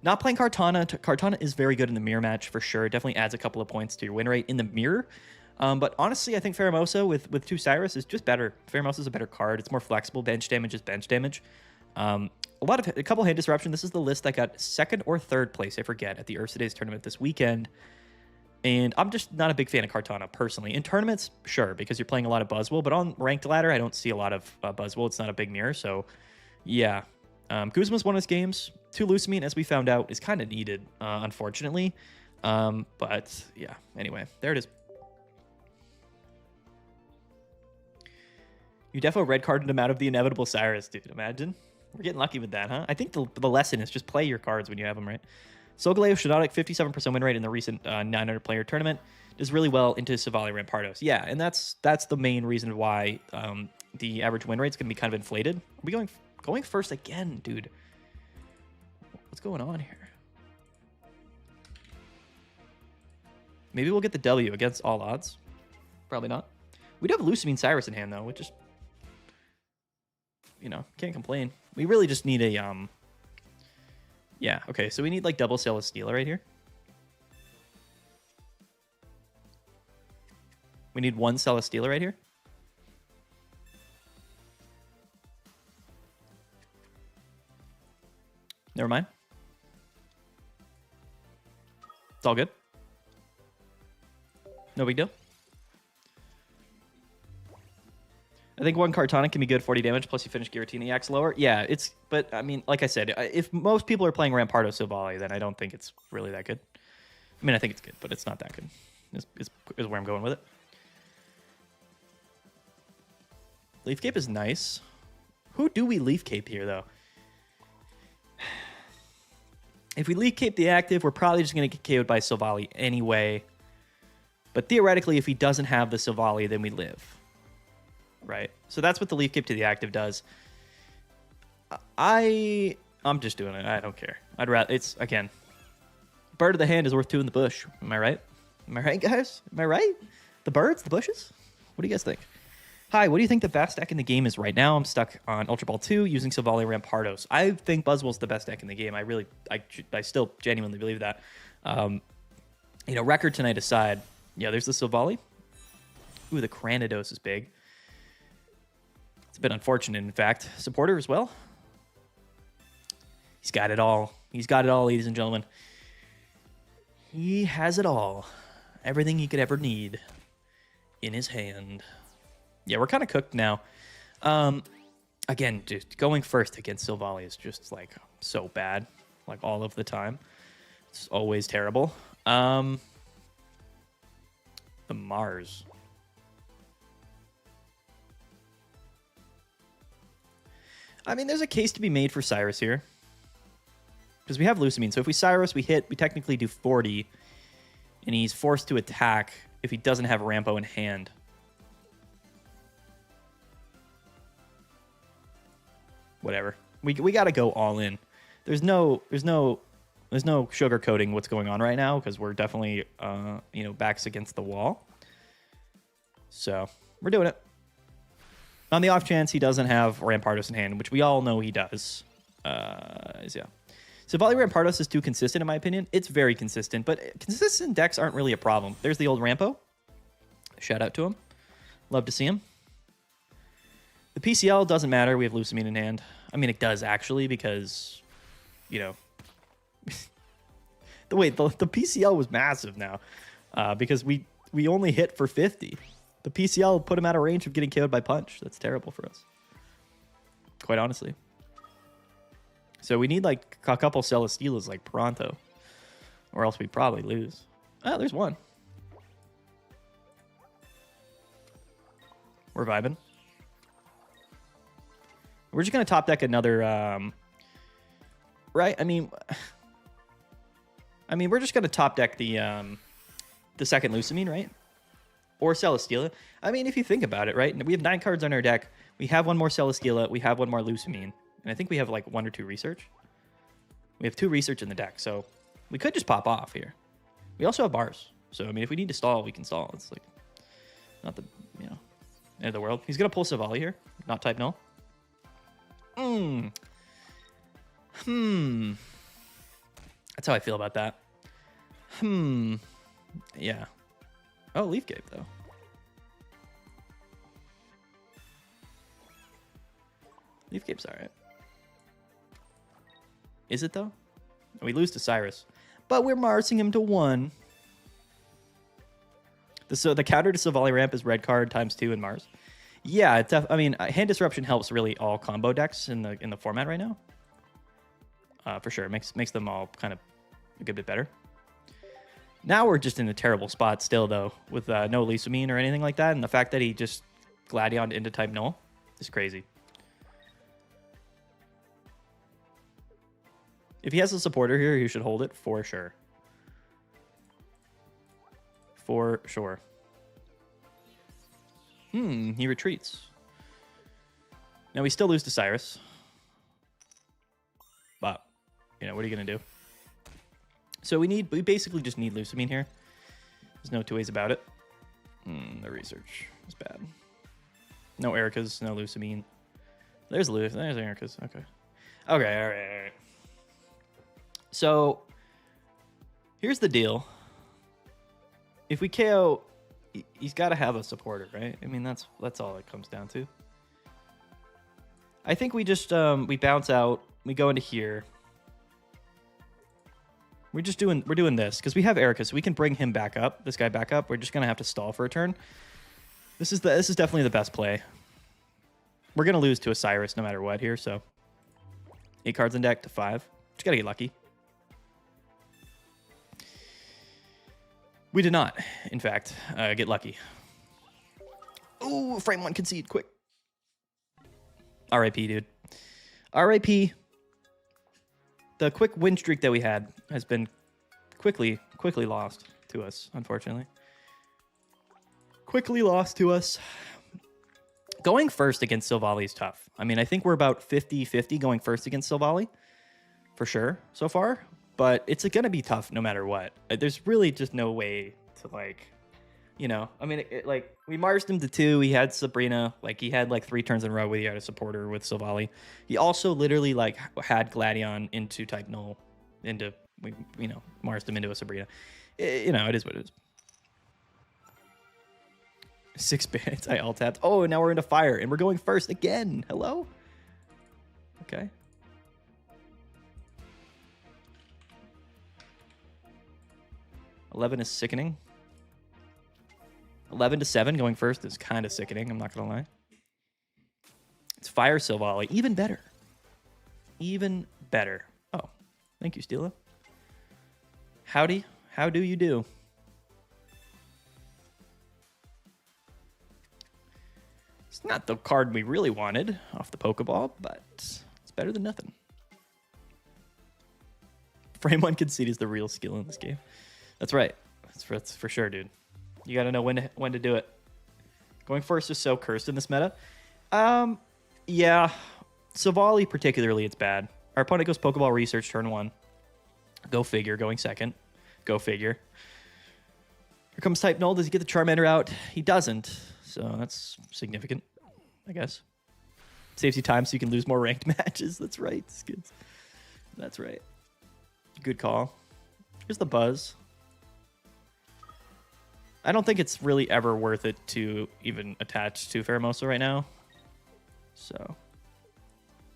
Not playing Kartana. Kartana is very good in the mirror match for sure. It definitely adds a couple of points to your win rate in the mirror. But honestly, I think Pheromosa with 2 Cyrus is just better. Pheromosa is a better card. It's more flexible. Bench damage is bench damage. A couple hand disruption. This is the list that got 2nd or 3rd place, I forget, at the Ursa tournament this weekend. And I'm just not a big fan of Kartana personally. In tournaments, sure, because you're playing a lot of Buzzwole. But on ranked ladder, I don't see a lot of Buzzwole. It's not a big mirror. So, yeah. Guzma's won his games. 2 Lucamine, as we found out, is kind of needed, unfortunately. But, yeah. Anyway, there it is. You defo red carded him out of the inevitable Cyrus, dude. Imagine. We're getting lucky with that, huh? I think the lesson is just play your cards when you have them, right? Solgaleo Shinotic, 57% win rate in the recent 900-player tournament. Does really well into Silvally Rampardos. Yeah, and that's the main reason why the average win rate's going to be kind of inflated. Are we going first again, dude? What's going on here? Maybe we'll get the W against all odds. Probably not. We do have Lucamine Cyrus in hand, though, which is... You know, can't complain. We really just need a, Yeah, okay, so we need, like, double Celesteela right here. We need 1 Celesteela right here. Never mind. It's all good. No big deal. I think one Cartonic can be good, 40 damage, plus you finish Giratina EX lower. Yeah, it's... But, I mean, like I said, if most people are playing Rampardos Silvally, then I don't think it's really that good. I mean, I think it's good, but it's not that good. Is where I'm going with it. Leaf Cape is nice. Who do we Leaf Cape here, though? If we Leaf Cape the active, we're probably just going to get KO'd by Silvally anyway. But theoretically, if he doesn't have the Silvally, then we live. Right? So that's what the Leaf Cape to the active does. I'm just doing it. I don't care. I'd rather... It's, again... Bird of the hand is worth two in the bush. Am I right? Am I right, guys? Am I right? The birds? The bushes? What do you guys think? Hi, what do you think the best deck in the game is right now? I'm stuck on Ultra Ball 2 using Silvally Rampardos. I think Buzzwole's the best deck in the game. I still genuinely believe that. You know, record tonight aside, yeah, there's the Silvally. Ooh, the Cranidos is big. It's a bit unfortunate, in fact. Supporter as well. He's got it all. He's got it all, ladies and gentlemen. He has it all. Everything he could ever need in his hand. Yeah, we're kind of cooked now. Again, just going first against Silvally is just, like, so bad. Like, all of the time. It's always terrible. The Mars. I mean, there's a case to be made for Cyrus here. Because we have Lucamine. So if we Cyrus, we hit, we technically do 40. And he's forced to attack if he doesn't have Rampo in hand. Whatever. We got to go all in. There's no sugarcoating what's going on right now because we're definitely you know, backs against the wall. So we're doing it. On the off chance he doesn't have Rampardos in hand, which we all know he does. Yeah. Silvally Rampardos is too consistent in my opinion. It's very consistent, but consistent decks aren't really a problem. There's the old Rampo. Shout out to him. Love to see him. The PCL doesn't matter. We have Lucamine in hand. I mean, it does actually because, you know, the PCL was massive now because we only hit for 50. The PCL put him out of range of getting KO'd by punch. That's terrible for us, quite honestly. So we need like a couple Celesteelas like pronto, or else we probably lose. Oh, there's one. We're vibing. We're just going to top deck another, right? I mean, we're just going to top deck the second Lucamine, right? Or Celesteela. I mean, if you think about it, right? We have 9 cards on our deck. We have one more Celesteela. We have one more Lucamine. And I think we have like 1 or 2 research. We have 2 research in the deck. So we could just pop off here. We also have bars. So, I mean, if we need to stall, we can stall. It's like not the, you know, end of the world. He's going to pull Silvally here. Not type null. That's how I feel about that. Yeah. Oh, Leaf Cape, though. Leaf Cape's alright. Is it, though? We lose to Cyrus. But we're Marsing him to 1. So the counter to Silvally Ramp is red card ×2 in Mars. Yeah, I mean, hand disruption helps really all combo decks in the format right now. For sure, it makes them all kind of a good bit better. Now we're just in a terrible spot still, though, with no Lucamine or anything like that, and the fact that he just Gladioned into type null is crazy. If he has a supporter here, he should hold it for sure. For sure. He retreats. Now we still lose to Cyrus. But, you know, what are you going to do? So we basically just need Lucamine here. There's no two ways about it. The research is bad. No Ericas, no Lucamine. There's Ericas. Okay. Okay, all right. So, here's the deal. If we KO, he's got to have a supporter, right? I mean, that's all it comes down to. I think we just we bounce out. We go into here. We're doing this because we have Erica, so we can bring him back up. This guy back up. We're just gonna have to stall for a turn. This is definitely the best play. We're gonna lose to a Cyrus no matter what here. So 8 cards in deck to 5. Just gotta get lucky. We did not, in fact, get lucky. Ooh, frame 1 concede quick. RIP, dude. RIP. The quick win streak that we had has been quickly lost to us, unfortunately. Quickly lost to us. Going first against Silvally is tough. I mean, I think we're about 50-50 going first against Silvally, for sure, so far. But it's going to be tough no matter what. There's really just no way to, like, you know, I mean, like, we marsed him to 2. He had Sabrina. Like, he had, like, 3 turns in a row where he had a supporter with Silvally. He also literally, like, had Gladion into type null. You know, marsed him into a Sabrina. You know, it is what it is. 6 bits. I alt-tapped. Oh, and now we're into fire. And we're going first again. Hello? Okay. $11 is sickening. 11-7 going first is kind of sickening, I'm not going to lie. It's Fire Silvally. Even better. Even better. Oh, thank you, Steela. Howdy. How do you do? It's not the card we really wanted off the Pokeball, but it's better than nothing. Frame 1 concede is the real skill in this game. That's right. That's for sure, dude. You got to know when to do it. Going first is so cursed in this meta. Yeah. Silvally particularly, it's bad. Our opponent goes Pokeball Research turn 1. Go figure. Going second. Go figure. Here comes type null. Does he get the Charmander out? He doesn't. So that's significant, I guess. Saves you time so you can lose more ranked matches. That's right, Skids. That's right. Good call. Here's the Buzz. I don't think it's really ever worth it to even attach to Pheromosa right now. So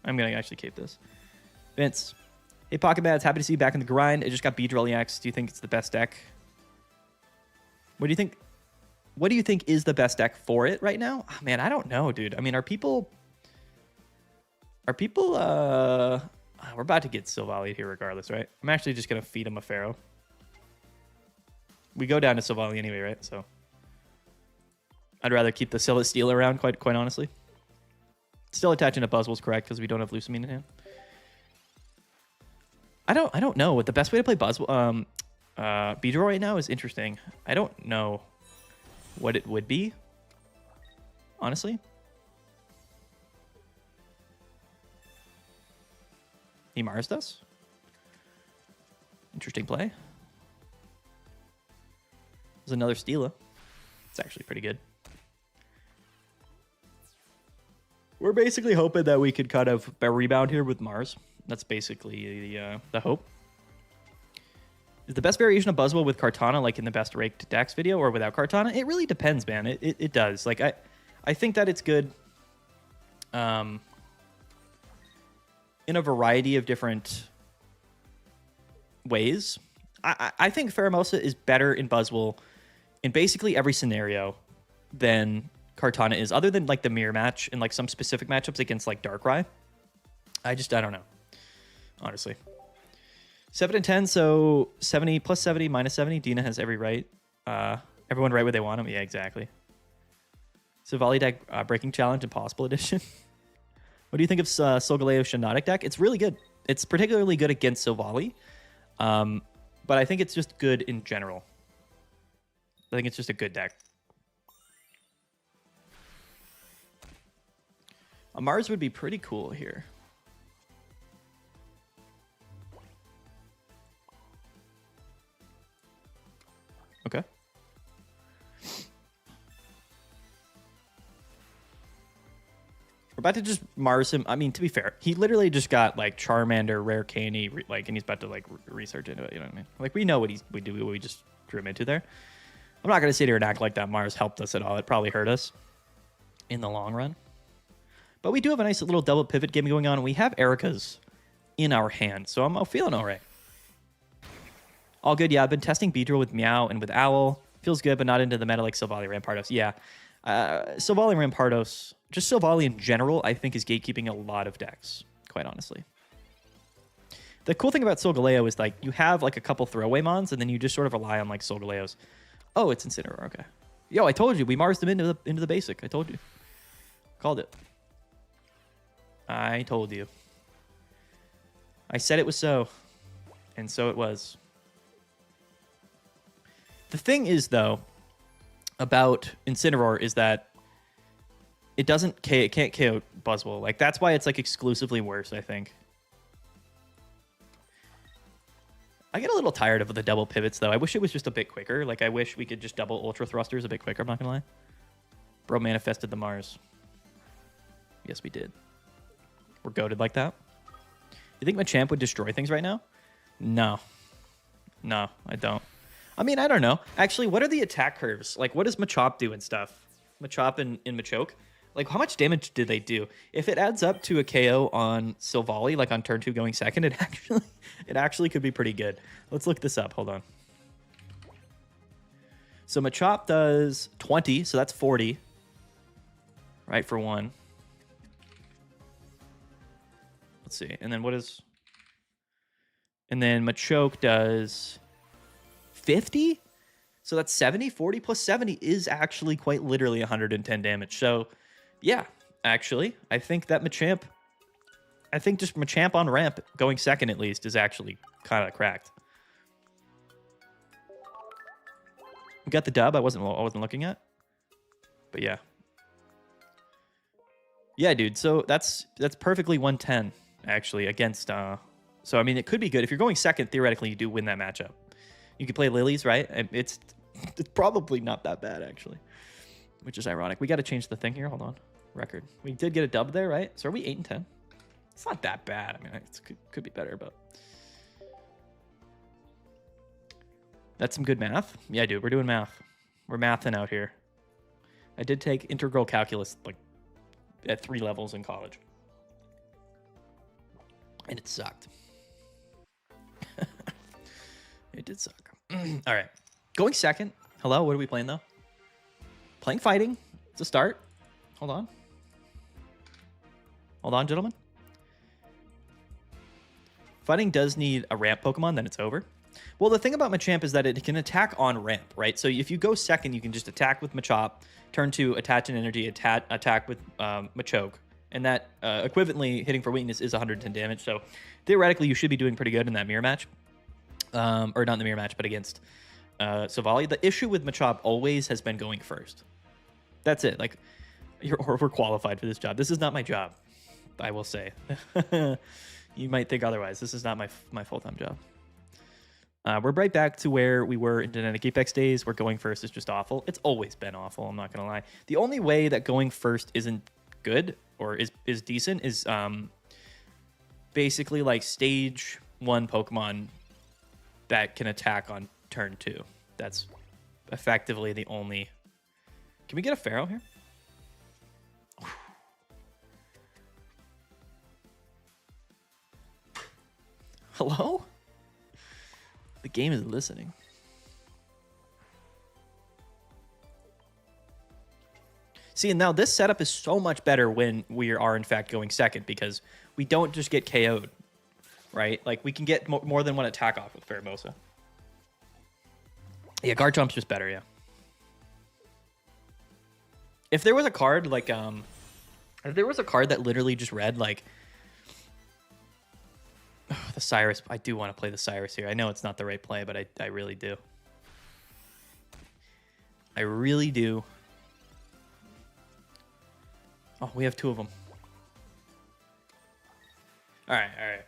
I'm going to actually keep this. Vince. Hey, Pocket Bads. Happy to see you back in the grind. I just got Beedrill EX. Do you think it's the best deck? What do you think? What do you think is the best deck for it right now? Oh, man, I don't know, dude. I mean, are people... we're about to get Silvally here regardless, right? I'm actually just going to feed him a Pharaoh. We go down to Silvally anyway, right? So I'd rather keep the Celesteela around, quite honestly. Still attaching to Buzzwole's correct because we don't have Lusamine in hand. I don't know what the best way to play Buzzwole Beedrill right now is. Interesting. I don't know what it would be, honestly. He Marsed us. Interesting play. There's another Steela. It's actually pretty good. We're basically hoping that we could kind of rebound here with Mars. That's basically the hope. Is the best variation of Buzzwole with Kartana like in the best raked decks video or without Kartana? It really depends, man. It does. Like I think that it's good in a variety of different ways. I think Pheromosa is better in Buzzwole in basically every scenario than Kartana is, other than like the mirror match and like some specific matchups against like Darkrai. I don't know, honestly. 7 and 10, so 70 plus 70 minus 70. Dina has every right. Everyone right where they want him. Yeah, exactly. Silvally deck breaking challenge impossible edition. What do you think of Solgaleo Shiinotic deck? It's really good. It's particularly good against Silvally, but I think it's just good in general. I think it's just a good deck. A Mars would be pretty cool here. Okay. We're about to just Mars him. I mean, to be fair, he literally just got like Charmander, Rare Candy, like, and he's about to like research into it. You know what I mean? Like, we know what we do. We just drew him into there. I'm not gonna sit here and act like that Mars helped us at all. It probably hurt us in the long run. But we do have a nice little double pivot game going on. We have Erica's in our hand, so I'm feeling all right. All good. Yeah, I've been testing Beedrill with Meow and with Owl. Feels good, but not into the meta like Silvally, Rampardos. Yeah. Silvally, Rampardos, just Silvally in general, I think is gatekeeping a lot of decks, quite honestly. The cool thing about Solgaleo is like you have like a couple throwaway mons, and then you just sort of rely on like Solgaleos. Oh, it's Incineroar. Okay. Yo, I told you we Marsed them into the basic. I told you. Called it. I told you. I said it was so, and so it was. The thing is, though, about Incineroar is that it can't KO Buzzwole. Like that's why it's like exclusively worse, I think. I get a little tired of the double pivots, though. I wish it was just a bit quicker. Like, I wish we could just double Ultra Thrusters a bit quicker, I'm not going to lie. Bro manifested the Mars. Yes, we did. We're goated like that. You think Machamp would destroy things right now? No. No, I don't. I mean, I don't know. Actually, what are the attack curves? Like, what does Machop do and stuff? Machop and Machoke? Like, how much damage did they do? If it adds up to a KO on Silvally, like on turn 2 going second, it actually could be pretty good. Let's look this up. Hold on. So Machop does 20, so that's 40. Right, for 1. Let's see. And then what is... And then Machoke does 50? So that's 70? 40 plus 70 is actually quite literally 110 damage. So... yeah, actually, I think that Machamp... I think just Machamp on ramp, going second at least, is actually kind of cracked. We got the dub. I wasn't looking at. But yeah. Yeah, dude. So that's perfectly 110, actually, against... so, I mean, it could be good. If you're going second, theoretically, you do win that matchup. You could play Lilies, right? It's probably not that bad, actually. Which is ironic. We got to change the thing here. Hold on. Record. We did get a dub there, right? So are we 8 and 10? It's not that bad. I mean, it could be better, but that's some good math. Yeah, dude, we're doing math. We're mathing out here. I did take integral calculus like at 3 levels in college, and it sucked. It did suck. All right, going second. Hello, what are we playing though? Playing fighting. It's a start. Hold on. Hold on, gentlemen. Fighting does need a ramp Pokemon, then it's over. Well, the thing about Machamp is that it can attack on ramp, right? So if you go second, you can just attack with Machop, turn 2, attach an energy, attack with Machoke, and that equivalently hitting for weakness is 110 damage. So theoretically, you should be doing pretty good in that mirror match. Or not in the mirror match, but against Silvally. The issue with Machop always has been going first. That's it. Like, you're overqualified for this job. This is not my job, I will say. You might think otherwise. This is not my full-time job. We're right back to where we were in Genetic Apex days, where going first is just awful. It's always been awful, I'm not going to lie. The only way that going first isn't good or is decent is basically like stage 1 Pokemon that can attack on turn 2. That's effectively the only... Can we get a Pharaoh here? Hello? The game is listening. See, and now this setup is so much better when we are, in fact, going second, because we don't just get KO'd, right? Like, we can get more than one attack off with Pheromosa. Yeah, Garchomp's just better, yeah. If there was a card, like, if there was a card that literally just read, like, the Cyrus, I do want to play the Cyrus here. I know it's not the right play, but I really do. I really do. Oh, we have 2 of them. All right, all right.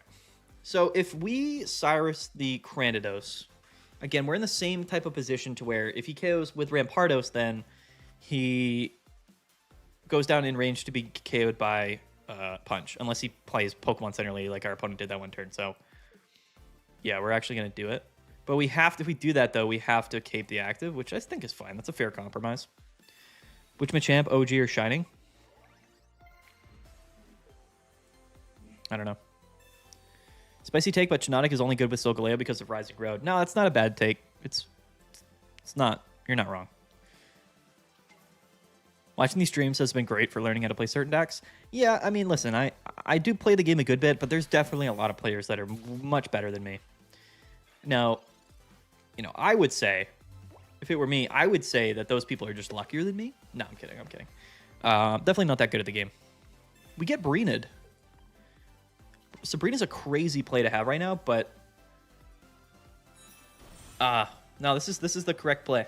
So if we Cyrus the Cranidos, again, we're in the same type of position to where if he KOs with Rampardos, then he goes down in range to be KO'd by Punch, unless he plays Pokemon Center Lady like our opponent did that one turn. So yeah, we're actually going to do it. But we have to, if we do that though, we have to cape the active, which I think is fine. That's a fair compromise. Which Machamp, OG or Shining? I don't know. Spicy take, but Chinotic is only good with Solgaleo because of Rising Road. No, that's not a bad take. It's not. You're not wrong. Watching these streams has been great for learning how to play certain decks. Yeah, I mean, listen, I do play the game a good bit, but there's definitely a lot of players that are much better than me. Now, you know, I would say, if it were me, I would say that those people are just luckier than me. No, I'm kidding. I'm kidding. Definitely not that good at the game. We get Breened. Sabrina's a crazy play to have right now, but no, this is the correct play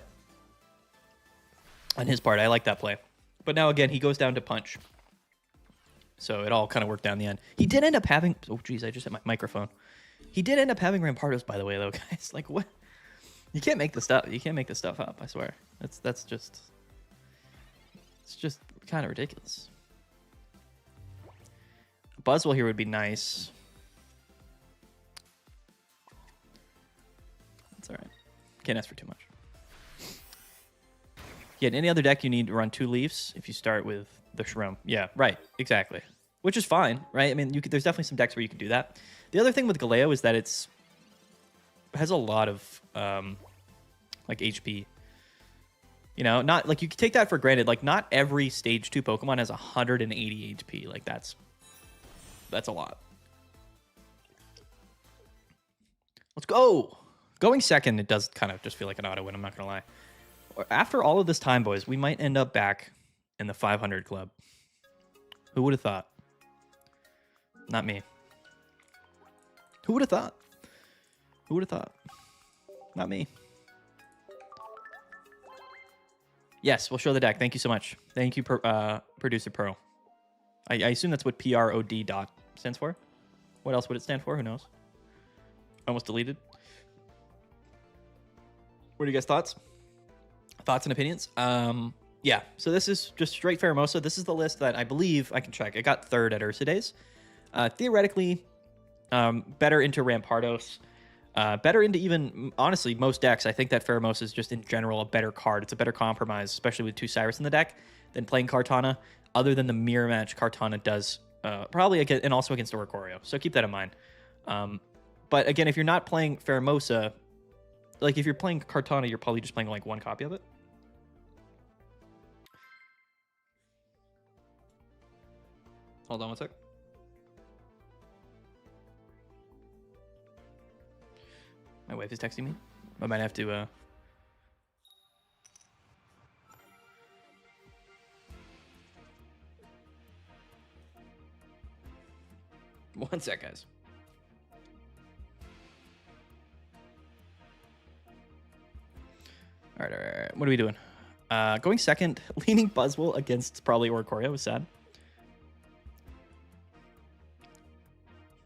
on his part. I like that play. But now, again, he goes down to punch. So it all kind of worked out in the end. He did end up having... Oh, geez, I just hit my microphone. He did end up having Rampardos, by the way, though, guys. Like, what? You can't make this stuff. You can't make this stuff up, I swear. That's just... It's just kind of ridiculous. Buzzwole here would be nice. That's all right. Can't ask for too much. Yeah, in any other deck, you need to run 2 Leafs if you start with the Shroom. Yeah, right. Exactly. Which is fine, right? I mean, there's definitely some decks where you can do that. The other thing with Galeo is that it has a lot of like HP. You know, not like you can take that for granted. Like, not every stage 2 Pokemon has 180 HP. Like, that's a lot. Let's go. Going second, it does kind of just feel like an auto win. I'm not gonna lie. After all of this time, boys, we might end up back in the 500 club. Who would have thought? Not me. Who would have thought? Who would have thought? Not me. Yes, we'll show the deck. Thank you so much. Thank you, Producer Pearl. I assume that's what PROD dot stands for. What else would it stand for? Who knows? Almost deleted. What are you guys' thoughts? Thoughts and opinions? Yeah, so this is just straight Pheromosa. This is the list that I believe I can check. I got 3rd at Ursa Days. Theoretically, better into Rampardos. Better into even, honestly, most decks. I think that Pheromosa is just in general a better card. It's a better compromise, especially with 2 Cyrus in the deck, than playing Kartana. Other than the mirror match Kartana does, probably against, and also against Oricorio. So keep that in mind. But again, if you're not playing Pheromosa, like if you're playing Kartana, you're probably just playing like 1 copy of it. Hold on one sec. My wife is texting me. I might have to... 1 sec, guys. All right. What are we doing? Going second, leaning Buzzwole against probably Oricorio was sad.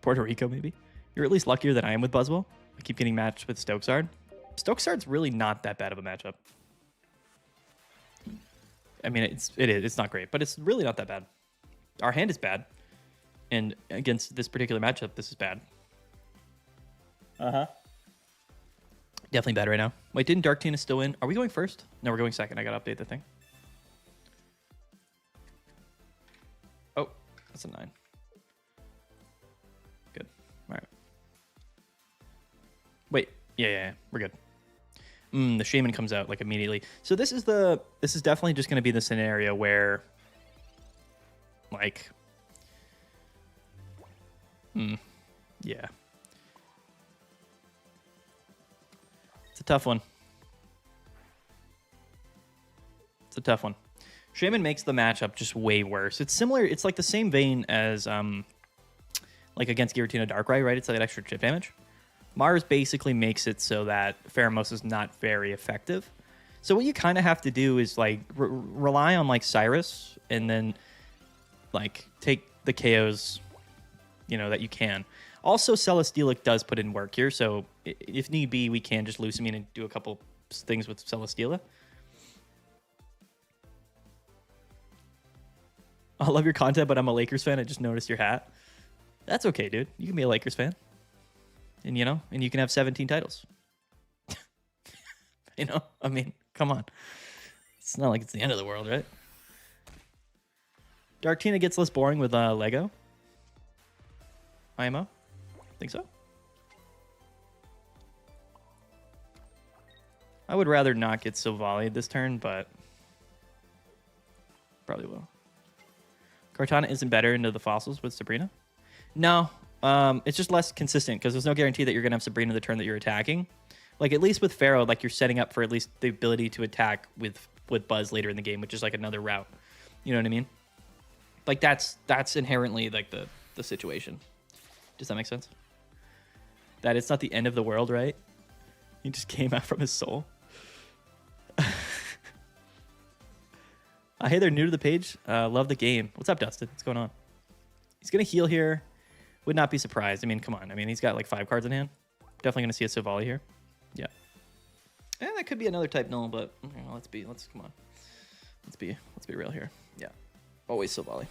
Puerto Rico, maybe. You're at least luckier than I am with Buzzwole. I keep getting matched with Stokesard. Stokesard's really not that bad of a matchup. I mean, it's not great, but it's really not that bad. Our hand is bad, and against this particular matchup, this is bad. Definitely bad right now. Wait, didn't Dark Tina still win? Are we going first? No, we're going second. I gotta update the thing. Oh, that's a 9. Good. All right. Wait. Yeah. We're good. The Shaman comes out like immediately. So this is definitely just gonna be the scenario where, like, yeah. It's a tough one. It's a tough one. Shaman makes the matchup just way worse. It's similar. It's like the same vein as like against Giratina Darkrai, right? It's like extra chip damage. Mars basically makes it so that Pheromosa is not very effective. So what you kind of have to do is like rely on like Cyrus and then like take the KOs, you know, that you can. Also, Celesteela does put in work here, so if need be, we can just Lusamine and do a couple things with Celesteela. I love your content, but I'm a Lakers fan. I just noticed your hat. That's okay, dude. You can be a Lakers fan. And, you know, and you can have 17 titles. You know, I mean, come on. It's not like it's the end of the world, right? Dark Tina gets less boring with Lego. IMO? Think so? I would rather not get Silvally this turn, but probably will. Kartana isn't better into the fossils with Sabrina? No, it's just less consistent because there's no guarantee that you're going to have Sabrina the turn that you're attacking. Like, at least with Pharaoh, like, you're setting up for at least the ability to attack with Buzz later in the game, which is like another route. You know what I mean? Like, that's inherently, like, the situation. Does that make sense? That it's not the end of the world, right? He just came out from his soul. Hey, they're new to the page. Love the game. What's up, Dustin? What's going on? He's going to heal here. Would not be surprised. I mean, come on. I mean, he's got like 5 cards in hand. Definitely going to see a Silvally here. Yeah. And that could be another type null, but you know, come on. Let's be real here. Yeah. Always Silvally.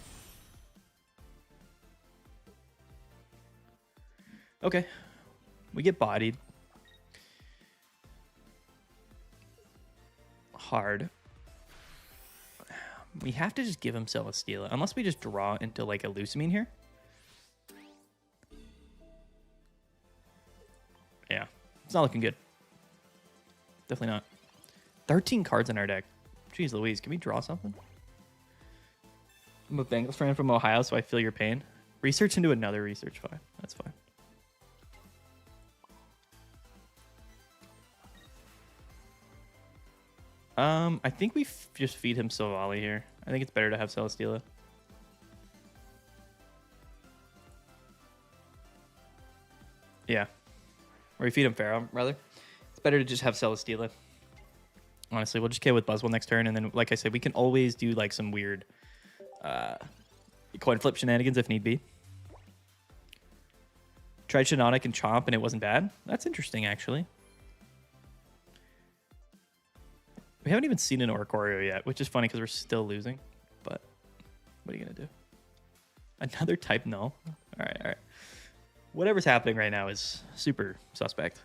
Okay. We get bodied. Hard. We have to just give him Celesteela, unless we just draw into like a Lusamine here. Yeah, it's not looking good. Definitely not. 13 cards in our deck. Jeez Louise, can we draw something? I'm a Bengals fan from Ohio, so I feel your pain. Research into another research file. That's fine. I think we just feed him Silvally here. I think it's better to have Celesteela. Yeah. Or we feed him Pharaoh, rather. It's better to just have Celesteela. Honestly, we'll just KO with Buzzwole next turn, and then, like I said, we can always do like some weird coin flip shenanigans if need be. Tried Shinonic and Chomp, and it wasn't bad. That's interesting, actually. We haven't even seen an Oricorio yet, which is funny because we're still losing. But what are you going to do? Another type null? All right. Whatever's happening right now is super suspect.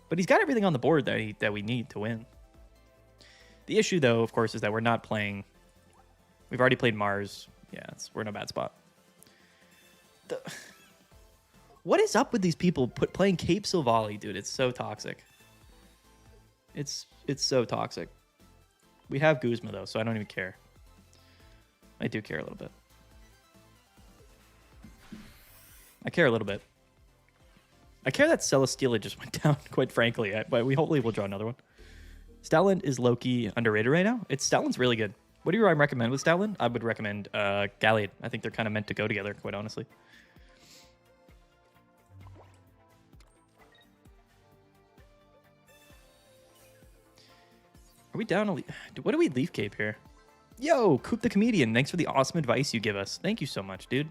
But he's got everything on the board that we need to win. The issue, though, of course, is that we're not playing... We've already played Mars. Yeah, we're in a bad spot. What is up with these people playing Cape Silvally, dude? It's so toxic. It's so toxic. We have Guzma, though, so I don't even care. I do care a little bit. I care a little bit. I care that Celesteela just went down, quite frankly. But we hopefully will draw another one. Stoutland is low-key underrated right now. Stoutland's really good. What do you recommend with Stoutland? I would recommend Gallade. I think they're kind of meant to go together, quite honestly. Are we down? What do we leaf cape here? Yo, Coop the Comedian. Thanks for the awesome advice you give us. Thank you so much, dude.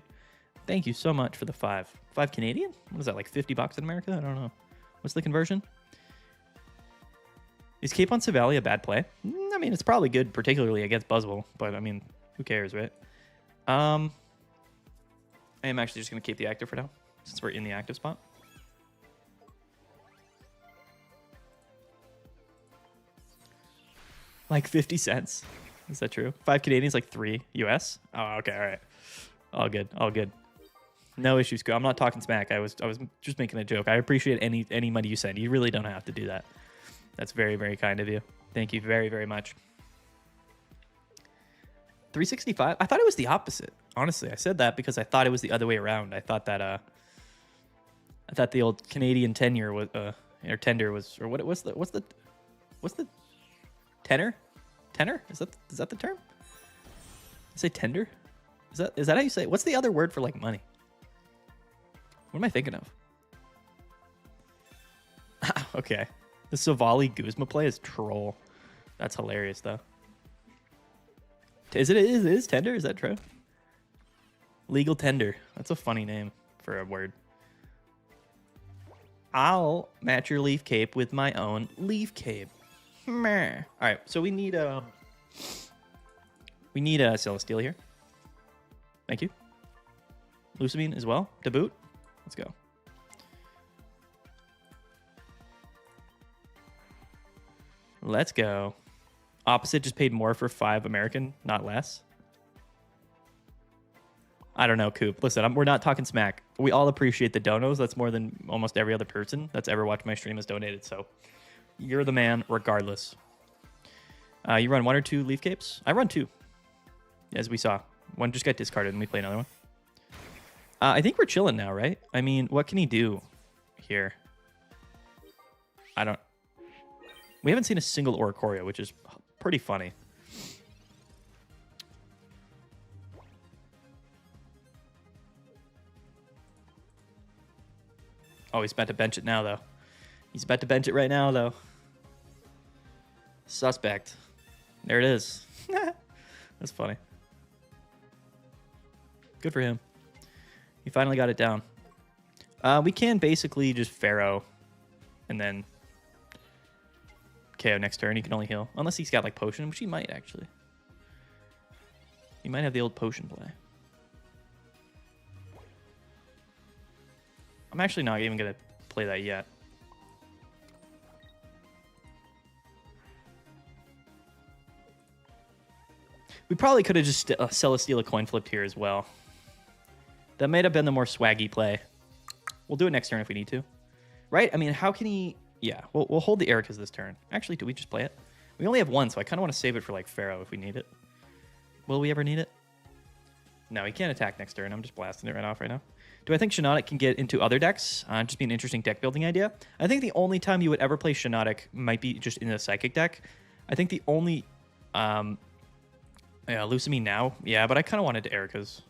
Thank you so much for the 5. 5 Canadian? What is that, like $50 in America? I don't know. What's the conversion? Is Cape on Silvally a bad play? I mean, it's probably good, particularly against Buzzwole. But, I mean, who cares, right? I am actually just going to keep the active for now, since we're in the active spot. Like 50 cents. Is that true? 5 Canadian is like 3 US? Oh, okay, all right. All good, all good. No issues. I'm not talking smack. I was just making a joke. I appreciate any money you send. You really don't have to do that. That's very, very kind of you. Thank you very, very much. 365? I thought it was the opposite. Honestly, I said that because I thought it was the other way around. I thought that the old Canadian tenure was or tender was, or what's the tenor? Tenor? Is that the term? You say tender? Is that how you say it? What's the other word for like money? What am I thinking of? Okay. The Silvally Guzma play is troll. That's hilarious though. It is tender? Is that true? Legal tender. That's a funny name for a word. I'll match your leaf cape with my own leaf cape. Meh. All right, so we need a Celesteela here. Thank you. Lusamine as well to boot. Let's go. Let's go. Opposite just paid more for 5 American, not less. I don't know, Coop. Listen, we're not talking smack. We all appreciate the donos. That's more than almost every other person that's ever watched my stream has donated. So You're the man regardless. You run 1 or 2 Leaf Capes? I run 2, as we saw. One just got discarded and we play another one. I think we're chilling now, right? I mean, what can he do here? We haven't seen a single Oricorio, which is pretty funny. Oh, he's about to bench it now, though. He's about to bench it right now, though. Suspect. There it is. That's funny. Good for him. He finally got it down. We can basically just Pharaoh and then KO next turn. He can only heal. Unless he's got like potion, which he might actually. He might have the old potion play. I'm actually not even going to play that yet. We probably could have just Celesteela coin flipped here as well. That might have been the more swaggy play. We'll do it next turn if we need to. Right? I mean, how can he... Yeah, we'll hold the Ericas this turn. Actually, do we just play it? We only have 1, so I kind of want to save it for, like, Pharaoh if we need it. Will we ever need it? No, he can't attack next turn. I'm just blasting it right off right now. Do I think Shiinotic can get into other decks? Just be an interesting deck building idea. I think the only time you would ever play Shiinotic might be just in a Psychic deck. I think the only... yeah, Lucamine now. Yeah, but I kind of wanted to Ericas.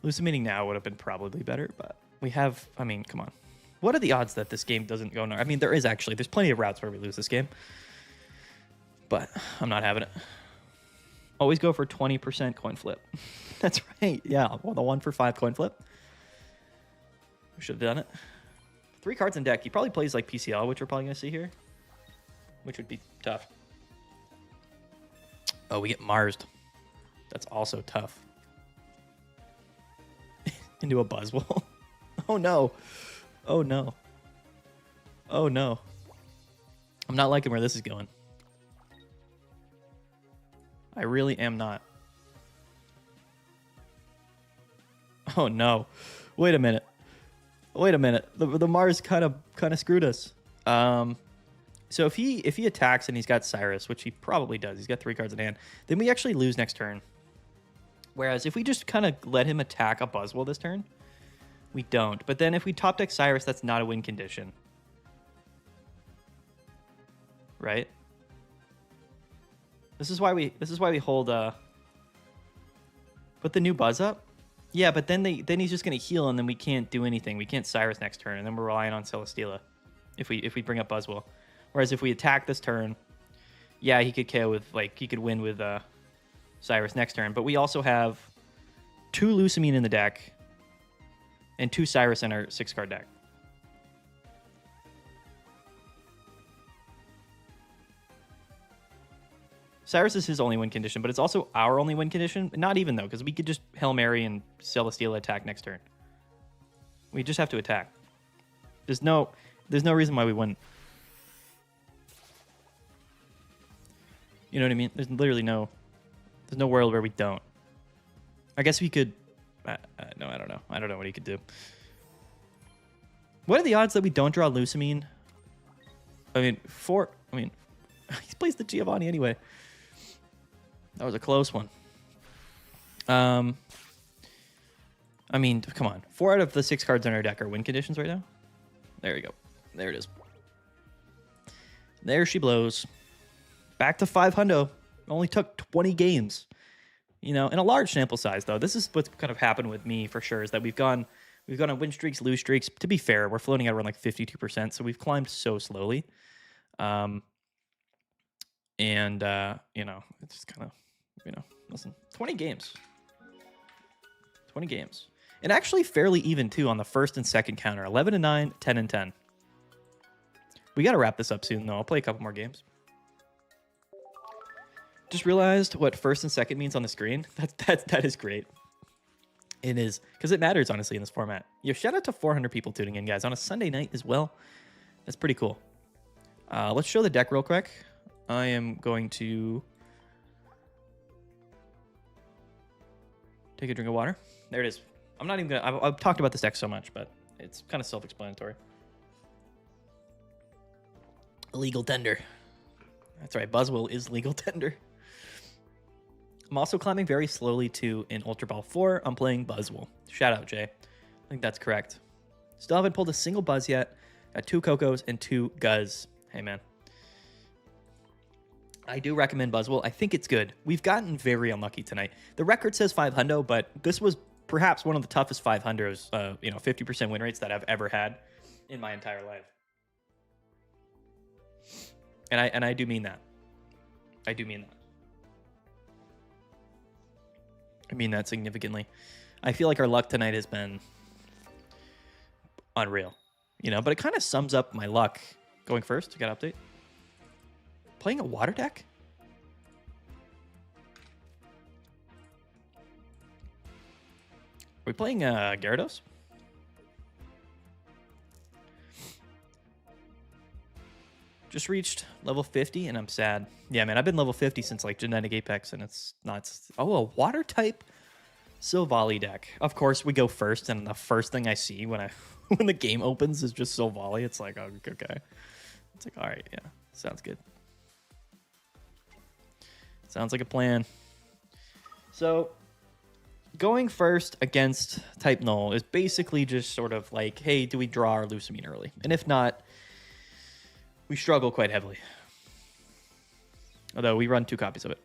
Lucamining now would have been probably better, but we have... I mean, come on. What are the odds that this game doesn't go... I mean, there is actually. There's plenty of routes where we lose this game. But I'm not having it. Always go for 20% coin flip. That's right. Yeah, well, the 1 for 5 coin flip. We should have done it. 3 cards in deck. He probably plays like PCL, which we're probably going to see here. Which would be tough. Oh, we get Marsed. That's also tough. Into a Buzzwole. Oh, no. Oh, no. Oh, no. I'm not liking where this is going. I really am not. Oh, no. Wait a minute. Wait a minute. The Mars kind of screwed us. So if he attacks and he's got Cyrus, which he probably does, he's got 3 cards in hand, then we actually lose next turn. Whereas if we just kind of let him attack a Buzzwole this turn, we don't. But then if we top deck Cyrus, that's not a win condition. Right? This is why we hold put the new Buzz up. Yeah, but then he's just gonna heal and then we can't do anything. We can't Cyrus next turn, and then we're relying on Celesteela if we bring up Buzzwole. Whereas if we attack this turn, yeah, he could KO with he could win with Cyrus next turn. But we also have 2 Lucamine in the deck and 2 Cyrus in our 6-card deck. Cyrus is his only win condition, but it's also our only win condition. Not even, though, because we could just Hail Mary and Celesteela attack next turn. We just have to attack. There's no reason why we wouldn't. You know what I mean? There's literally no world where we don't. I guess we could... no, I don't know. I don't know what he could do. What are the odds that we don't draw Lucamine? I mean, he plays the Giovanni anyway. That was a close one. I mean, come on. 4 out of the 6 cards in our deck are win conditions right now. There we go. There it is. There she blows. Back to 500. Only took 20 games. You know, in a large sample size, though. This is what's kind of happened with me for sure, is that we've gone on win streaks, lose streaks. To be fair, we're floating at around like 52%, so we've climbed so slowly. You know, it's just kind of, listen, 20 games. 20 games. And actually fairly even, too, on the first and second counter. 11-9, 10-10. We got to wrap this up soon, though. I'll play a couple more games. Just realized what first and second means on the screen. That is great. It is, because it matters, honestly, in this format. Shout out to 400 people tuning in, guys, on a Sunday night as well. That's pretty cool. Let's show the deck real quick. I am going to take a drink of water. There it is. I'm not even going to... I've talked about this deck so much, but it's kind of self-explanatory. Legal tender. That's right, Buzzwole is legal tender. I'm also climbing very slowly to an Ultra Ball 4. I'm playing Buzzwole. Shout out, Jay. I think that's correct. Still haven't pulled a single Buzz yet. Got 2 Cocos and 2 Guzz. Hey, man. I do recommend Buzzwole. I think it's good. We've gotten very unlucky tonight. The record says 500, but this was perhaps one of the toughest 500s, 50% win rates that I've ever had in my entire life. And I do mean that. I do mean that. I mean that significantly. I feel like our luck tonight has been unreal, but it kind of sums up my luck. Going first, got update. Playing a water deck? Are we playing Gyarados? Just reached level 50 and I'm sad. Yeah, man, I've been level 50 since like Genetic Apex and it's nuts. Oh, a water type Silvally deck. Of course, we go first and the first thing I see when when the game opens is just Silvally. It's like, oh, okay. It's like, all right, yeah, sounds good. Sounds like a plan. So going first against type Null is basically just sort of like, hey, do we draw our Lusamine early? And if not, we struggle quite heavily. Although we run 2 copies of it.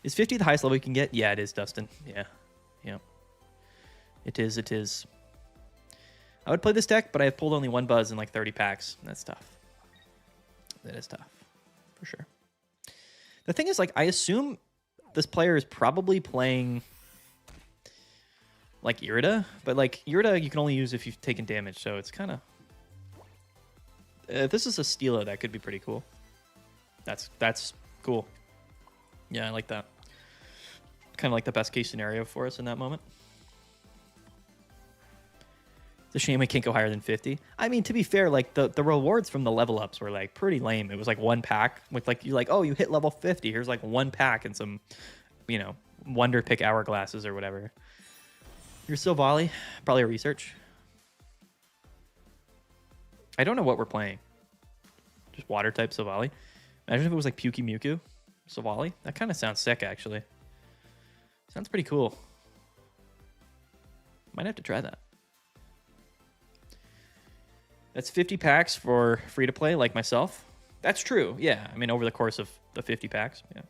Is 50 the highest level you can get? Yeah, it is, Dustin. Yeah. It is. I would play this deck, but I have pulled only 1 Buzz in like 30 packs. That's tough. That is tough, for sure. The thing is, like, I assume this player is probably playing like Irida, but like Irida you can only use if you've taken damage, so it's kind of... If this is a Stila, that could be pretty cool. That's cool. Yeah, I like that. Kind of like the best case scenario for us in that moment. It's a shame we can't go higher than 50. I mean, to be fair, like the rewards from the level ups were like pretty lame. It was like 1 pack with like, you're like, oh, you hit level 50. Here's like 1 pack and some, Wonder Pick hourglasses or whatever. You're Silvally, probably a research. I don't know what we're playing. Just water type Silvally. Imagine if it was like Pukey Mewtwo Silvally. That kind of sounds sick, actually. Sounds pretty cool. Might have to try that. That's 50 packs for free-to-play like myself. That's true, yeah. I mean, over the course of the 50 packs, yeah.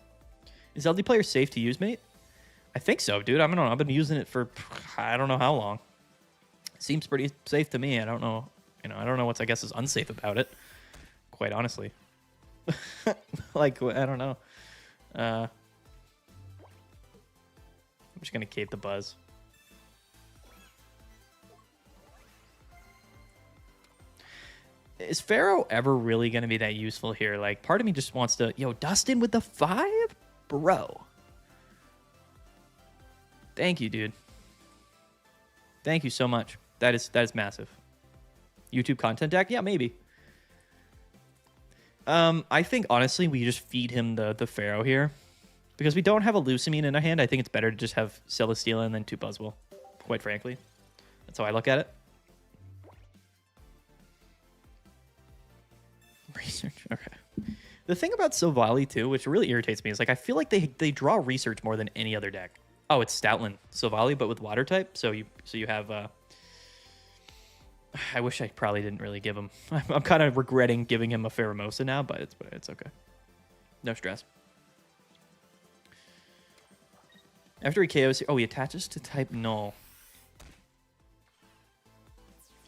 Is LD Player safe to use, mate? I think so, dude. I don't know. I've been using it for I don't know how long. It seems pretty safe to me. I don't know. I don't know what I guess is unsafe about it, quite honestly. Like, I don't know. I'm just going to cape the Buzz. Is Pharaoh ever really going to be that useful here? Like, part of me just wants to... Yo, Dustin with the 5? Bro. Thank you, dude. Thank you so much. That is massive. YouTube content deck? Yeah, maybe. I think, honestly, we just feed him the Pharaoh here. Because we don't have a Lusamine in our hand, I think it's better to just have Celesteela and then 2 Buzzwole. Quite frankly. That's how I look at it. Research, okay. The thing about Silvally, too, which really irritates me, is like I feel like they draw research more than any other deck. Oh, it's Stoutland Silvally, but with water type. So you have... I wish I probably didn't really give him... I'm kind of regretting giving him a Pheromosa now, but it's okay. No stress. After he KOs... Oh, he attaches to type Null.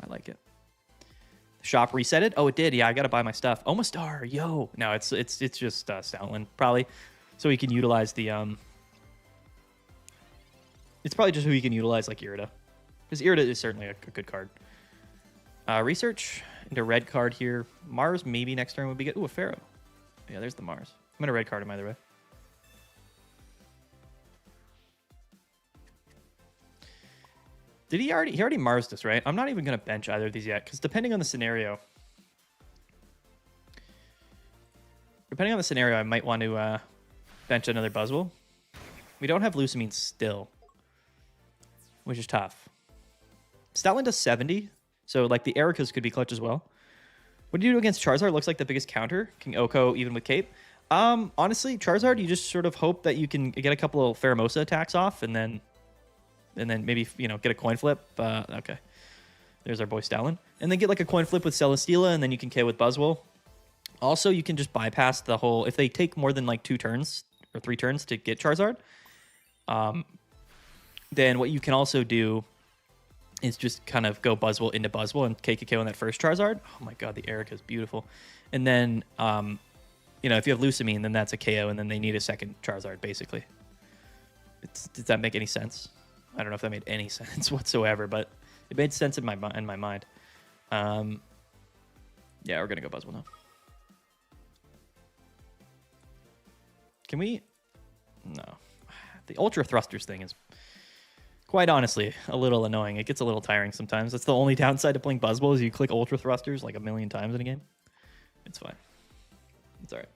I like it. Shop resetted? Oh, it did. Yeah, I gotta buy my stuff. Omastar, yo. No, it's just Stoutland, probably. So he can utilize the... It's probably just who he can utilize, like Irida. Because Irida is certainly a good card. Research into red card here. Mars maybe next turn would be good. Ooh, a Pharaoh. Yeah, there's the Mars. I'm gonna red card him either way. Did he already? He already Marsed us, right? I'm not even gonna bench either of these yet, because depending on the scenario, I might want to bench another Buzzwole. We don't have Lusamine still, which is tough. Stoutland does 70. So, like, the Ericas could be clutch as well. What do you do against Charizard? Looks like the biggest counter. King Oko, even with Cape. Honestly, Charizard, you just sort of hope that you can get a couple of Pheromosa attacks off, and then maybe, you know, get a coin flip. Okay. There's our boy Stalin. And then get like a coin flip with Celesteela, and then you can KO with Buzzwole. Also, you can just bypass the whole... If they take more than like 2 turns or 3 turns to get Charizard, then what you can also do is just kind of go Buzzwole into Buzzwole and KO on that first Charizard. Oh my god, the Erica's beautiful. And then, you know, if you have Lusamine, then that's a KO, and then they need a second Charizard, basically. Does that make any sense? I don't know if that made any sense whatsoever, but it made sense in my mind. Yeah, we're going to go Buzzwole now. Can we... No. The Ultra Thrusters thing is... quite honestly, a little annoying. It gets a little tiring sometimes. That's the only downside to playing Buzzwole is you click Ultra Thrusters like a million times in a game. It's fine. It's all right.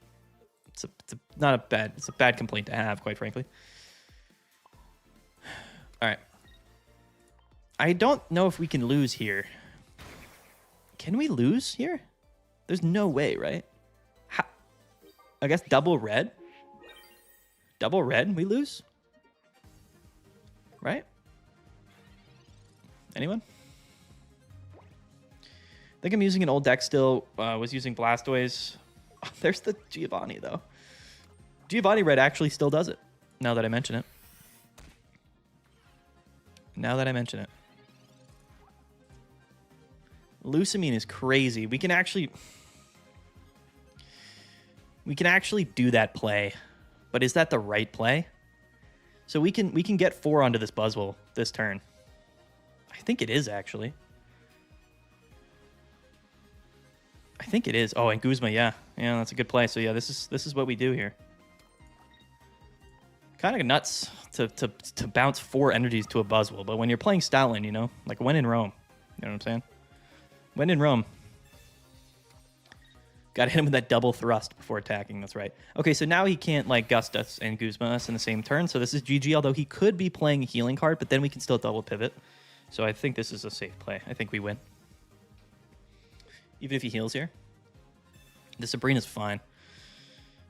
It's a bad complaint to have, quite frankly. All right. I don't know if we can lose here. Can we lose here? There's no way, right? I guess double red. Double red, we lose? Right? Anyone? I think I'm using an old deck still. Was using Blastoise. Oh, there's the Giovanni, though. Giovanni Red actually still does it, now that I mention it. Now that I mention it. Lusamine is crazy. We can actually do that play. But is that the right play? So we can get 4 onto this Buzzwole this turn. I think it is, actually. I think it is. Oh, and Guzma, yeah. Yeah, that's a good play. So yeah, this is what we do here. Kind of nuts to bounce 4 energies to a Buzzwole, but when you're playing Stoutland, you know, like when in Rome. You know what I'm saying? When in Rome. Got to hit him with that double thrust before attacking. That's right. Okay, so now he can't like Gust us and Guzma us in the same turn. So this is GG, although he could be playing a healing card, but then we can still double pivot. So I think this is a safe play. I think we win. Even if he heals here. The Sabrina's fine.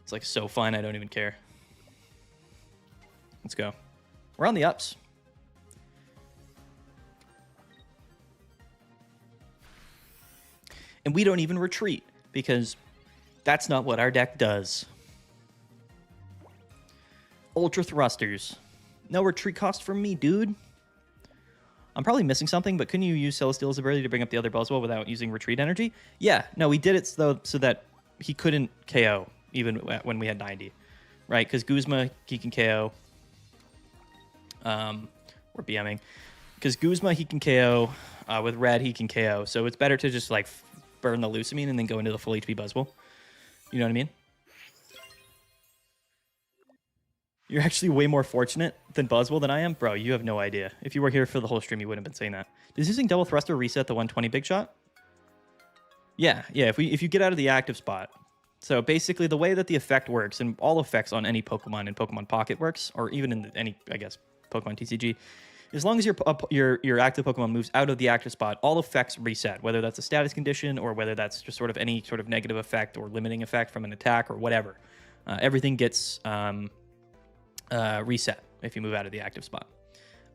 It's like so fine, I don't even care. Let's go. We're on the ups. And we don't even retreat, because that's not what our deck does. Ultra Thrusters. No retreat cost from me, dude. I'm probably missing something, but couldn't you use Celesteela's ability to bring up the other Buzzwole without using retreat energy? Yeah, no, we did it though so that he couldn't KO even when we had 90, right? Because Guzma, he can KO. We're BMing. Because Guzma, he can KO. With Red, he can KO. So it's better to just like burn the Lusamine and then go into the full HP Buzzwole. You know what I mean? You're actually way more fortunate than Buzzwole than I am? Bro, you have no idea. If you were here for the whole stream, you wouldn't have been saying that. Does using Double Thruster reset the 120 big shot? Yeah. If you get out of the active spot. So basically the way that the effect works, and all effects on any Pokemon in Pokemon Pocket works, or even in any, I guess, Pokemon TCG, as long as your active Pokemon moves out of the active spot, all effects reset, whether that's a status condition or whether that's just sort of any sort of negative effect or limiting effect from an attack or whatever. Everything gets reset if you move out of the active spot.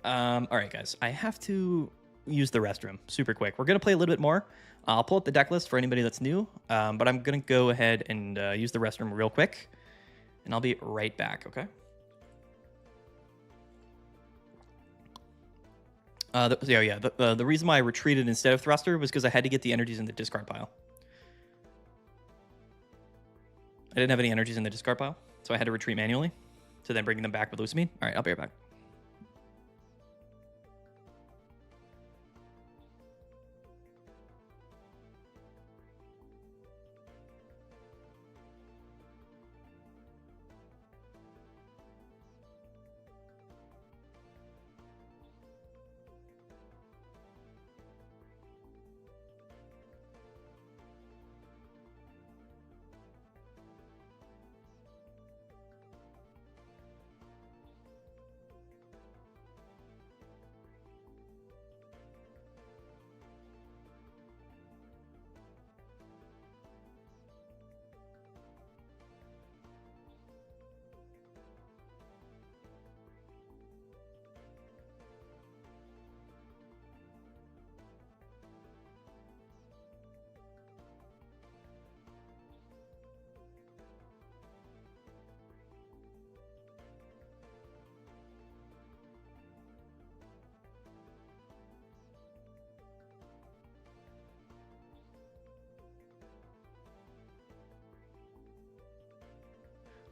All right, guys. I have to use the restroom super quick. We're going to play a little bit more. I'll pull up the deck list for anybody that's new, but I'm going to go ahead and use the restroom real quick, and I'll be right back, okay? The reason why I retreated instead of Thruster was because I had to get the energies in the discard pile. I didn't have any energies in the discard pile, so I had to retreat manually to then bring them back with Lusamine. All right, I'll be right back.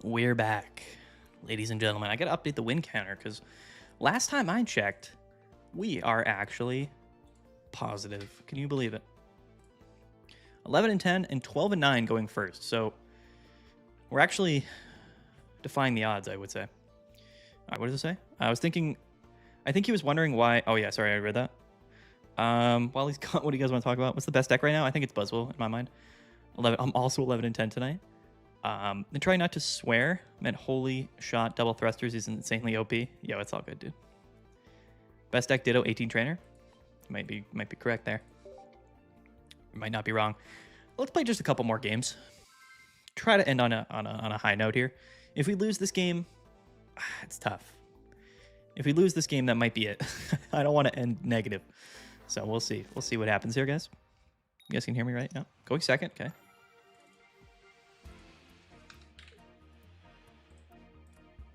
We're back, ladies and gentlemen. I gotta update the win counter because last time I checked, we are actually positive. Can you believe it? 11 and 10 and 12 and 9 going first. So we're actually defying the odds, I would say. All right, what does it say? I think he was wondering why. Oh yeah, sorry, I read that. While he's got, what do you guys want to talk about? What's the best deck right now? I think it's Buzzwole in my mind. 11. I'm also 11 and 10 tonight. And try not to swear. Meant holy shot, double thrusters is insanely OP. Yo, it's all good, dude. Best deck Ditto 18 trainer. Might be correct there. Might not be wrong. Let's play just a couple more games. Try to end on a high note here. If we lose this game, it's tough. If we lose this game, that might be it. I don't want to end negative. So we'll see. We'll see what happens here, guys. You guys can hear me right now? Going second, okay.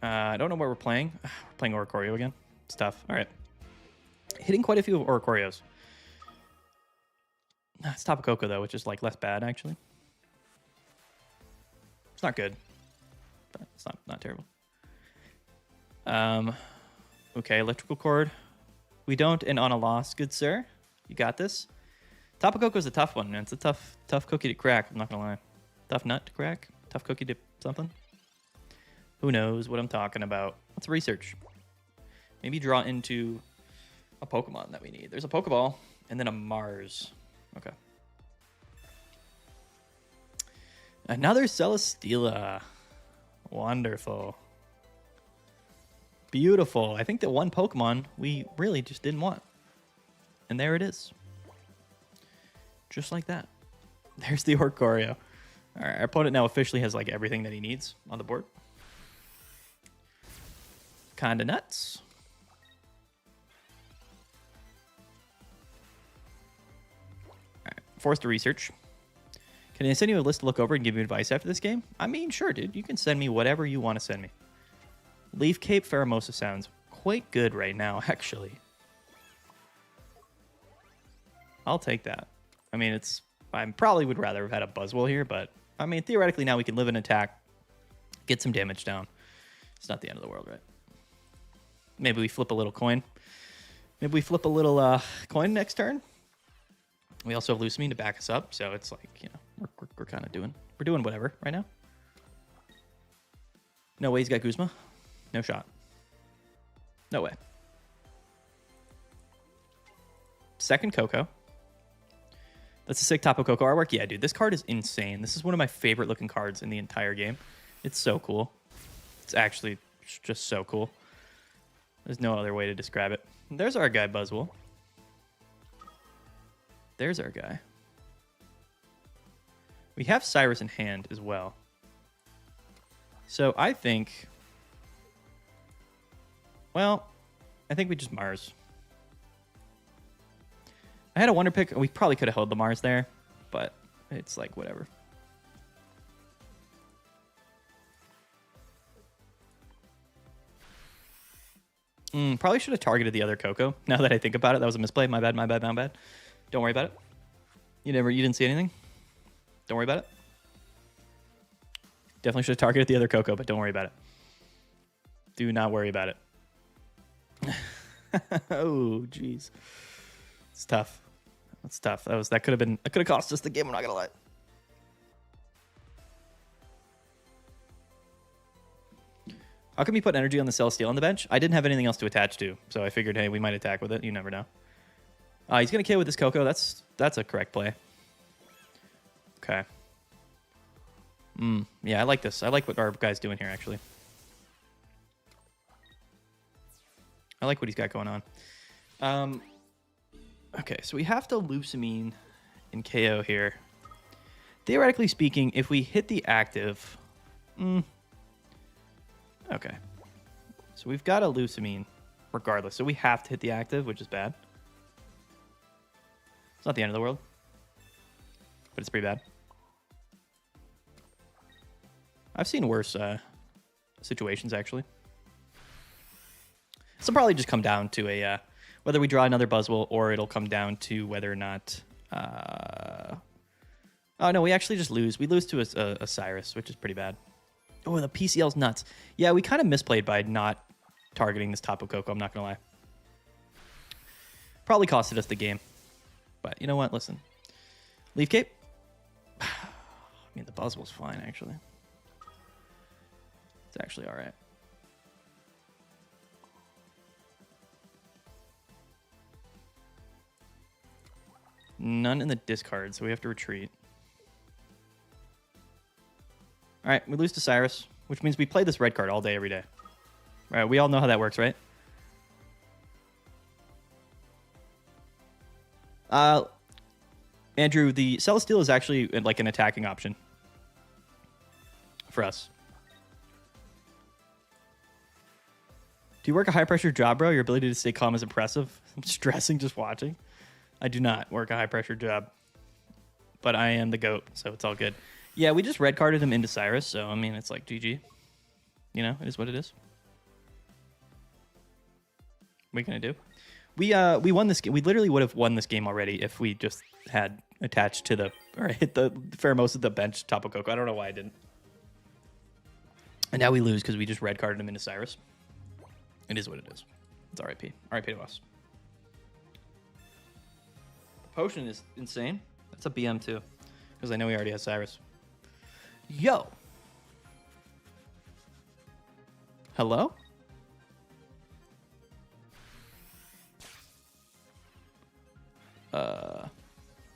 I don't know what we're playing. We're playing Oricorio again. It's tough. All right. Hitting quite a few Oricorios. It's Tapu Koko, though, which is like less bad, actually. It's not good, but it's not terrible. Okay, electrical cord. We don't, and on a loss, good sir. You got this. Tapu Koko is a tough one, man. It's a tough cookie to crack. I'm not gonna lie. Tough nut to crack. Tough cookie to something. Who knows what I'm talking about? Let's research. Maybe draw into a Pokemon that we need. There's a Pokeball and then a Mars. Okay. Another Celesteela. Wonderful. Beautiful. I think that one Pokemon we really just didn't want. And there it is. Just like that. There's the Oricorio. All right, our opponent now officially has like everything that he needs on the board. Kinda nuts. All right, forced to research. Can I send you a list to look over and give you advice after this game? I mean, sure, dude. You can send me whatever you want to send me. Leaf Cape Pheromosa sounds quite good right now, actually. I'll take that. I mean, I probably would rather have had a Buzzwole here, but I mean, theoretically now we can live in attack, get some damage down. It's not the end of the world, right? Maybe we flip a little coin. Maybe we flip a little coin next turn. We also have Lucamine to back us up, so it's like, you know, we're kind of doing whatever right now. No way he's got Guzma. No shot. No way. Second Coco. That's a sick Tapu Koko artwork. Yeah, dude, this card is insane. This is one of my favorite looking cards in the entire game. It's so cool. It's actually just so cool. There's no other way to describe it. There's our guy, Buzzwole. There's our guy. We have Cyrus in hand as well. So I think... Well, I think we just Mars. I had a Wonder Pick. We probably could have held the Mars there, but it's like whatever. Probably should have targeted the other Coco. Now that I think about it, that was a misplay. My bad. Don't worry about it. You didn't see anything? Don't worry about it. Definitely should have targeted the other Coco, but don't worry about it. Do not worry about it. Oh, jeez. It's tough. That's tough. That could have cost us the game, I'm not gonna lie. How come you put energy on the Celesteela on the bench? I didn't have anything else to attach to, so I figured, hey, we might attack with it. You never know. He's gonna KO with this Coco. That's a correct play. Okay. Yeah, I like this. I like what our guy's doing here, actually. I like what he's got going on. Okay, so we have to Lucamine and KO here. Theoretically speaking, if we hit the active... Okay. So we've got a Lucamine regardless. So we have to hit the active, which is bad. It's not the end of the world. But it's pretty bad. I've seen worse situations, actually. This will probably just come down to a... whether we draw another Buzzwole or it'll come down to whether or not... Oh, no, we actually just lose. We lose to a Cyrus, which is pretty bad. Oh, the PCL's nuts. Yeah, we kind of misplayed by not targeting this Tapu Koko, I'm not going to lie. Probably costed us the game. But you know what? Listen. Leaf Cape. I mean, the Buzzwole's fine, actually. It's actually all right. None in the discard, so we have to retreat. All right, we lose to Cyrus, which means we play this red card all day, every day. All right, we all know how that works, right? Andrew, the Celesteela is actually like an attacking option for us. Do you work a high-pressure job, bro? Your ability to stay calm is impressive. I'm stressing just watching. I do not work a high-pressure job, but I am the GOAT, so it's all good. Yeah, we just red carded him into Cyrus, so I mean, it's like GG. You know, it is what it is. What are we gonna do? We won this game. We literally would have won this game already if we just had attached to the or hit the Pheromosa at the bench Tapu Koko. I don't know why I didn't. And now we lose because we just red carded him into Cyrus. It is what it is. It's RIP. RIP to us. The potion is insane. That's a BM too, because I know he already has Cyrus. Yo. Hello?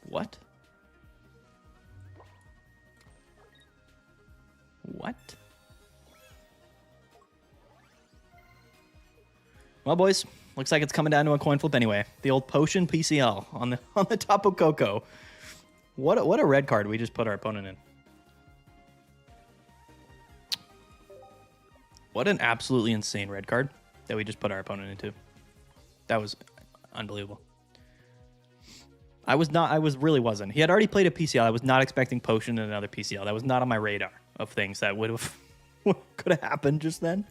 What? What? Well, boys, looks like it's coming down to a coin flip anyway. The old potion PCL on the Tapu Koko. What a red card we just put our opponent in. What an absolutely insane red card that we just put our opponent into. That was unbelievable. I really wasn't. He had already played a PCL. I was not expecting potion and another PCL. That was not on my radar of things that would have could have happened just then.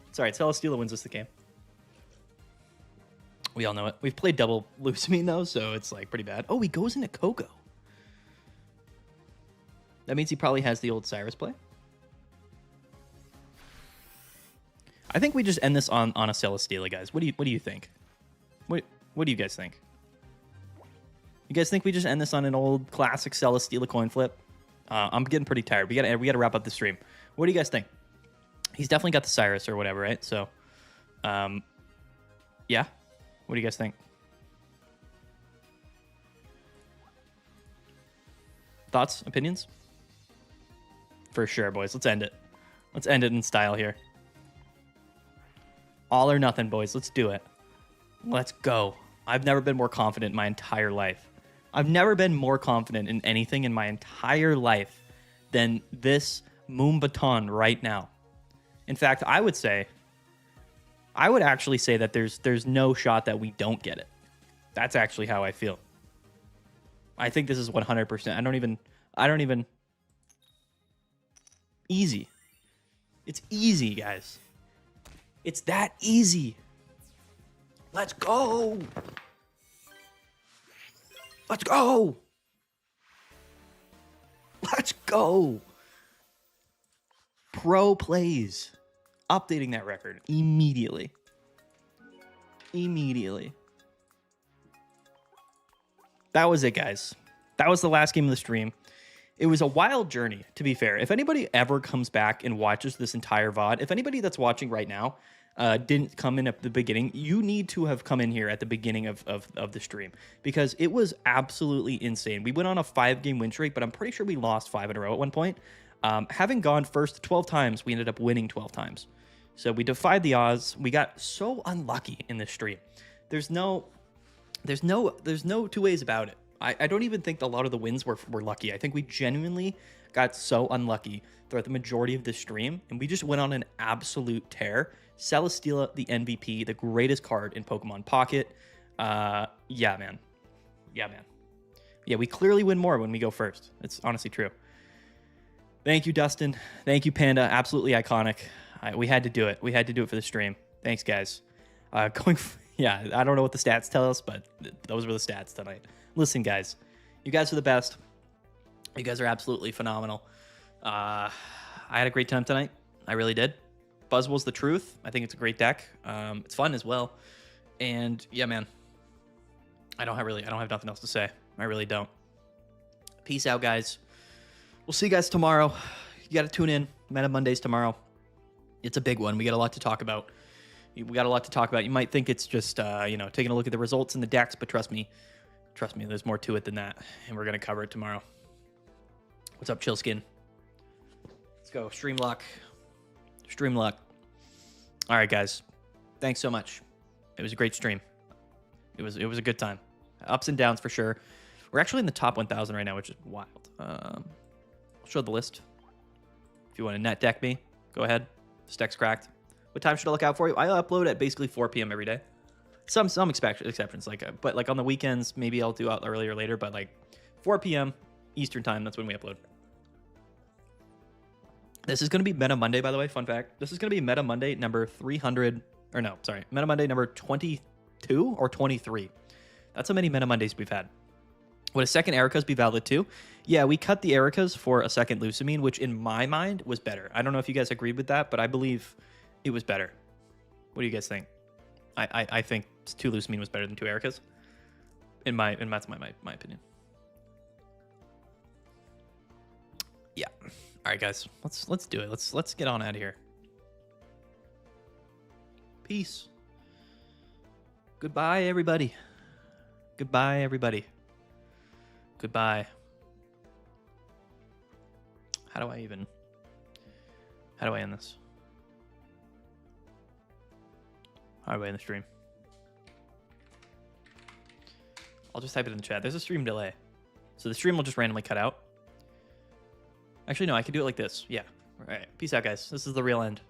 It's all right. Celesteela wins us the game. We all know it. We've played double Lusamine though, so it's like pretty bad. Oh, he goes into Koko. That means he probably has the old Cyrus play. I think we just end this on a Celesteela, guys. What do you think? What do you guys think? You guys think we just end this on an old classic Celesteela coin flip? I'm getting pretty tired. We gotta wrap up the stream. What do you guys think? He's definitely got the Cyrus or whatever, right? So, yeah. What do you guys think? Thoughts, opinions? For sure, boys. Let's end it. Let's end it in style here. All or nothing, boys. Let's do it. Let's go. I've never been more confident in my entire life. I've never been more confident in anything in my entire life than this Moonbaton right now. In fact, I would actually say that there's no shot that we don't get it. That's actually how I feel. I think this is 100%. I don't even. Easy. It's easy, guys. It's that easy. Let's go. Let's go. Let's go. Pro plays. Updating that record immediately. Immediately. That was it, guys. That was the last game of the stream. It was a wild journey, to be fair. If anybody ever comes back and watches this entire VOD, if anybody that's watching right now didn't come in at the beginning, you need to have come in here at the beginning of the stream, because it was absolutely insane. We went on a 5-game win streak, but I'm pretty sure we lost 5 in a row at one point. Having gone first 12 times, we ended up winning 12 times. So we defied the odds. We got so unlucky in this stream. There's no two ways about it. I don't even think a lot of the wins were lucky. I think we genuinely got so unlucky throughout the majority of this stream, and we just went on an absolute tear. Celesteela, the MVP, the greatest card in Pokemon Pocket. Yeah, man. Yeah, we clearly win more when we go first. It's honestly true. Thank you, Dustin. Thank you, Panda. Absolutely iconic. We had to do it. We had to do it for the stream. Thanks, guys. Yeah, I don't know what the stats tell us, but those were the stats tonight. Listen, guys, you guys are the best. You guys are absolutely phenomenal. I had a great time tonight. I really did. Buzzwole's the truth. I think it's a great deck. It's fun as well. And yeah, man, I don't have nothing else to say. I really don't. Peace out, guys. We'll see you guys tomorrow. You got to tune in. Meta Mondays tomorrow. It's a big one. We got a lot to talk about. You might think it's just, taking a look at the results in the decks, but trust me, there's more to it than that. And we're going to cover it tomorrow. What's up, Chillskin? Let's go. Stream luck. All right, guys. Thanks so much. It was a great stream. It was a good time. Ups and downs for sure. We're actually in the top 1,000 right now, which is wild. I'll show the list. If you want to net deck me, go ahead. This deck's cracked. What time should I look out for you? I upload at basically 4 p.m. every day. Some exceptions, but on the weekends, maybe I'll do out earlier or later. But 4 p.m. Eastern time, that's when we upload. This is going to be Meta Monday, by the way. Fun fact: this is going to be Meta Monday number 300, or no, sorry, Meta Monday number 22 or 23. That's how many Meta Mondays we've had. Would a second Erica's be valid too? Yeah, we cut the Erica's for a second Lusamine, which in my mind was better. I don't know if you guys agreed with that, but I believe it was better. What do you guys think? I think 2 Lusamine was better than 2 Erica's. That's my opinion. Yeah. All right, guys. Let's do it. Let's get on out of here. Peace. Goodbye, everybody. Goodbye, everybody. Goodbye. How do I end this? How do I end the stream? I'll just type it in the chat. There's a stream delay. So the stream will just randomly cut out. Actually, no, I can do it like this. Yeah. All right. Peace out, guys. This is the real end.